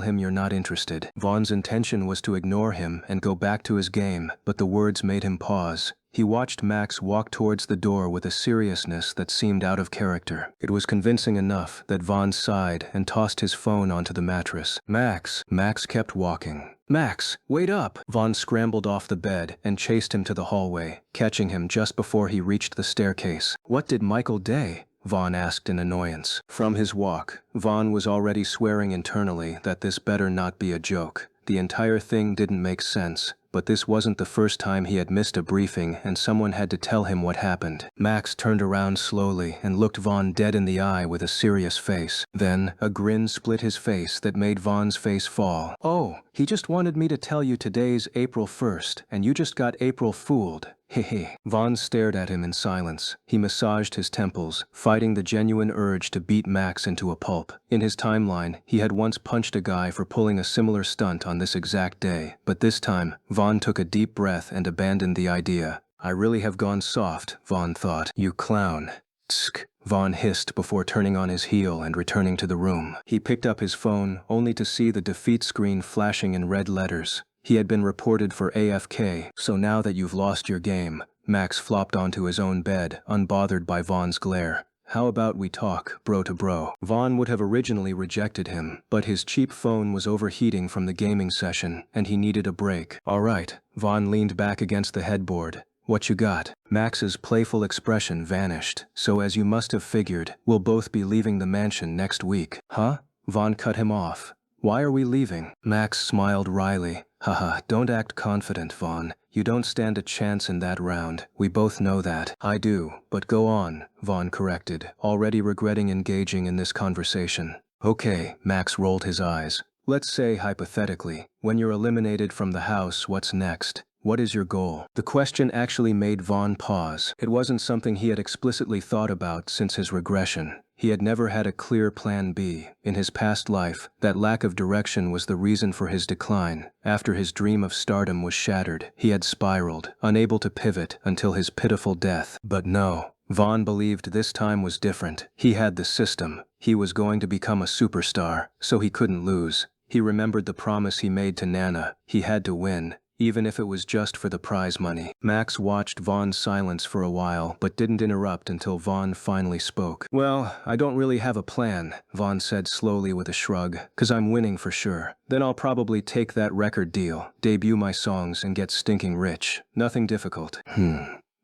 A: him you're not interested." Vaughn's intention was to ignore him and go back to his game, but the words made him pause. He watched Max walk towards the door with a seriousness that seemed out of character. It was convincing enough that Vaughn sighed and tossed his phone onto the mattress. Max kept walking. "Max, wait up!" Vaughn scrambled off the bed and chased him to the hallway, catching him just before he reached the staircase. "What did Michael day?" Vaughn asked in annoyance. From his walk, Vaughn was already swearing internally that this better not be a joke. The entire thing didn't make sense, but this wasn't the first time he had missed a briefing and someone had to tell him what happened. Max turned around slowly and looked Vaughn dead in the eye with a serious face. Then, a grin split his face that made Vaughn's face fall. "Oh, he just wanted me to tell you today's April 1st, and you just got April fooled. Hehe." Vaughn stared at him in silence. He massaged his temples, fighting the genuine urge to beat Max into a pulp. In his timeline, he had once punched a guy for pulling a similar stunt on this exact day, but this time, Vaughn took a deep breath and abandoned the idea. "I really have gone soft," Vaughn thought. "You clown." "Tsk," Vaughn hissed before turning on his heel and returning to the room. He picked up his phone, only to see the defeat screen flashing in red letters. He had been reported for AFK, so now that you've lost your game, Max flopped onto his own bed, unbothered by Vaughn's glare. "How about we talk, bro to bro?" Vaughn would have originally rejected him, but his cheap phone was overheating from the gaming session, and he needed a break. "All right." Vaughn leaned back against the headboard. "What you got?" Max's playful expression vanished. "So as you must have figured, we'll both be leaving the mansion next week." "Huh?" Vaughn cut him off. "Why are we leaving?" Max smiled wryly. "Haha, don't act confident, Vaughn. You don't stand a chance in that round. We both know that." "I do, but go on," Vaughn corrected, already regretting engaging in this conversation. "Okay," Max rolled his eyes. "Let's say, hypothetically, when you're eliminated from the house, what's next? What is your goal?" The question actually made Vaughn pause. It wasn't something he had explicitly thought about since his regression. He had never had a clear plan B. In his past life, that lack of direction was the reason for his decline. After his dream of stardom was shattered, he had spiraled, unable to pivot until his pitiful death. But no. Vaughn believed this time was different. He had the system. He was going to become a superstar, so he couldn't lose. He remembered the promise he made to Nana. He had to win, even if it was just for the prize money. Max watched Vaughn's silence for a while, but didn't interrupt until Vaughn finally spoke. "Well, I don't really have a plan," Vaughn said slowly with a shrug, "'cause I'm winning for sure. Then I'll probably take that record deal, debut my songs, and get stinking rich. Nothing difficult."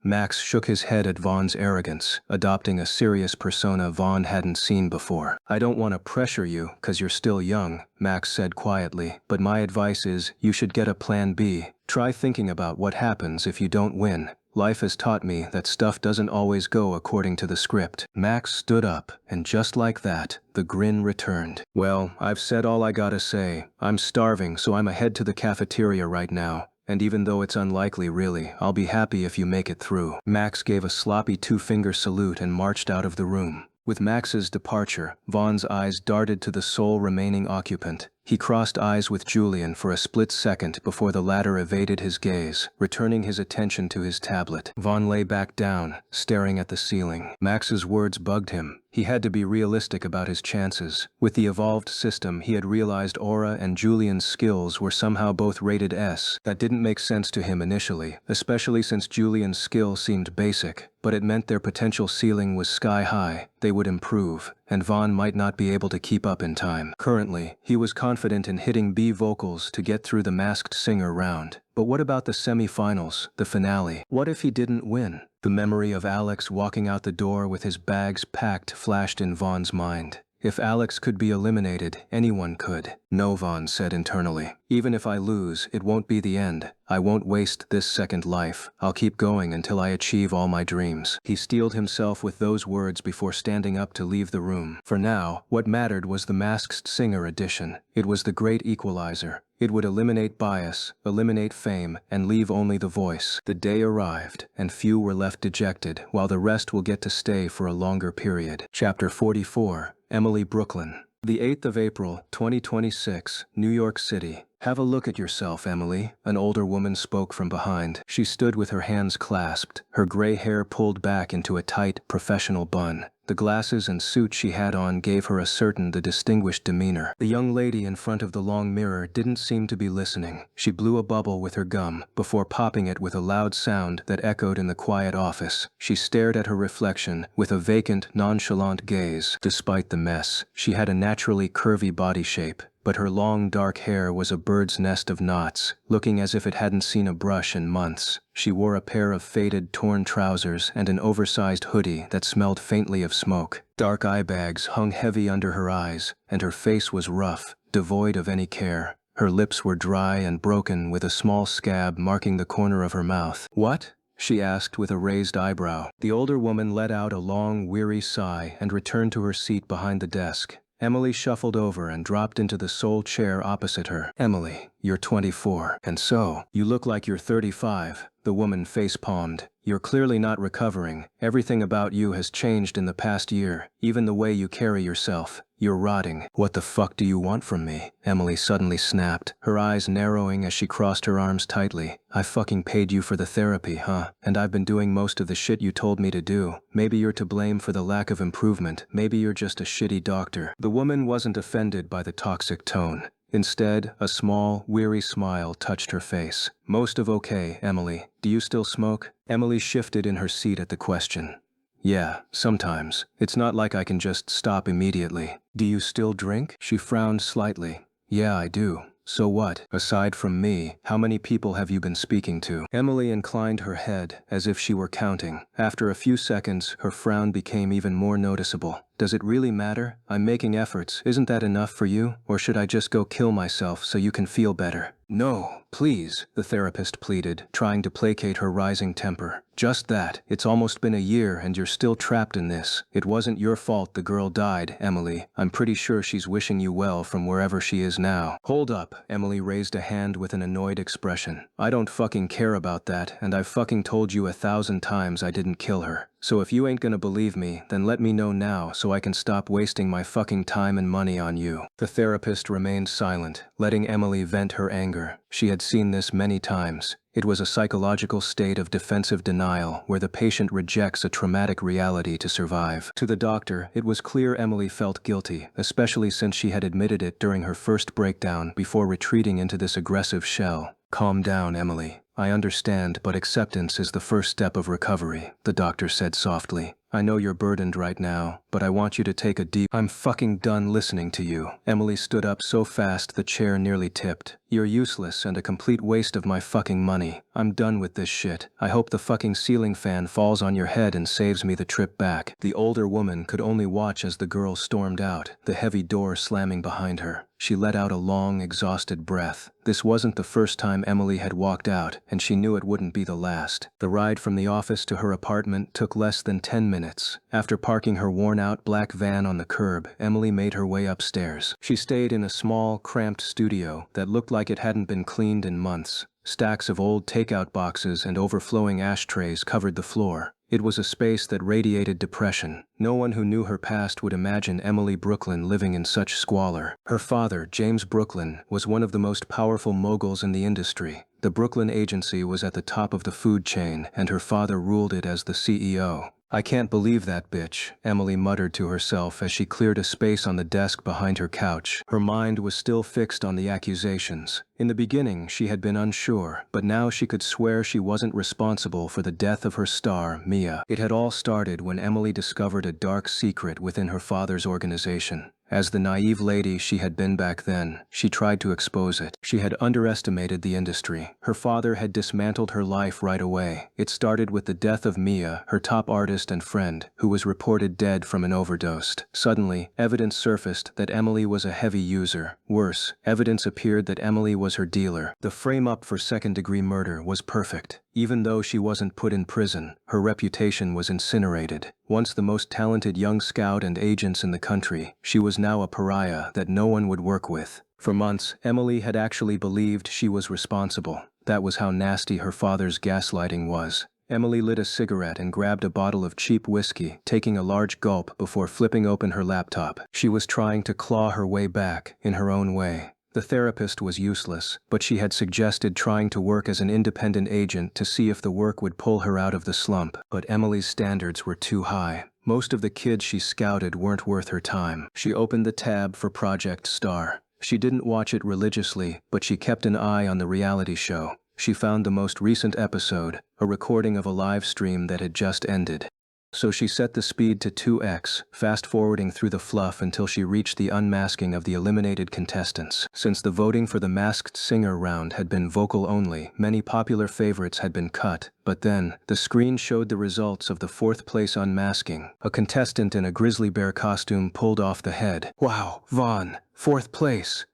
A: Max shook his head at Vaughn's arrogance, adopting a serious persona Vaughn hadn't seen before. "I don't want to pressure you, 'cause you're still young," Max said quietly, "but my advice is, you should get a plan B. Try thinking about what happens if you don't win. Life has taught me that stuff doesn't always go according to the script." Max stood up, and just like that, the grin returned. "Well, I've said all I gotta say. I'm starving, so I'm head to the cafeteria right now. And even though it's unlikely really, I'll be happy if you make it through." Max gave a sloppy two-finger salute and marched out of the room. With Max's departure, Vaughn's eyes darted to the sole remaining occupant. He crossed eyes with Julian for a split second before the latter evaded his gaze, returning his attention to his tablet. Vaughn lay back down, staring at the ceiling. Max's words bugged him. He had to be realistic about his chances. With the evolved system, he had realized Aura and Julian's skills were somehow both rated S. That didn't make sense to him initially, especially since Julian's skill seemed basic, but it meant their potential ceiling was sky high. They would improve, and Vaughn might not be able to keep up in time. Currently, he was confident in hitting B vocals to get through the Masked Singer round. But what about the semi-finals, the finale? What if he didn't win? The memory of Alex walking out the door with his bags packed flashed in Vaughn's mind. If Alex could be eliminated, anyone could. No, Vaughn said internally. Even if I lose, it won't be the end. I won't waste this second life. I'll keep going until I achieve all my dreams. He steeled himself with those words before standing up to leave the room. For now, what mattered was the Masked Singer edition. It was the great equalizer. It would eliminate bias, eliminate fame, and leave only the voice. The day arrived, and few were left dejected, while the rest will get to stay for a longer period. Chapter 44. Emily Brooklyn. The 8th of April, 2026, New York City. Have a look at yourself, Emily, an older woman spoke from behind. She stood with her hands clasped, her gray hair pulled back into a tight, professional bun. The glasses and suit she had on gave her a certain distinguished demeanor. The young lady in front of the long mirror didn't seem to be listening. She blew a bubble with her gum, before popping it with a loud sound that echoed in the quiet office. She stared at her reflection with a vacant, nonchalant gaze. Despite the mess, she had a naturally curvy body shape, but her long dark hair was a bird's nest of knots, looking as if it hadn't seen a brush in months. She wore a pair of faded, torn trousers and an oversized hoodie that smelled faintly of smoke. Dark eye bags hung heavy under her eyes, and her face was rough, devoid of any care. Her lips were dry and broken, with a small scab marking the corner of her mouth. "What?" she asked with a raised eyebrow. The older woman let out a long, weary sigh and returned to her seat behind the desk. Emily shuffled over and dropped into the sole chair opposite her. "Emily, you're 24. And so, you look like you're 35. The woman face-palmed. "You're clearly not recovering. Everything about you has changed in the past year, even the way you carry yourself. You're rotting." "What the fuck do you want from me?" Emily suddenly snapped, her eyes narrowing as she crossed her arms tightly. "I fucking paid you for the therapy, huh? And I've been doing most of the shit you told me to do. Maybe you're to blame for the lack of improvement. Maybe you're just a shitty doctor." The woman wasn't offended by the toxic tone. Instead, a small, weary smile touched her face. "Most of okay, Emily. Do you still smoke?" Emily shifted in her seat at the question. "Yeah, sometimes. It's not like I can just stop immediately." "Do you still drink?" She frowned slightly. "Yeah, I do. So what? Aside from me, how many people have you been speaking to?" Emily inclined her head, as if she were counting. After a few seconds, her frown became even more noticeable. "Does it really matter? I'm making efforts. Isn't that enough for you? Or should I just go kill myself so you can feel better?" "No, please," the therapist pleaded, trying to placate her rising temper. "Just that. It's almost been a year and you're still trapped in this. It wasn't your fault the girl died, Emily. I'm pretty sure she's wishing you well from wherever she is now." "Hold up," Emily raised a hand with an annoyed expression. "I don't fucking care about that, and I've fucking told you 1,000 times I didn't kill her. So if you ain't gonna believe me, then let me know now so I can stop wasting my fucking time and money on you." The therapist remained silent, letting Emily vent her anger. She had seen this many times. It was a psychological state of defensive denial where the patient rejects a traumatic reality to survive. To the doctor, it was clear Emily felt guilty, especially since she had admitted it during her first breakdown before retreating into this aggressive shell. "Calm down, Emily. I understand, but acceptance is the first step of recovery," the doctor said softly. "I know you're burdened right now, but I want you to take a deep—" "I'm fucking done listening to you." Emily stood up so fast the chair nearly tipped. "You're useless and a complete waste of my fucking money. I'm done with this shit. I hope the fucking ceiling fan falls on your head and saves me the trip back." The older woman could only watch as the girl stormed out, the heavy door slamming behind her. She let out a long, exhausted breath. This wasn't the first time Emily had walked out, and she knew it wouldn't be the last. The ride from the office to her apartment took less than 10 minutes. After parking her worn-out black van on the curb, Emily made her way upstairs. She stayed in a small, cramped studio that looked like it hadn't been cleaned in months. Stacks of old takeout boxes and overflowing ashtrays covered the floor. It was a space that radiated depression. No one who knew her past would imagine Emily Brooklyn living in such squalor. Her father, James Brooklyn, was one of the most powerful moguls in the industry. The Brooklyn Agency was at the top of the food chain, and her father ruled it as the CEO. "I can't believe that bitch," Emily muttered to herself as she cleared a space on the desk behind her couch. Her mind was still fixed on the accusations. In the beginning, she had been unsure, but now she could swear she wasn't responsible for the death of her star, Mia. It had all started when Emily discovered a dark secret within her father's organization. As the naive lady she had been back then, she tried to expose it. She had underestimated the industry. Her father had dismantled her life right away. It started with the death of Mia, her top artist and friend, who was reported dead from an overdose. Suddenly, evidence surfaced that Emily was a heavy user. Worse, evidence appeared that Emily was her dealer. The frame-up for second-degree murder was perfect. Even though she wasn't put in prison, her reputation was incinerated. Once the most talented young scout and agents in the country, she was now a pariah that no one would work with. For months, Emily had actually believed she was responsible. That was how nasty her father's gaslighting was. Emily lit a cigarette and grabbed a bottle of cheap whiskey, taking a large gulp before flipping open her laptop. She was trying to claw her way back, in her own way. The therapist was useless, but she had suggested trying to work as an independent agent to see if the work would pull her out of the slump. But Emily's standards were too high. Most of the kids she scouted weren't worth her time. She opened the tab for Project Star. She didn't watch it religiously, but she kept an eye on the reality show. She found the most recent episode, a recording of a live stream that had just ended. So she set the speed to 2x, fast-forwarding through the fluff until she reached the unmasking of the eliminated contestants. Since the voting for the Masked Singer round had been vocal only, many popular favorites had been cut. But then, the screen showed the results of the fourth-place unmasking. A contestant in a grizzly bear costume pulled off the head. "Wow, Vaughn, fourth place!"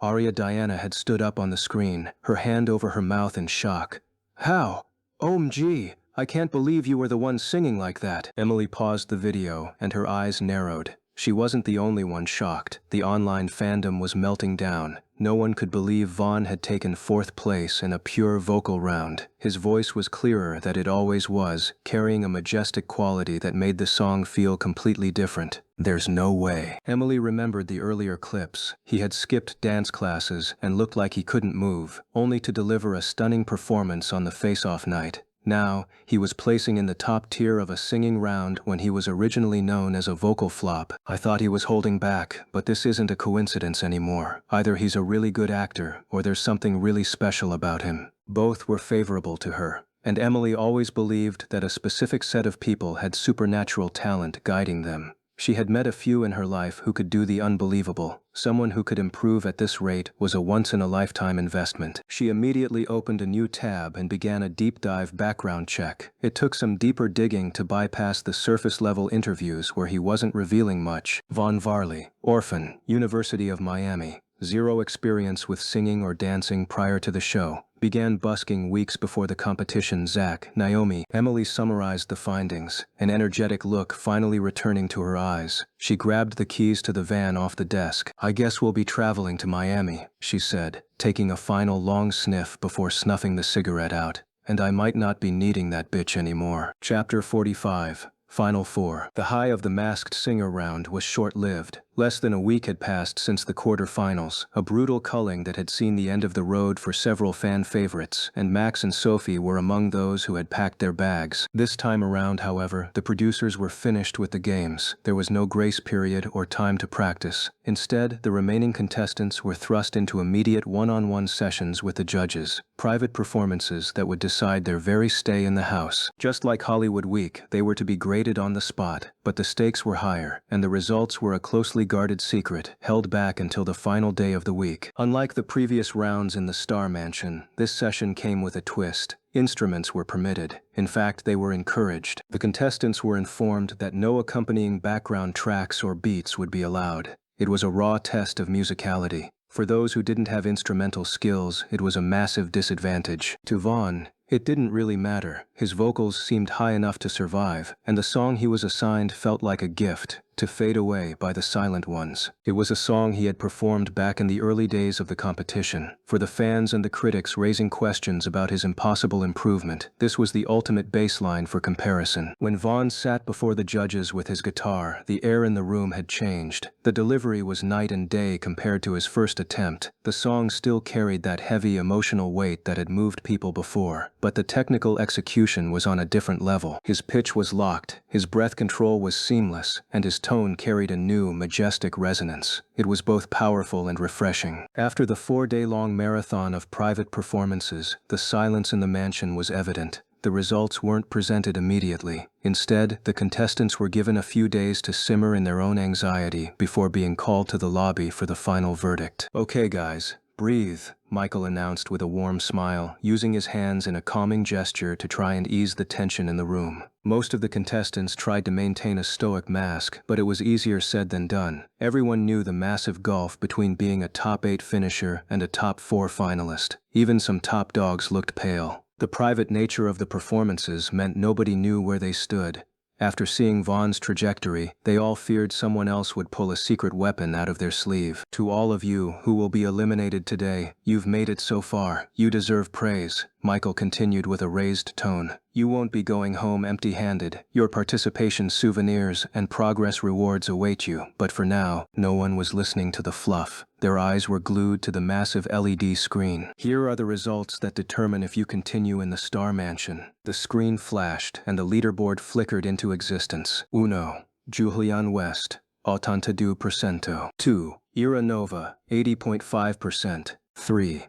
A: Aria Diana had stood up on the screen, her hand over her mouth in shock. "How? OMG! I can't believe you were the one singing like that." Emily paused the video, and her eyes narrowed. She wasn't the only one shocked. The online fandom was melting down. No one could believe Vaughn had taken fourth place in a pure vocal round. His voice was clearer than it always was, carrying a majestic quality that made the song feel completely different. "There's no way." Emily remembered the earlier clips. He had skipped dance classes and looked like he couldn't move, only to deliver a stunning performance on the face-off night. Now, he was placing in the top tier of a singing round when he was originally known as a vocal flop. "I thought he was holding back, but this isn't a coincidence anymore. Either he's a really good actor, or there's something really special about him." Both were favorable to her, and Emily always believed that a specific set of people had supernatural talent guiding them. She had met a few in her life who could do the unbelievable. Someone who could improve at this rate was a once-in-a-lifetime investment. She immediately opened a new tab and began a deep-dive background check. It took some deeper digging to bypass the surface-level interviews where he wasn't revealing much. Vaughn Varley, orphan, University of Miami. Zero experience with singing or dancing prior to the show. Began busking weeks before the competition. Zach, Naomi. Emily summarized the findings, an energetic look finally returning to her eyes. She grabbed the keys to the van off the desk. "I guess we'll be traveling to Miami," she said, taking a final long sniff before snuffing the cigarette out. "And I might not be needing that bitch anymore." Chapter 45. Final Four. The high of the Masked Singer round was short-lived. Less than a week had passed since the quarterfinals, a brutal culling that had seen the end of the road for several fan favorites, and Max and Sophie were among those who had packed their bags. This time around, however, the producers were finished with the games. There was no grace period or time to practice. Instead, the remaining contestants were thrust into immediate one-on-one sessions with the judges, private performances that would decide their very stay in the house. Just like Hollywood Week, they were to be graded on the spot, but the stakes were higher, and the results were a closely guarded secret, held back until the final day of the week. Unlike the previous rounds in the Star Mansion, this session came with a twist. Instruments were permitted. In fact, they were encouraged. The contestants were informed that no accompanying background tracks or beats would be allowed. It was a raw test of musicality. For those who didn't have instrumental skills, it was a massive disadvantage. To Vaughn, it didn't really matter. His vocals seemed high enough to survive, and the song he was assigned felt like a gift, to fade away by the silent ones. It was a song he had performed back in the early days of the competition. For the fans and the critics raising questions about his impossible improvement, this was the ultimate baseline for comparison. When Vaughn sat before the judges with his guitar, the air in the room had changed. The delivery was night and day compared to his first attempt. The song still carried that heavy emotional weight that had moved people before, but the technical execution was on a different level. His pitch was locked, his breath control was seamless, and his tone carried a new, majestic resonance. It was both powerful and refreshing. After the 4-day-long marathon of private performances, the silence in the mansion was evident. the results weren't presented immediately. Instead, the contestants were given a few days to simmer in their own anxiety before being called to the lobby for the final verdict. "Okay guys, breathe," Michael announced with a warm smile, using his hands in a calming gesture to try and ease the tension in the room. Most of the contestants tried to maintain a stoic mask, but it was easier said than done. Everyone knew the massive gulf between being a top 8 finisher and a top 4 finalist. Even some top dogs looked pale. The private nature of the performances meant nobody knew where they stood. After seeing Vaughn's trajectory, they all feared someone else would pull a secret weapon out of their sleeve. "To all of you who will be eliminated today, you've made it so far. You deserve praise," Michael continued with a raised tone. "You won't be going home empty-handed. Your participation souvenirs and progress rewards await you." But for now, no one was listening to the fluff. Their eyes were glued to the massive LED screen. "Here are the results that determine if you continue in the Star Mansion." The screen flashed, and the leaderboard flickered into existence. 1. Julian West, 82%. 2. Ira Nova, 80.5%. 3.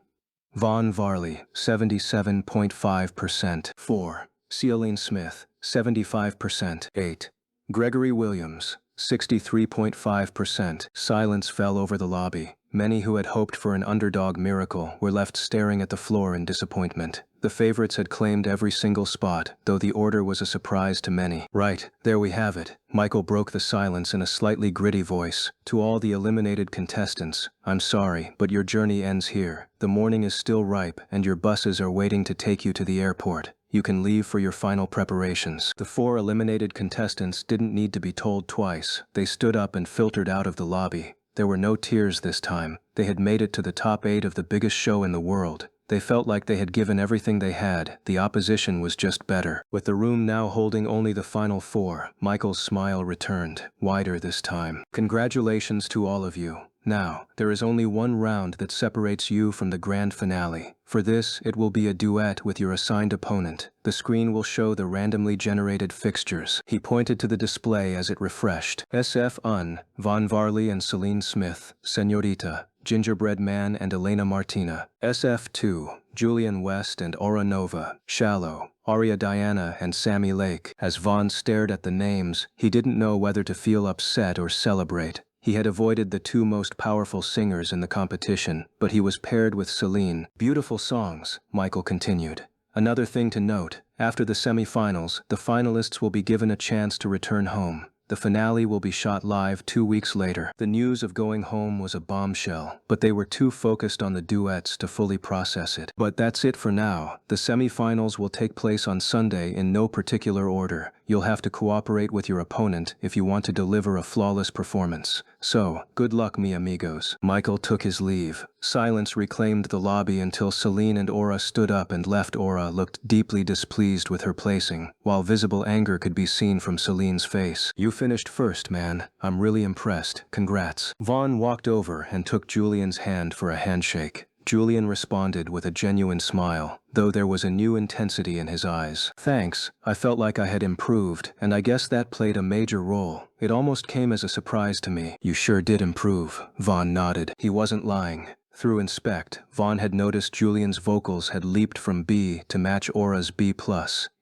A: Vaughn Varley, 77.5%. 4. Celine Smith, 75%. 8. Gregory Williams, 63.5%. Silence fell over the lobby. Many who had hoped for an underdog miracle were left staring at the floor in disappointment. The favorites had claimed every single spot, though the order was a surprise to many. "Right, there we have it." Michael broke the silence in a slightly gritty voice. "To all the eliminated contestants, I'm sorry, but your journey ends here. The morning is still ripe, and your buses are waiting to take you to the airport. You can leave for your final preparations." The 4 eliminated contestants didn't need to be told twice. They stood up and filtered out of the lobby. There were no tears this time. They had made it to the top 8 of the biggest show in the world. They felt like they had given everything they had. The opposition was just better. With the room now holding only the final 4, Michael's smile returned, wider this time. "Congratulations to all of you. Now, there is only one round that separates you from the grand finale. For this, it will be a duet with your assigned opponent. The screen will show the randomly generated fixtures." He pointed to the display as it refreshed. SF1, Vaughn Varley and Celine Smith, Senorita, Gingerbread Man and Elena Martina. SF2, Julian West and Aura Nova, Shallow, Aria Diana and Sammy Lake. As Vaughn stared at the names, he didn't know whether to feel upset or celebrate. He had avoided the 2 most powerful singers in the competition, but he was paired with Celine. "Beautiful songs," Michael continued. "Another thing to note, after the semi-finals, the finalists will be given a chance to return home. The finale will be shot live 2 weeks later." The news of going home was a bombshell, but they were too focused on the duets to fully process it. "But that's it for now. The semi-finals will take place on Sunday in no particular order. You'll have to cooperate with your opponent if you want to deliver a flawless performance. So, good luck, mi amigos." Michael took his leave. Silence reclaimed the lobby until Celine and Aura stood up and left. Aura looked deeply displeased with her placing, while visible anger could be seen from Celine's face. "You finished first, man. I'm really impressed. Congrats." Vaughn walked over and took Julian's hand for a handshake. Julian responded with a genuine smile, though there was a new intensity in his eyes. "Thanks. I felt like I had improved, and I guess that played a major role. It almost came as a surprise to me." "You sure did improve," Vaughn nodded. He wasn't lying. Through Inspect, Vaughn had noticed Julian's vocals had leaped from B to match Aura's B+.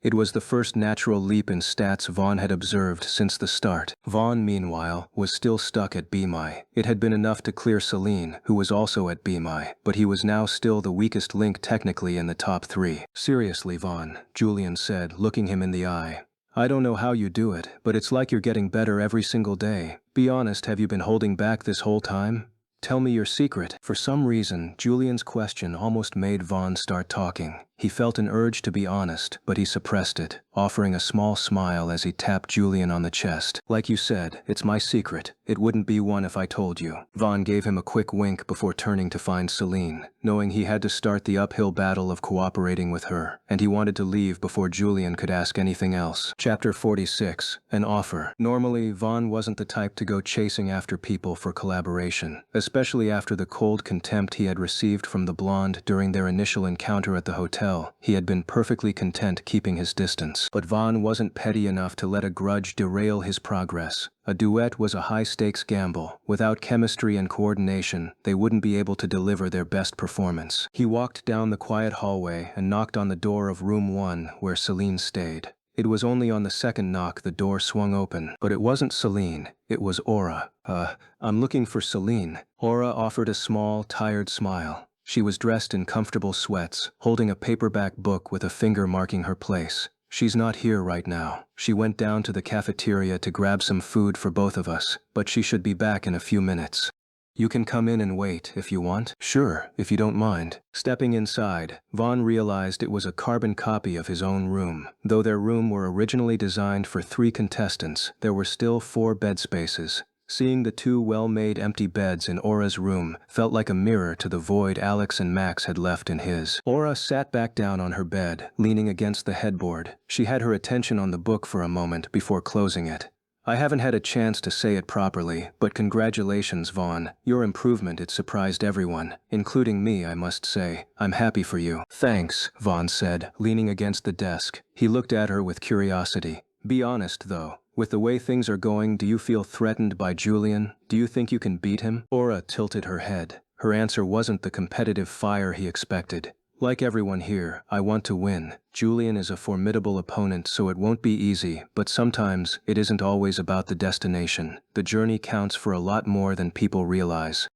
A: It was the first natural leap in stats Vaughn had observed since the start. Vaughn, meanwhile, was still stuck at B-. It had been enough to clear Celine, who was also at B-, but he was now still the weakest link technically in the top 3. "Seriously, Vaughn," Julian said, looking him in the eye. "I don't know how you do it, but it's like you're getting better every single day. Be honest, have you been holding back this whole time? Tell me your secret." For some reason, Julian's question almost made Vaughn start talking. He felt an urge to be honest, but he suppressed it, offering a small smile as he tapped Julian on the chest. "Like you said, it's my secret. It wouldn't be one if I told you." Vaughn gave him a quick wink before turning to find Celine, knowing he had to start the uphill battle of cooperating with her, and he wanted to leave before Julian could ask anything else. Chapter 46, An Offer. Normally, Vaughn wasn't the type to go chasing after people for collaboration, especially after the cold contempt he had received from the blonde during their initial encounter at the hotel. well, he had been perfectly content keeping his distance. But Vaughn wasn't petty enough to let a grudge derail his progress. A duet was a high-stakes gamble. Without chemistry and coordination, they wouldn't be able to deliver their best performance. He walked down the quiet hallway and knocked on the door of room 1 where Celine stayed. It was only on the second knock the door swung open. But it wasn't Celine, it was Aura. I'm looking for Celine." Aura offered a small, tired smile. She was dressed in comfortable sweats, holding a paperback book with a finger marking her place. "She's not here right now. She went down to the cafeteria to grab some food for both of us, but she should be back in a few minutes. You can come in and wait if you want." "Sure, if you don't mind." Stepping inside, Vaughn realized it was a carbon copy of his own room. Though their room were originally designed for 3 contestants, there were still 4 bed spaces. Seeing the 2 well-made empty beds in Aura's room felt like a mirror to the void Alex and Max had left in his. Aura sat back down on her bed, leaning against the headboard. She had her attention on the book for a moment before closing it. "I haven't had a chance to say it properly, but congratulations, Vaughn. Your improvement, it surprised everyone, including me, I must say. I'm happy for you." "Thanks," Vaughn said, leaning against the desk. He looked at her with curiosity. "Be honest, though. With the way things are going, do you feel threatened by Julian? Do you think you can beat him?" Aura tilted her head. Her answer wasn't the competitive fire he expected. "Like everyone here, I want to win. Julian is a formidable opponent, so it won't be easy, but sometimes it isn't always about the destination. The journey counts for a lot more than people realize.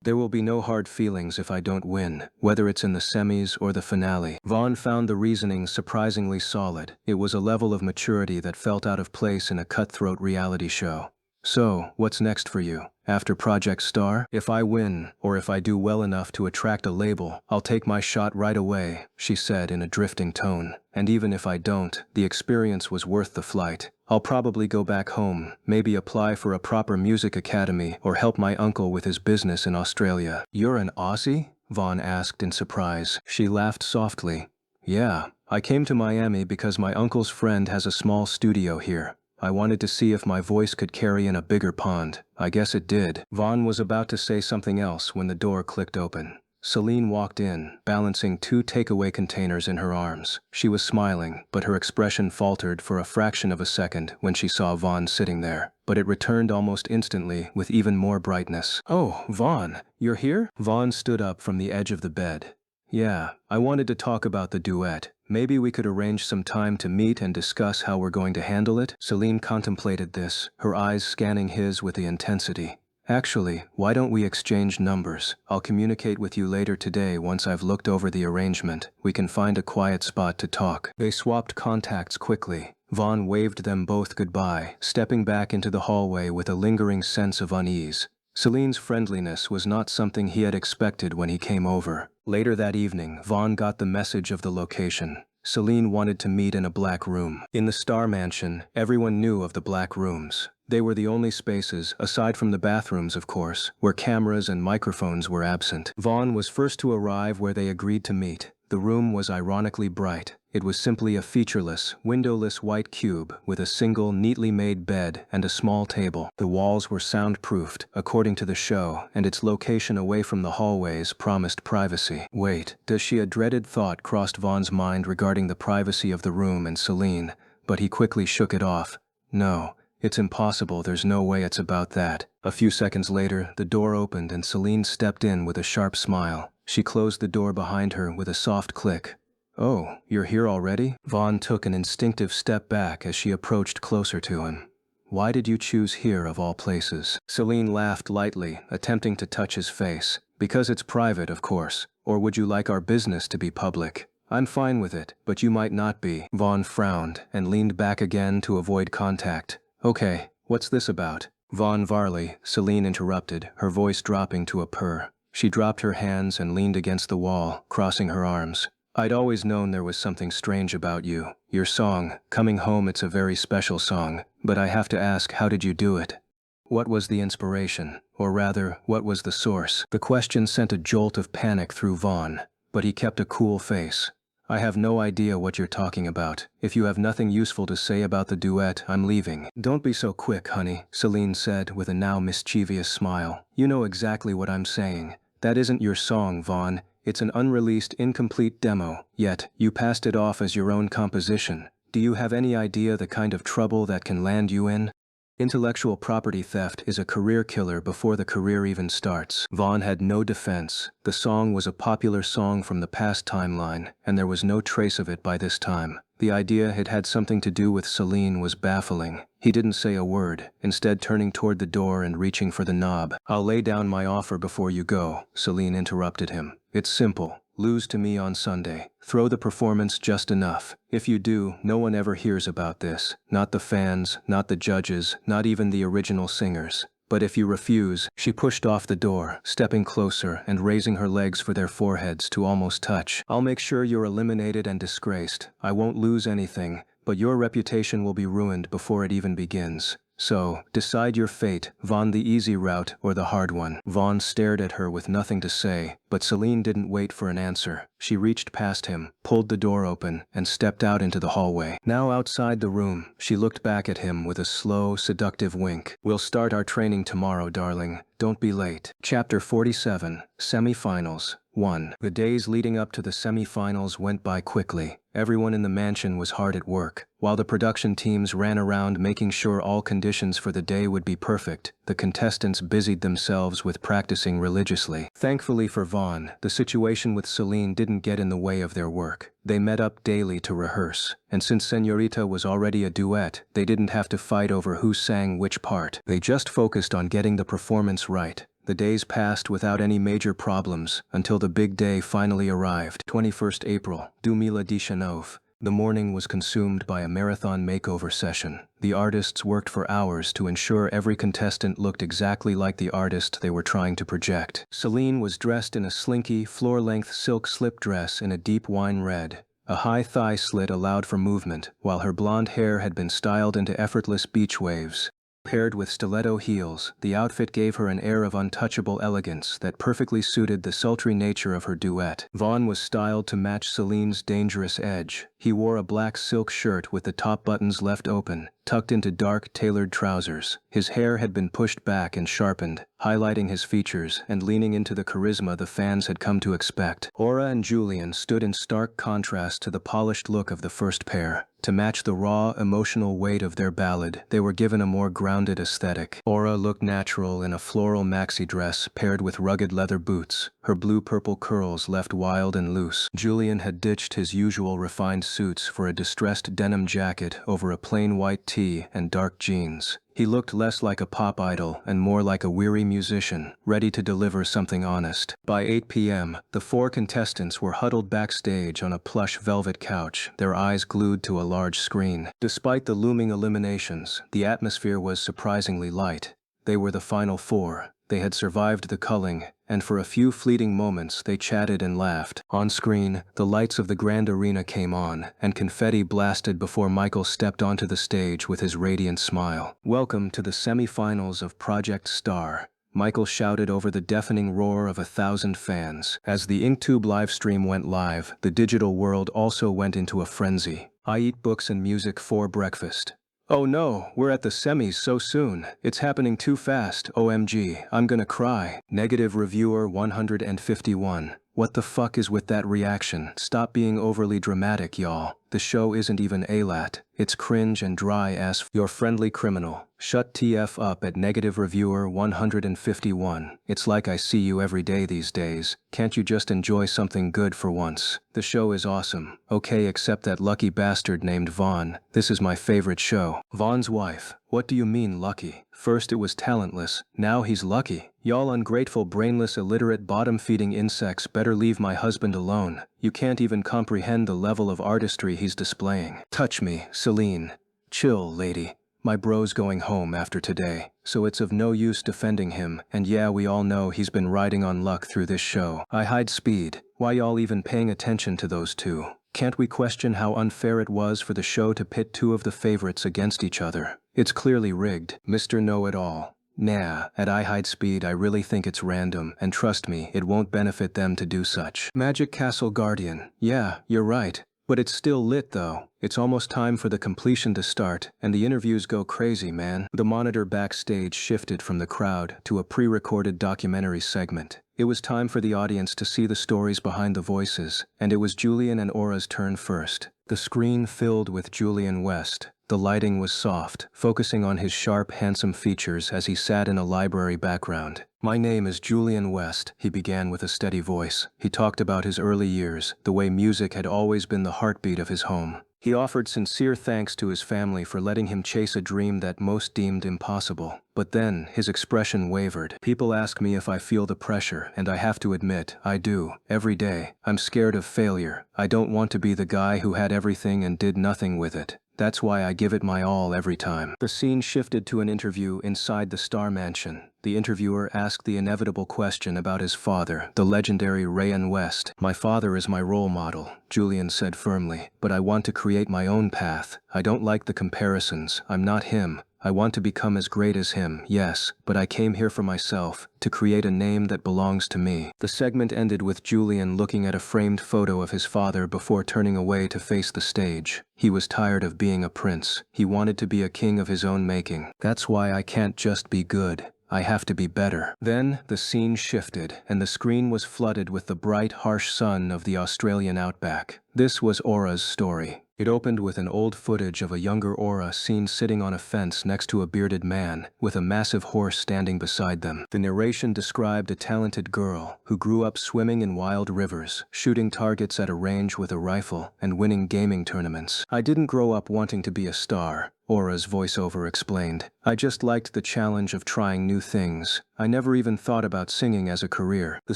A: There will be no hard feelings if I don't win, whether it's in the semis or the finale." Vaughn found the reasoning surprisingly solid. It was a level of maturity that felt out of place in a cutthroat reality show. "So, what's next for you? After Project Star? If I win, or if I do well enough to attract a label, I'll take my shot right away," she said in a drifting tone. "And even if I don't, the experience was worth the flight. I'll probably go back home, maybe apply for a proper music academy or help my uncle with his business in Australia." "You're an Aussie?" Vaughn asked in surprise. She laughed softly. "Yeah, I came to Miami because my uncle's friend has a small studio here. I wanted to see if my voice could carry in a bigger pond. I guess it did." Vaughn was about to say something else when the door clicked open. Celine walked in, balancing 2 takeaway containers in her arms. She was smiling, but her expression faltered for a fraction of a second when she saw Vaughn sitting there. But it returned almost instantly with even more brightness. "Oh, Vaughn, you're here?" Vaughn stood up from the edge of the bed. "Yeah, I wanted to talk about the duet. Maybe we could arrange some time to meet and discuss how we're going to handle it." Celine contemplated this, her eyes scanning his with the intensity. "Actually, why don't we exchange numbers? I'll communicate with you later today once I've looked over the arrangement. We can find a quiet spot to talk." They swapped contacts quickly. Vaughn waved them both goodbye, stepping back into the hallway with a lingering sense of unease. Celine's friendliness was not something he had expected when he came over. Later that evening, Vaughn got the message of the location. Celine wanted to meet in a black room. In the Star Mansion, everyone knew of the black rooms. They were the only spaces, aside from the bathrooms of course, where cameras and microphones were absent. Vaughn was first to arrive where they agreed to meet. The room was ironically bright. It was simply a featureless, windowless white cube with a single, neatly made bed and a small table. The walls were soundproofed, according to the show, and its location away from the hallways promised privacy. Wait, a dreaded thought crossed Vaughn's mind regarding the privacy of the room and Celine, but he quickly shook it off. "No, it's impossible, there's no way it's about that." A few seconds later, the door opened and Celine stepped in with a sharp smile. She closed the door behind her with a soft click. "Oh, you're here already?" Vaughn took an instinctive step back as she approached closer to him. "Why did you choose here of all places?" Celine laughed lightly, attempting to touch his face. "Because it's private, of course. Or would you like our business to be public?" "I'm fine with it, but you might not be." Vaughn frowned and leaned back again to avoid contact. "Okay, what's this about?" "Vaughn Varley," Celine interrupted, her voice dropping to a purr. She dropped her hands and leaned against the wall, crossing her arms. "I'd always known there was something strange about you. Your song, Coming Home, it's a very special song, but I have to ask, how did you do it? What was the inspiration? Or rather, what was the source?" The question sent a jolt of panic through Vaughn, but he kept a cool face. "I have no idea what you're talking about. If you have nothing useful to say about the duet, I'm leaving." "Don't be so quick, honey," Celine said with a now mischievous smile. "You know exactly what I'm saying. That isn't your song, Vaughn. It's an unreleased, incomplete demo, yet you passed it off as your own composition. Do you have any idea the kind of trouble that can land you in? Intellectual property theft is a career killer before the career even starts. Vaughn had no defense. The song was a popular song from the past timeline, and there was no trace of it by this time. The idea it had something to do with Celine was baffling. He didn't say a word, instead turning toward the door and reaching for the knob. "I'll lay down my offer before you go," Celine interrupted him. "It's simple. Lose to me on Sunday. Throw the performance just enough. If you do, no one ever hears about this. Not the fans, not the judges, not even the original singers. But if you refuse," she pushed off the door, stepping closer and raising her legs for their foreheads to almost touch. "I'll make sure you're eliminated and disgraced. I won't lose anything, but your reputation will be ruined before it even begins. So, decide your fate, Vaughn, the easy route or the hard one." Vaughn stared at her with nothing to say, but Celine didn't wait for an answer. She reached past him, pulled the door open, and stepped out into the hallway. Now outside the room, she looked back at him with a slow, seductive wink. "We'll start our training tomorrow, darling. Don't be late." Chapter 47, Semi-Finals 1. The days leading up to the semi-finals went by quickly. Everyone in the mansion was hard at work. While the production teams ran around making sure all conditions for the day would be perfect, the contestants busied themselves with practicing religiously. Thankfully for Vaughn, the situation with Celine didn't get in the way of their work. They met up daily to rehearse, and since Señorita was already a duet, they didn't have to fight over who sang which part. They just focused on getting the performance right. The days passed without any major problems until the big day finally arrived. 21st April, 2019. The morning was consumed by a marathon makeover session. The artists worked for hours to ensure every contestant looked exactly like the artist they were trying to project. Celine was dressed in a slinky, floor-length silk slip dress in a deep wine red. A high thigh slit allowed for movement, while her blonde hair had been styled into effortless beach waves. Paired with stiletto heels, the outfit gave her an air of untouchable elegance that perfectly suited the sultry nature of her duet. Vaughn was styled to match Celine's dangerous edge. He wore a black silk shirt with the top buttons left open, tucked into dark, tailored trousers. His hair had been pushed back and sharpened, highlighting his features and leaning into the charisma the fans had come to expect. Aura and Julian stood in stark contrast to the polished look of the first pair. To match the raw, emotional weight of their ballad, they were given a more grounded aesthetic. Aura looked natural in a floral maxi dress paired with rugged leather boots, her blue-purple curls left wild and loose. Julian had ditched his usual refined suits for a distressed denim jacket over a plain white tee and dark jeans. He looked less like a pop idol and more like a weary musician, ready to deliver something honest. By 8 p.m., the 4 contestants were huddled backstage on a plush velvet couch, their eyes glued to a large screen. Despite the looming eliminations, the atmosphere was surprisingly light. They were the final 4. They had survived the culling, and for a few fleeting moments they chatted and laughed. On screen, the lights of the grand arena came on, and confetti blasted before Michael stepped onto the stage with his radiant smile. "Welcome to the semi-finals of Project Star," Michael shouted over the deafening roar of 1,000 fans. As the Inktube livestream went live, the digital world also went into a frenzy. "I eat books and music for breakfast. Oh no, we're at the semis so soon. It's happening too fast. OMG, I'm gonna cry." Negative reviewer 151. "What the fuck is with that reaction? Stop being overly dramatic, y'all. The show isn't even A-lat. It's cringe and dry as your friendly criminal." Shut TF up at negative reviewer 151. "It's like I see you every day these days. Can't you just enjoy something good for once? The show is awesome. Okay, except that lucky bastard named Vaughn. This is my favorite show." Vaughn's wife. "What do you mean lucky? First it was talentless, now he's lucky. Y'all ungrateful, brainless, illiterate, bottom-feeding insects better leave my husband alone. You can't even comprehend the level of artistry he's displaying." "Touch me, Celine. Chill, lady. My bro's going home after today, so it's of no use defending him, and yeah, we all know he's been riding on luck through this show. I hide speed. Why y'all even paying attention to those two? Can't we question how unfair it was for the show to pit 2 of the favorites against each other? It's clearly rigged. Mr. Know-It-All. Nah, at I hide speed I really think it's random, and trust me, it won't benefit them to do such." Magic Castle Guardian. "Yeah, you're right. But it's still lit though. It's almost time for the completion to start, and the interviews go crazy, man. The monitor backstage shifted from the crowd to a pre-recorded documentary segment. It was time for the audience to see the stories behind the voices, and it was Julian and Aura's turn first. The screen filled with Julian West. The lighting was soft, focusing on his sharp, handsome features as he sat in a library background. "My name is Julian West," he began with a steady voice. He talked about his early years, the way music had always been the heartbeat of his home. He offered sincere thanks to his family for letting him chase a dream that most deemed impossible. But then, his expression wavered. "People ask me if I feel the pressure, and I have to admit, I do. Every day. I'm scared of failure. I don't want to be the guy who had everything and did nothing with it. That's why I give it my all every time." The scene shifted to an interview inside the Star Mansion. The interviewer asked the inevitable question about his father, the legendary Rayan West. "My father is my role model," Julian said firmly, "but I want to create my own path. I don't like the comparisons. I'm not him. I want to become as great as him, yes, but I came here for myself, to create a name that belongs to me." The segment ended with Julian looking at a framed photo of his father before turning away to face the stage. He was tired of being a prince. He wanted to be a king of his own making. "That's why I can't just be good. I have to be better." Then, the scene shifted, and the screen was flooded with the bright, harsh sun of the Australian outback. This was Aura's story. It opened with an old footage of a younger Aura seen sitting on a fence next to a bearded man, with a massive horse standing beside them. The narration described a talented girl who grew up swimming in wild rivers, shooting targets at a range with a rifle, and winning gaming tournaments. "I didn't grow up wanting to be a star," Aura's voiceover explained. "I just liked the challenge of trying new things. I never even thought about singing as a career." The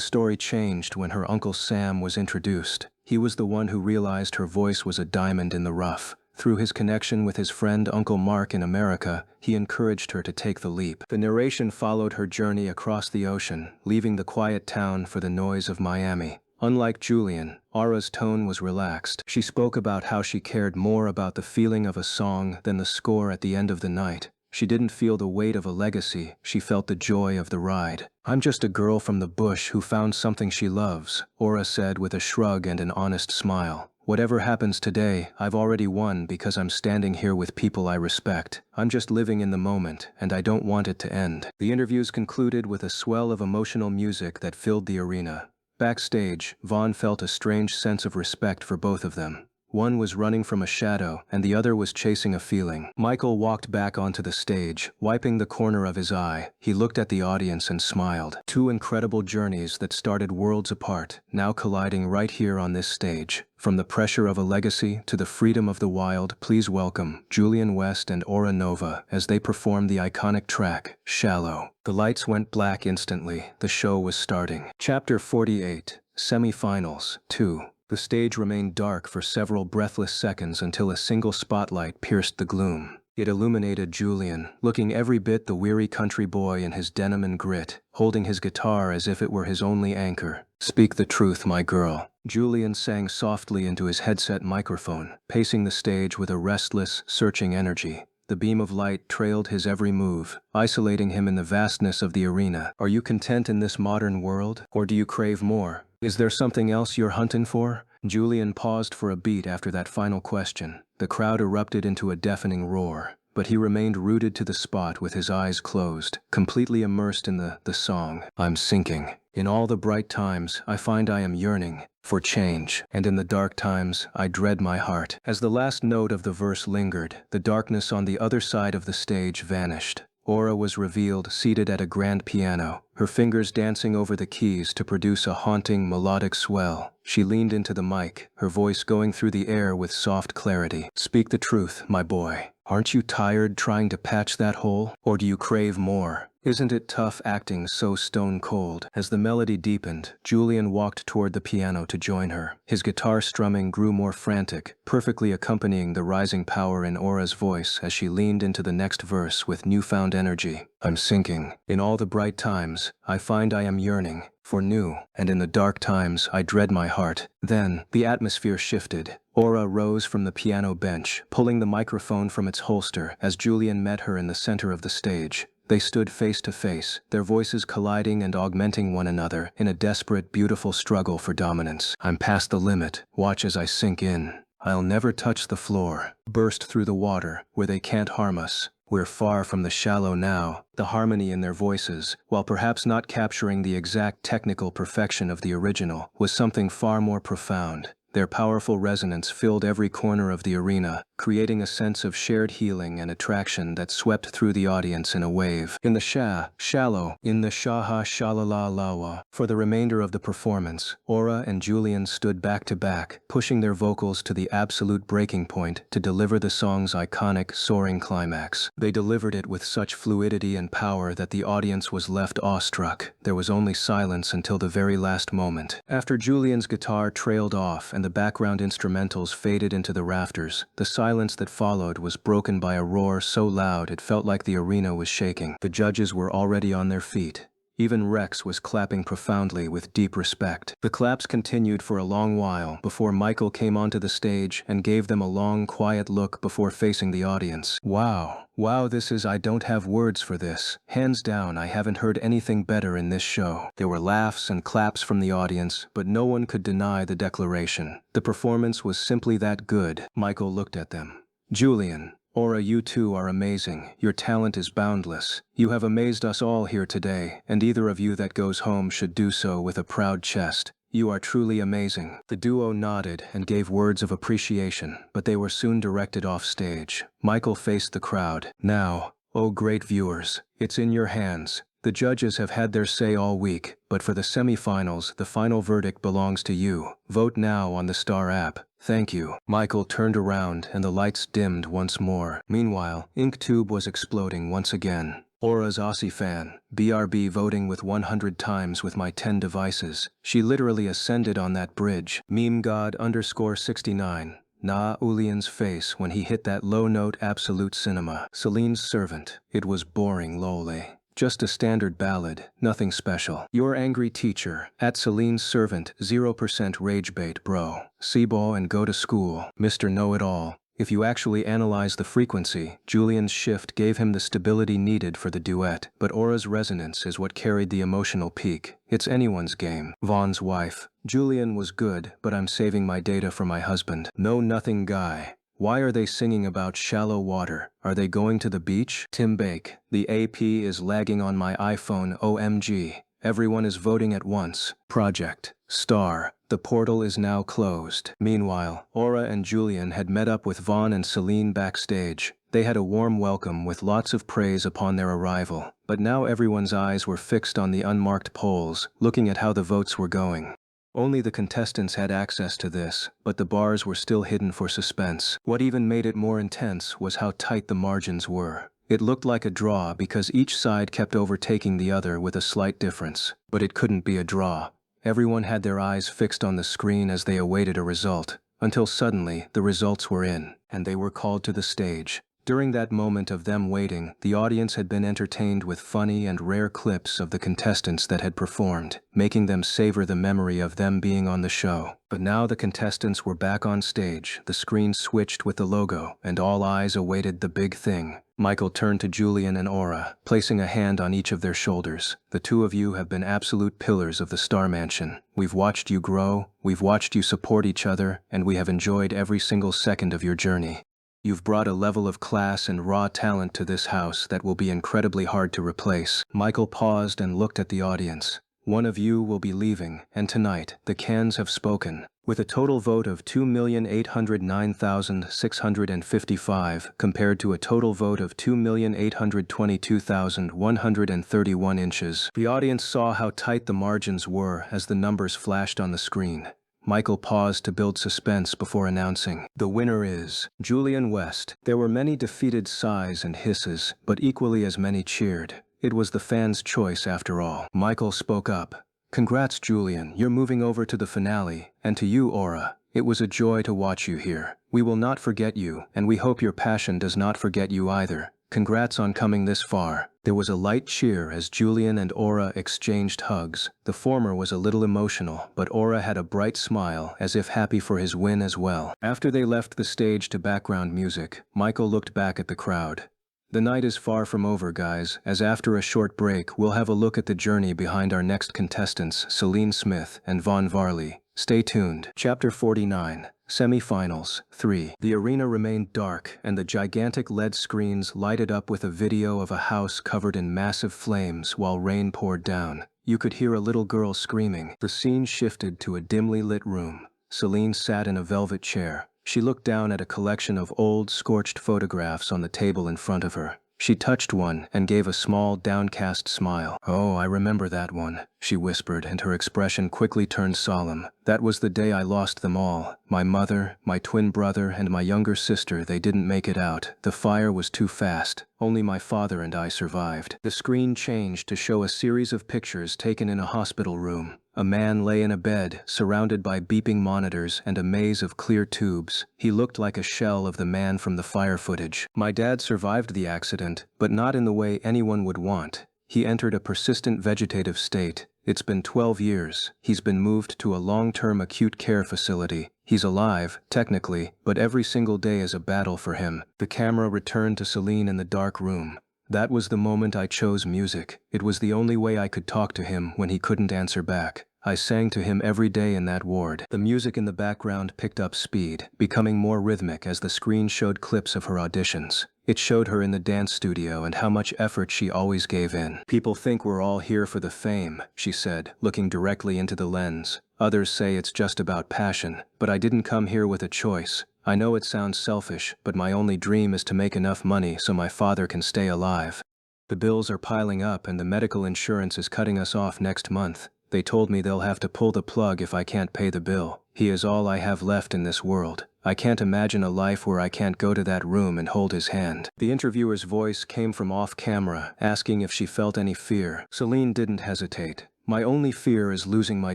A: story changed when her Uncle Sam was introduced. He was the one who realized her voice was a diamond in the rough. Through his connection with his friend Uncle Mark in America, he encouraged her to take the leap. The narration followed her journey across the ocean, leaving the quiet town for the noise of Miami. Unlike Julian, Aura's tone was relaxed. She spoke about how she cared more about the feeling of a song than the score at the end of the night. She didn't feel the weight of a legacy, she felt the joy of the ride. "I'm just a girl from the bush who found something she loves," Aura said with a shrug and an honest smile. "Whatever happens today, I've already won because I'm standing here with people I respect. I'm just living in the moment, and I don't want it to end." The interviews concluded with a swell of emotional music that filled the arena. Backstage, Vaughn felt a strange sense of respect for both of them. One was running from a shadow, and the other was chasing a feeling. Michael walked back onto the stage, wiping the corner of his eye. He looked at the audience and smiled. Two incredible journeys that started worlds apart, now colliding right here on this stage. From the pressure of a legacy to the freedom of the wild, please welcome Julian West and Aura Nova as they perform the iconic track, Shallow. The lights went black instantly. The show was starting. Chapter 48, Semi-Finals 2. The stage remained dark for several breathless seconds until a single spotlight pierced the gloom. It illuminated Julian, looking every bit the weary country boy in his denim and grit, holding his guitar as if it were his only anchor. "Speak the truth, my girl." Julian sang softly into his headset microphone, pacing the stage with a restless, searching energy. The beam of light trailed his every move, isolating him in the vastness of the arena. "Are you content in this modern world, or do you crave more? Is there something else you're hunting for?" Julian paused for a beat after that final question. The crowd erupted into a deafening roar, but he remained rooted to the spot with his eyes closed, completely immersed in the song. "I'm sinking. In all the bright times, I find I am yearning for change, and in the dark times, I dread my heart." As the last note of the verse lingered, the darkness on the other side of the stage vanished. Aura was revealed seated at a grand piano, her fingers dancing over the keys to produce a haunting, melodic swell. She leaned into the mic, her voice going through the air with soft clarity. "Speak the truth, my boy. Aren't you tired trying to patch that hole? Or do you crave more? Isn't it tough acting so stone cold?" As the melody deepened, Julian walked toward the piano to join her. His guitar strumming grew more frantic, perfectly accompanying the rising power in Aura's voice as she leaned into the next verse with newfound energy. "I'm sinking. In all the bright times, I find I am yearning for new, and in the dark times, I dread my heart." Then, the atmosphere shifted. Aura rose from the piano bench, pulling the microphone from its holster as Julian met her in the center of the stage. They stood face to face, their voices colliding and augmenting one another in a desperate, beautiful struggle for dominance. "I'm past the limit. Watch as I sink in. "I'll never touch the floor," burst through the water, where they can't harm us. We're far from the shallow now. The harmony in their voices, while perhaps not capturing the exact technical perfection of the original, was something far more profound. Their powerful resonance filled every corner of the arena, creating a sense of shared healing and attraction that swept through the audience in a wave. In the shallow, in the shaha shalalalawa. For the remainder of the performance, Aura and Julian stood back to back, pushing their vocals to the absolute breaking point to deliver the song's iconic, soaring climax. They delivered it with such fluidity and power that the audience was left awestruck. There was only silence until the very last moment. After Julian's guitar trailed off and the background instrumentals faded into the rafters, the silence that followed was broken by a roar so loud it felt like the arena was shaking. The judges were already on their feet. Even Rex was clapping profoundly with deep respect. The claps continued for a long while before Michael came onto the stage and gave them a long, quiet look before facing the audience. Wow, I don't have words for this. Hands down, I haven't heard anything better in this show. There were laughs and claps from the audience, but no one could deny the declaration. The performance was simply that good. Michael looked at them. "Julian, Aura, you two are amazing. Your talent is boundless. You have amazed us all here today, and either of you that goes home should do so with a proud chest. You are truly amazing." The duo nodded and gave words of appreciation, but they were soon directed off stage. Michael faced the crowd. "Now, oh great viewers, it's in your hands. The judges have had their say all week, but for the semi-finals, the final verdict belongs to you. Vote now on the Star app. Thank you." Michael turned around and the lights dimmed once more. Meanwhile, InkTube was exploding once again. "Aura's Aussie fan. BRB voting with 100 times with my 10 devices. She literally ascended on that bridge. Meme God _69. Nah Ulian's face when he hit that low note. Absolute cinema. Celine's servant. It was boring lolly. Just a standard ballad, nothing special. Your angry teacher, at Celine's servant, 0% rage bait bro. C-ball and go to school, Mr. Know-It-All. If you actually analyze the frequency, Julian's shift gave him the stability needed for the duet, but Aura's resonance is what carried the emotional peak. It's anyone's game. Vaughn's wife. Julian was good, but I'm saving my data for my husband. No nothing guy. Why are they singing about shallow water? Are they going to the beach? Tim Bake. The AP is lagging on my iPhone. OMG. Everyone is voting at once. Project Star. The portal is now closed. Meanwhile, Aura and Julian had met up with Vaughn and Celine backstage. They had a warm welcome with lots of praise upon their arrival, but now everyone's eyes were fixed on the unmarked polls, looking at how the votes were going. Only the contestants had access to this, but the bars were still hidden for suspense. What even made it more intense was how tight the margins were. It looked like a draw because each side kept overtaking the other with a slight difference. But it couldn't be a draw. Everyone had their eyes fixed on the screen as they awaited a result, until suddenly the results were in, and they were called to the stage. During that moment of them waiting, the audience had been entertained with funny and rare clips of the contestants that had performed, making them savor the memory of them being on the show. But now the contestants were back on stage, the screen switched with the logo, and all eyes awaited the big thing. Michael turned to Julian and Aura, placing a hand on each of their shoulders. "The two of you have been absolute pillars of the Star Mansion. We've watched you grow, we've watched you support each other, and we have enjoyed every single second of your journey. You've brought a level of class and raw talent to this house that will be incredibly hard to replace." Michael paused and looked at the audience. "One of you will be leaving, and tonight, the cans have spoken." With a total vote of 2,809,655 compared to a total vote of 2,822,131 inches, the audience saw how tight the margins were as the numbers flashed on the screen. Michael paused to build suspense before announcing, "The winner is Julian West." There were many defeated sighs and hisses, but equally as many cheered. It was the fans' choice after all. Michael spoke up. "Congrats, Julian, you're moving over to the finale, and to you, Aura. It was a joy to watch you here. We will not forget you, and we hope your passion does not forget you either. Congrats on coming this far." There was a light cheer as Julian and Aura exchanged hugs. The former was a little emotional, but Aura had a bright smile, as if happy for his win as well. After they left the stage to background music, Michael looked back at the crowd. "The night is far from over, guys, as after a short break, we'll have a look at the journey behind our next contestants, Celine Smith and Vaughn Varley. Stay tuned." Chapter 49. Semi-finals, 3. The arena remained dark, and the gigantic LED screens lighted up with a video of a house covered in massive flames while rain poured down. You could hear a little girl screaming. The scene shifted to a dimly lit room. Celine sat in a velvet chair. She looked down at a collection of old, scorched photographs on the table in front of her. She touched one and gave a small, downcast smile. "Oh, I remember that one," she whispered, and her expression quickly turned solemn. "That was the day I lost them all. My mother, my twin brother, and my younger sister. They didn't make it out. The fire was too fast. Only my father and I survived." The screen changed to show a series of pictures taken in a hospital room. A man lay in a bed, surrounded by beeping monitors and a maze of clear tubes. He looked like a shell of the man from the fire footage. "My dad survived the accident, but not in the way anyone would want. He entered a persistent vegetative state. It's been 12 years. He's been moved to a long-term acute care facility. He's alive, technically, but every single day is a battle for him." The camera returned to Celine in the dark room. "That was the moment I chose music. It was the only way I could talk to him when he couldn't answer back. I sang to him every day in that ward." The music in the background picked up speed, becoming more rhythmic as the screen showed clips of her auditions. It showed her in the dance studio and how much effort she always gave in. "People think we're all here for the fame," she said, looking directly into the lens. "Others say it's just about passion, but I didn't come here with a choice. I know it sounds selfish, but my only dream is to make enough money so my father can stay alive. The bills are piling up and the medical insurance is cutting us off next month. They told me they'll have to pull the plug if I can't pay the bill. He is all I have left in this world. I can't imagine a life where I can't go to that room and hold his hand." The interviewer's voice came from off-camera, asking if she felt any fear. Celine didn't hesitate. "My only fear is losing my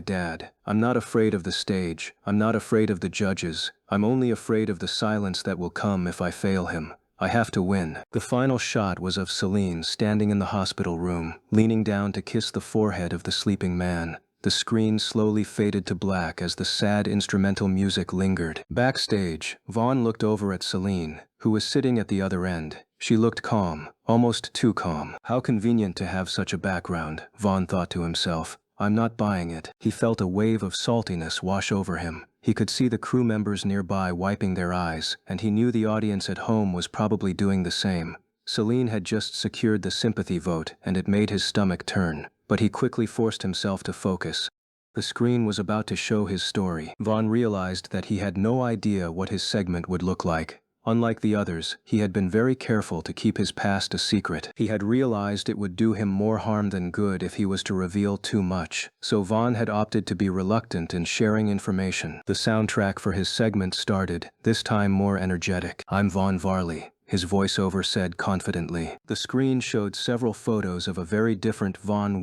A: dad. I'm not afraid of the stage. I'm not afraid of the judges. I'm only afraid of the silence that will come if I fail him. I have to win." The final shot was of Celine standing in the hospital room, leaning down to kiss the forehead of the sleeping man. The screen slowly faded to black as the sad instrumental music lingered. Backstage, Vaughn looked over at Celine, who was sitting at the other end. She looked calm, almost too calm. "How convenient to have such a background," Vaughn thought to himself. "I'm not buying it." He felt a wave of saltiness wash over him. He could see the crew members nearby wiping their eyes, and he knew the audience at home was probably doing the same. Celine had just secured the sympathy vote, and it made his stomach turn. But he quickly forced himself to focus. The screen was about to show his story. Vaughn realized that he had no idea what his segment would look like. Unlike the others, he had been very careful to keep his past a secret. He had realized it would do him more harm than good if he was to reveal too much, so Vaughn had opted to be reluctant in sharing information. The soundtrack for his segment started, this time more energetic. "I'm Vaughn Varley," his voiceover said confidently. The screen showed several photos of a very different Vaughn,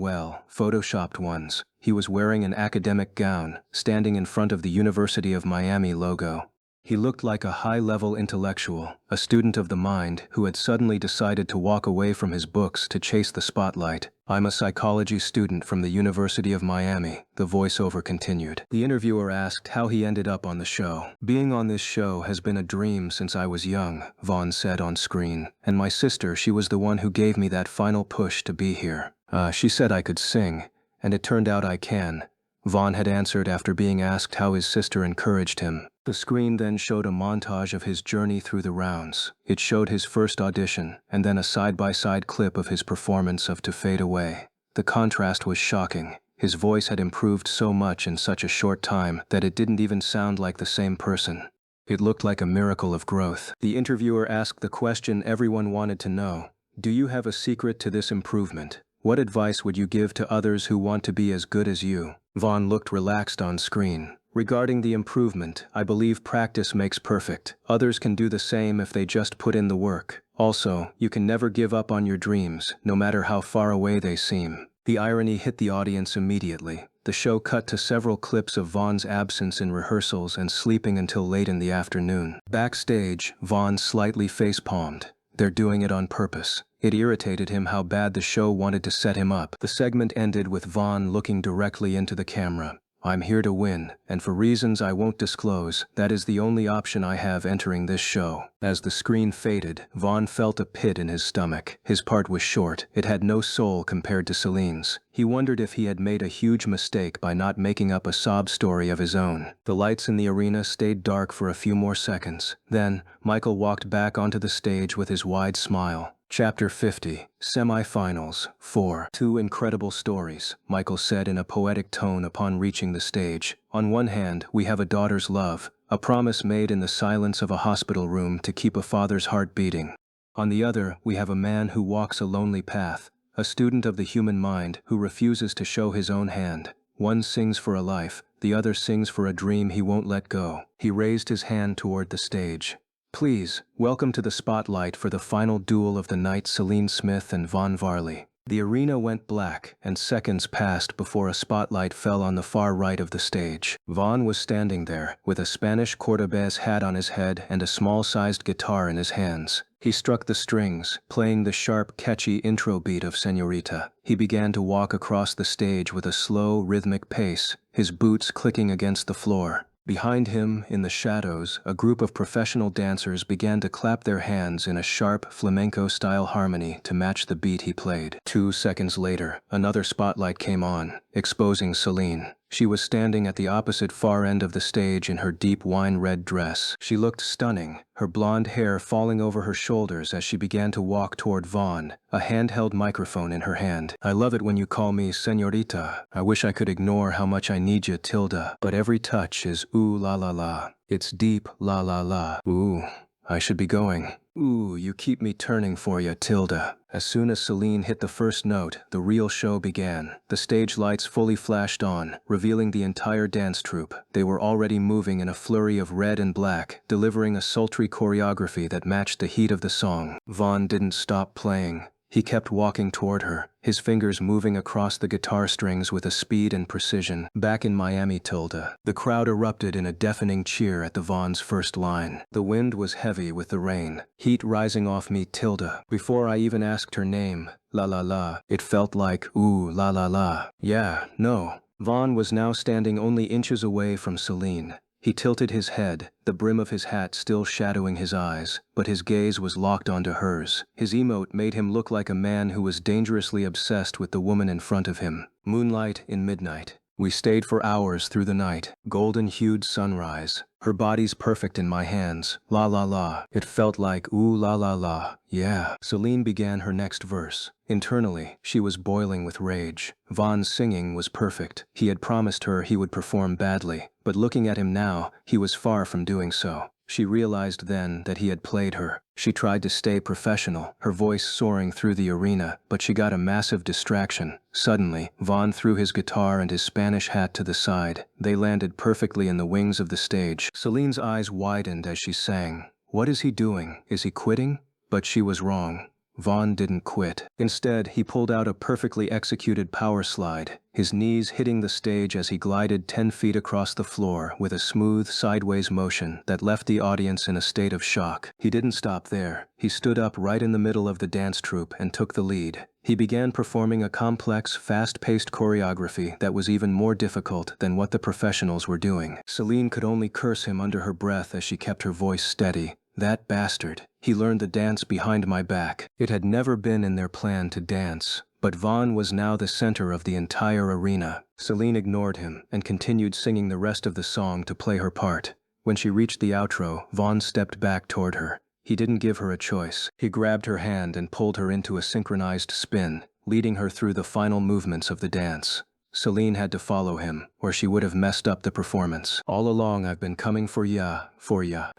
A: photoshopped ones. He was wearing an academic gown, standing in front of the University of Miami logo. He looked like a high-level intellectual, a student of the mind who had suddenly decided to walk away from his books to chase the spotlight. "I'm a psychology student from the University of Miami," the voiceover continued. The interviewer asked how he ended up on the show. "Being on this show has been a dream since I was young," Vaughn said on screen. "And my sister, she was the one who gave me that final push to be here. She said I could sing, and it turned out I can," Vaughn had answered after being asked how his sister encouraged him. The screen then showed a montage of his journey through the rounds. It showed his first audition, and then a side-by-side clip of his performance of To Fade Away. The contrast was shocking. His voice had improved so much in such a short time that it didn't even sound like the same person. It looked like a miracle of growth. The interviewer asked the question everyone wanted to know. "Do you have a secret to this improvement? What advice would you give to others who want to be as good as you?" Vaughn looked relaxed on screen. "Regarding the improvement, I believe practice makes perfect. Others can do the same if they just put in the work. Also, you can never give up on your dreams, no matter how far away they seem." The irony hit the audience immediately. The show cut to several clips of Vaughn's absence in rehearsals and sleeping until late in the afternoon. Backstage, Vaughn slightly face-palmed. "They're doing it on purpose." It irritated him how bad the show wanted to set him up. The segment ended with Vaughn looking directly into the camera. I'm here to win, and for reasons I won't disclose, that is the only option I have entering this show." As the screen faded, Vaughn felt a pit in his stomach. His part was short. It had no soul compared to Celine's. He wondered if he had made a huge mistake by not making up a sob story of his own. The lights in the arena stayed dark for a few more seconds. Then, Michael walked back onto the stage with his wide smile. Chapter 50, Semi-Finals, 4. "Two incredible stories," Michael said in a poetic tone upon reaching the stage. "On one hand, we have a daughter's love, a promise made in the silence of a hospital room to keep a father's heart beating. On the other, we have a man who walks a lonely path, a student of the human mind who refuses to show his own hand. One sings for a life, the other sings for a dream he won't let go." He raised his hand toward the stage. "Please, welcome to the spotlight for the final duel of the night, Celine Smith and Vaughn Varley." The arena went black, and seconds passed before a spotlight fell on the far right of the stage. Vaughn was standing there, with a Spanish Cordobés hat on his head and a small-sized guitar in his hands. He struck the strings, playing the sharp, catchy intro beat of Señorita. He began to walk across the stage with a slow, rhythmic pace, his boots clicking against the floor. Behind him, in the shadows, a group of professional dancers began to clap their hands in a sharp, flamenco-style harmony to match the beat he played. 2 seconds later, another spotlight came on, exposing Celine. She was standing at the opposite far end of the stage in her deep wine-red dress. She looked stunning, her blonde hair falling over her shoulders as she began to walk toward Vaughn, a handheld microphone in her hand. "I love it when you call me Señorita. I wish I could ignore how much I need you, Tilda. But every touch is ooh la la la. It's deep la la la. Ooh, I should be going. Ooh, you keep me turning for ya, Tilda." As soon as Celine hit the first note, the real show began. The stage lights fully flashed on, revealing the entire dance troupe. They were already moving in a flurry of red and black, delivering a sultry choreography that matched the heat of the song. Vaughn didn't stop playing. He kept walking toward her, his fingers moving across the guitar strings with a speed and precision. "Back in Miami, Tilda." The crowd erupted in a deafening cheer at the Vaughn's first line. The wind was heavy with the rain. "Heat rising off me, Tilda." Before I even asked her name, la la la, it felt like ooh la la la. Yeah, no. Vaughn was now standing only inches away from Celine. He tilted his head, the brim of his hat still shadowing his eyes, but his gaze was locked onto hers. His emote made him look like a man who was dangerously obsessed with the woman in front of him. Moonlight in midnight. We stayed for hours through the night. Golden-hued sunrise. Her body's perfect in my hands. La la la. It felt like ooh la la la. Yeah. Celine began her next verse. Internally, she was boiling with rage. Vaughn's singing was perfect. He had promised her he would perform badly, but looking at him now, he was far from doing so. She realized then that he had played her. She tried to stay professional, her voice soaring through the arena, but she got a massive distraction. Suddenly, Vaughn threw his guitar and his Spanish hat to the side. They landed perfectly in the wings of the stage. Celine's eyes widened as she sang. What is he doing? Is he quitting? But she was wrong. Vaughn didn't quit. Instead, he pulled out a perfectly executed power slide, his knees hitting the stage as he glided 10 feet across the floor with a smooth, sideways motion that left the audience in a state of shock. He didn't stop there. He stood up right in the middle of the dance troupe and took the lead. He began performing a complex, fast-paced choreography that was even more difficult than what the professionals were doing. Celine could only curse him under her breath as she kept her voice steady. That bastard. He learned the dance behind my back. It had never been in their plan to dance, but Vaughn was now the center of the entire arena. Celine ignored him and continued singing the rest of the song to play her part. When she reached the outro, Vaughn stepped back toward her. He didn't give her a choice. He grabbed her hand and pulled her into a synchronized spin, leading her through the final movements of the dance. Celine had to follow him, or she would have messed up the performance. All along I've been coming for ya,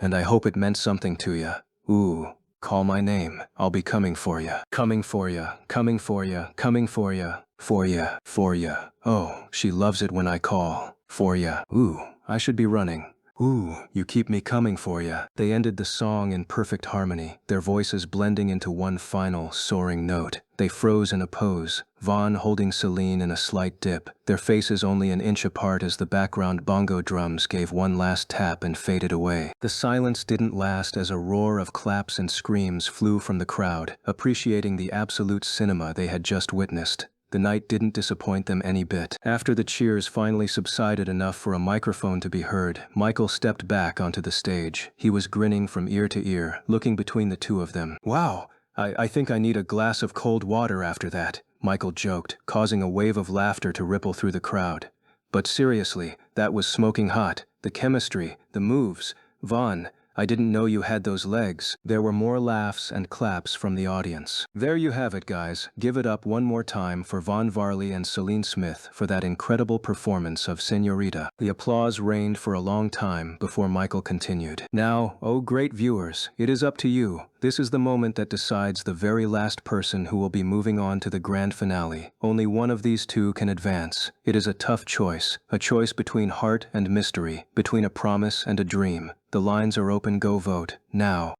A: and I hope it meant something to ya. Ooh, call my name, I'll be coming for ya. Coming for ya, coming for ya, coming for ya, for ya, for ya. Oh, she loves it when I call. For ya. Ooh, I should be running. Ooh, you keep me coming for ya. They ended the song in perfect harmony, their voices blending into one final, soaring note. They froze in a pose, Vaughn holding Celine in a slight dip, their faces only an inch apart as the background bongo drums gave one last tap and faded away. The silence didn't last as a roar of claps and screams flew from the crowd, appreciating the absolute cinema they had just witnessed. The night didn't disappoint them any bit. After the cheers finally subsided enough for a microphone to be heard, Michael stepped back onto the stage. He was grinning from ear to ear, looking between the two of them. "Wow, I think I need a glass of cold water after that," Michael joked, causing a wave of laughter to ripple through the crowd. But seriously, that was smoking hot. The chemistry, the moves. Vaughn, I didn't know you had those legs. There were more laughs and claps from the audience. There you have it, guys. Give it up one more time for Vaughn Varley and Celine Smith for that incredible performance of Señorita. The applause reigned for a long time before Michael continued. Now, oh great viewers, it is up to you. This is the moment that decides the very last person who will be moving on to the grand finale. Only one of these two can advance. It is a tough choice, a choice between heart and mystery, between a promise and a dream. The lines are open, go vote, now.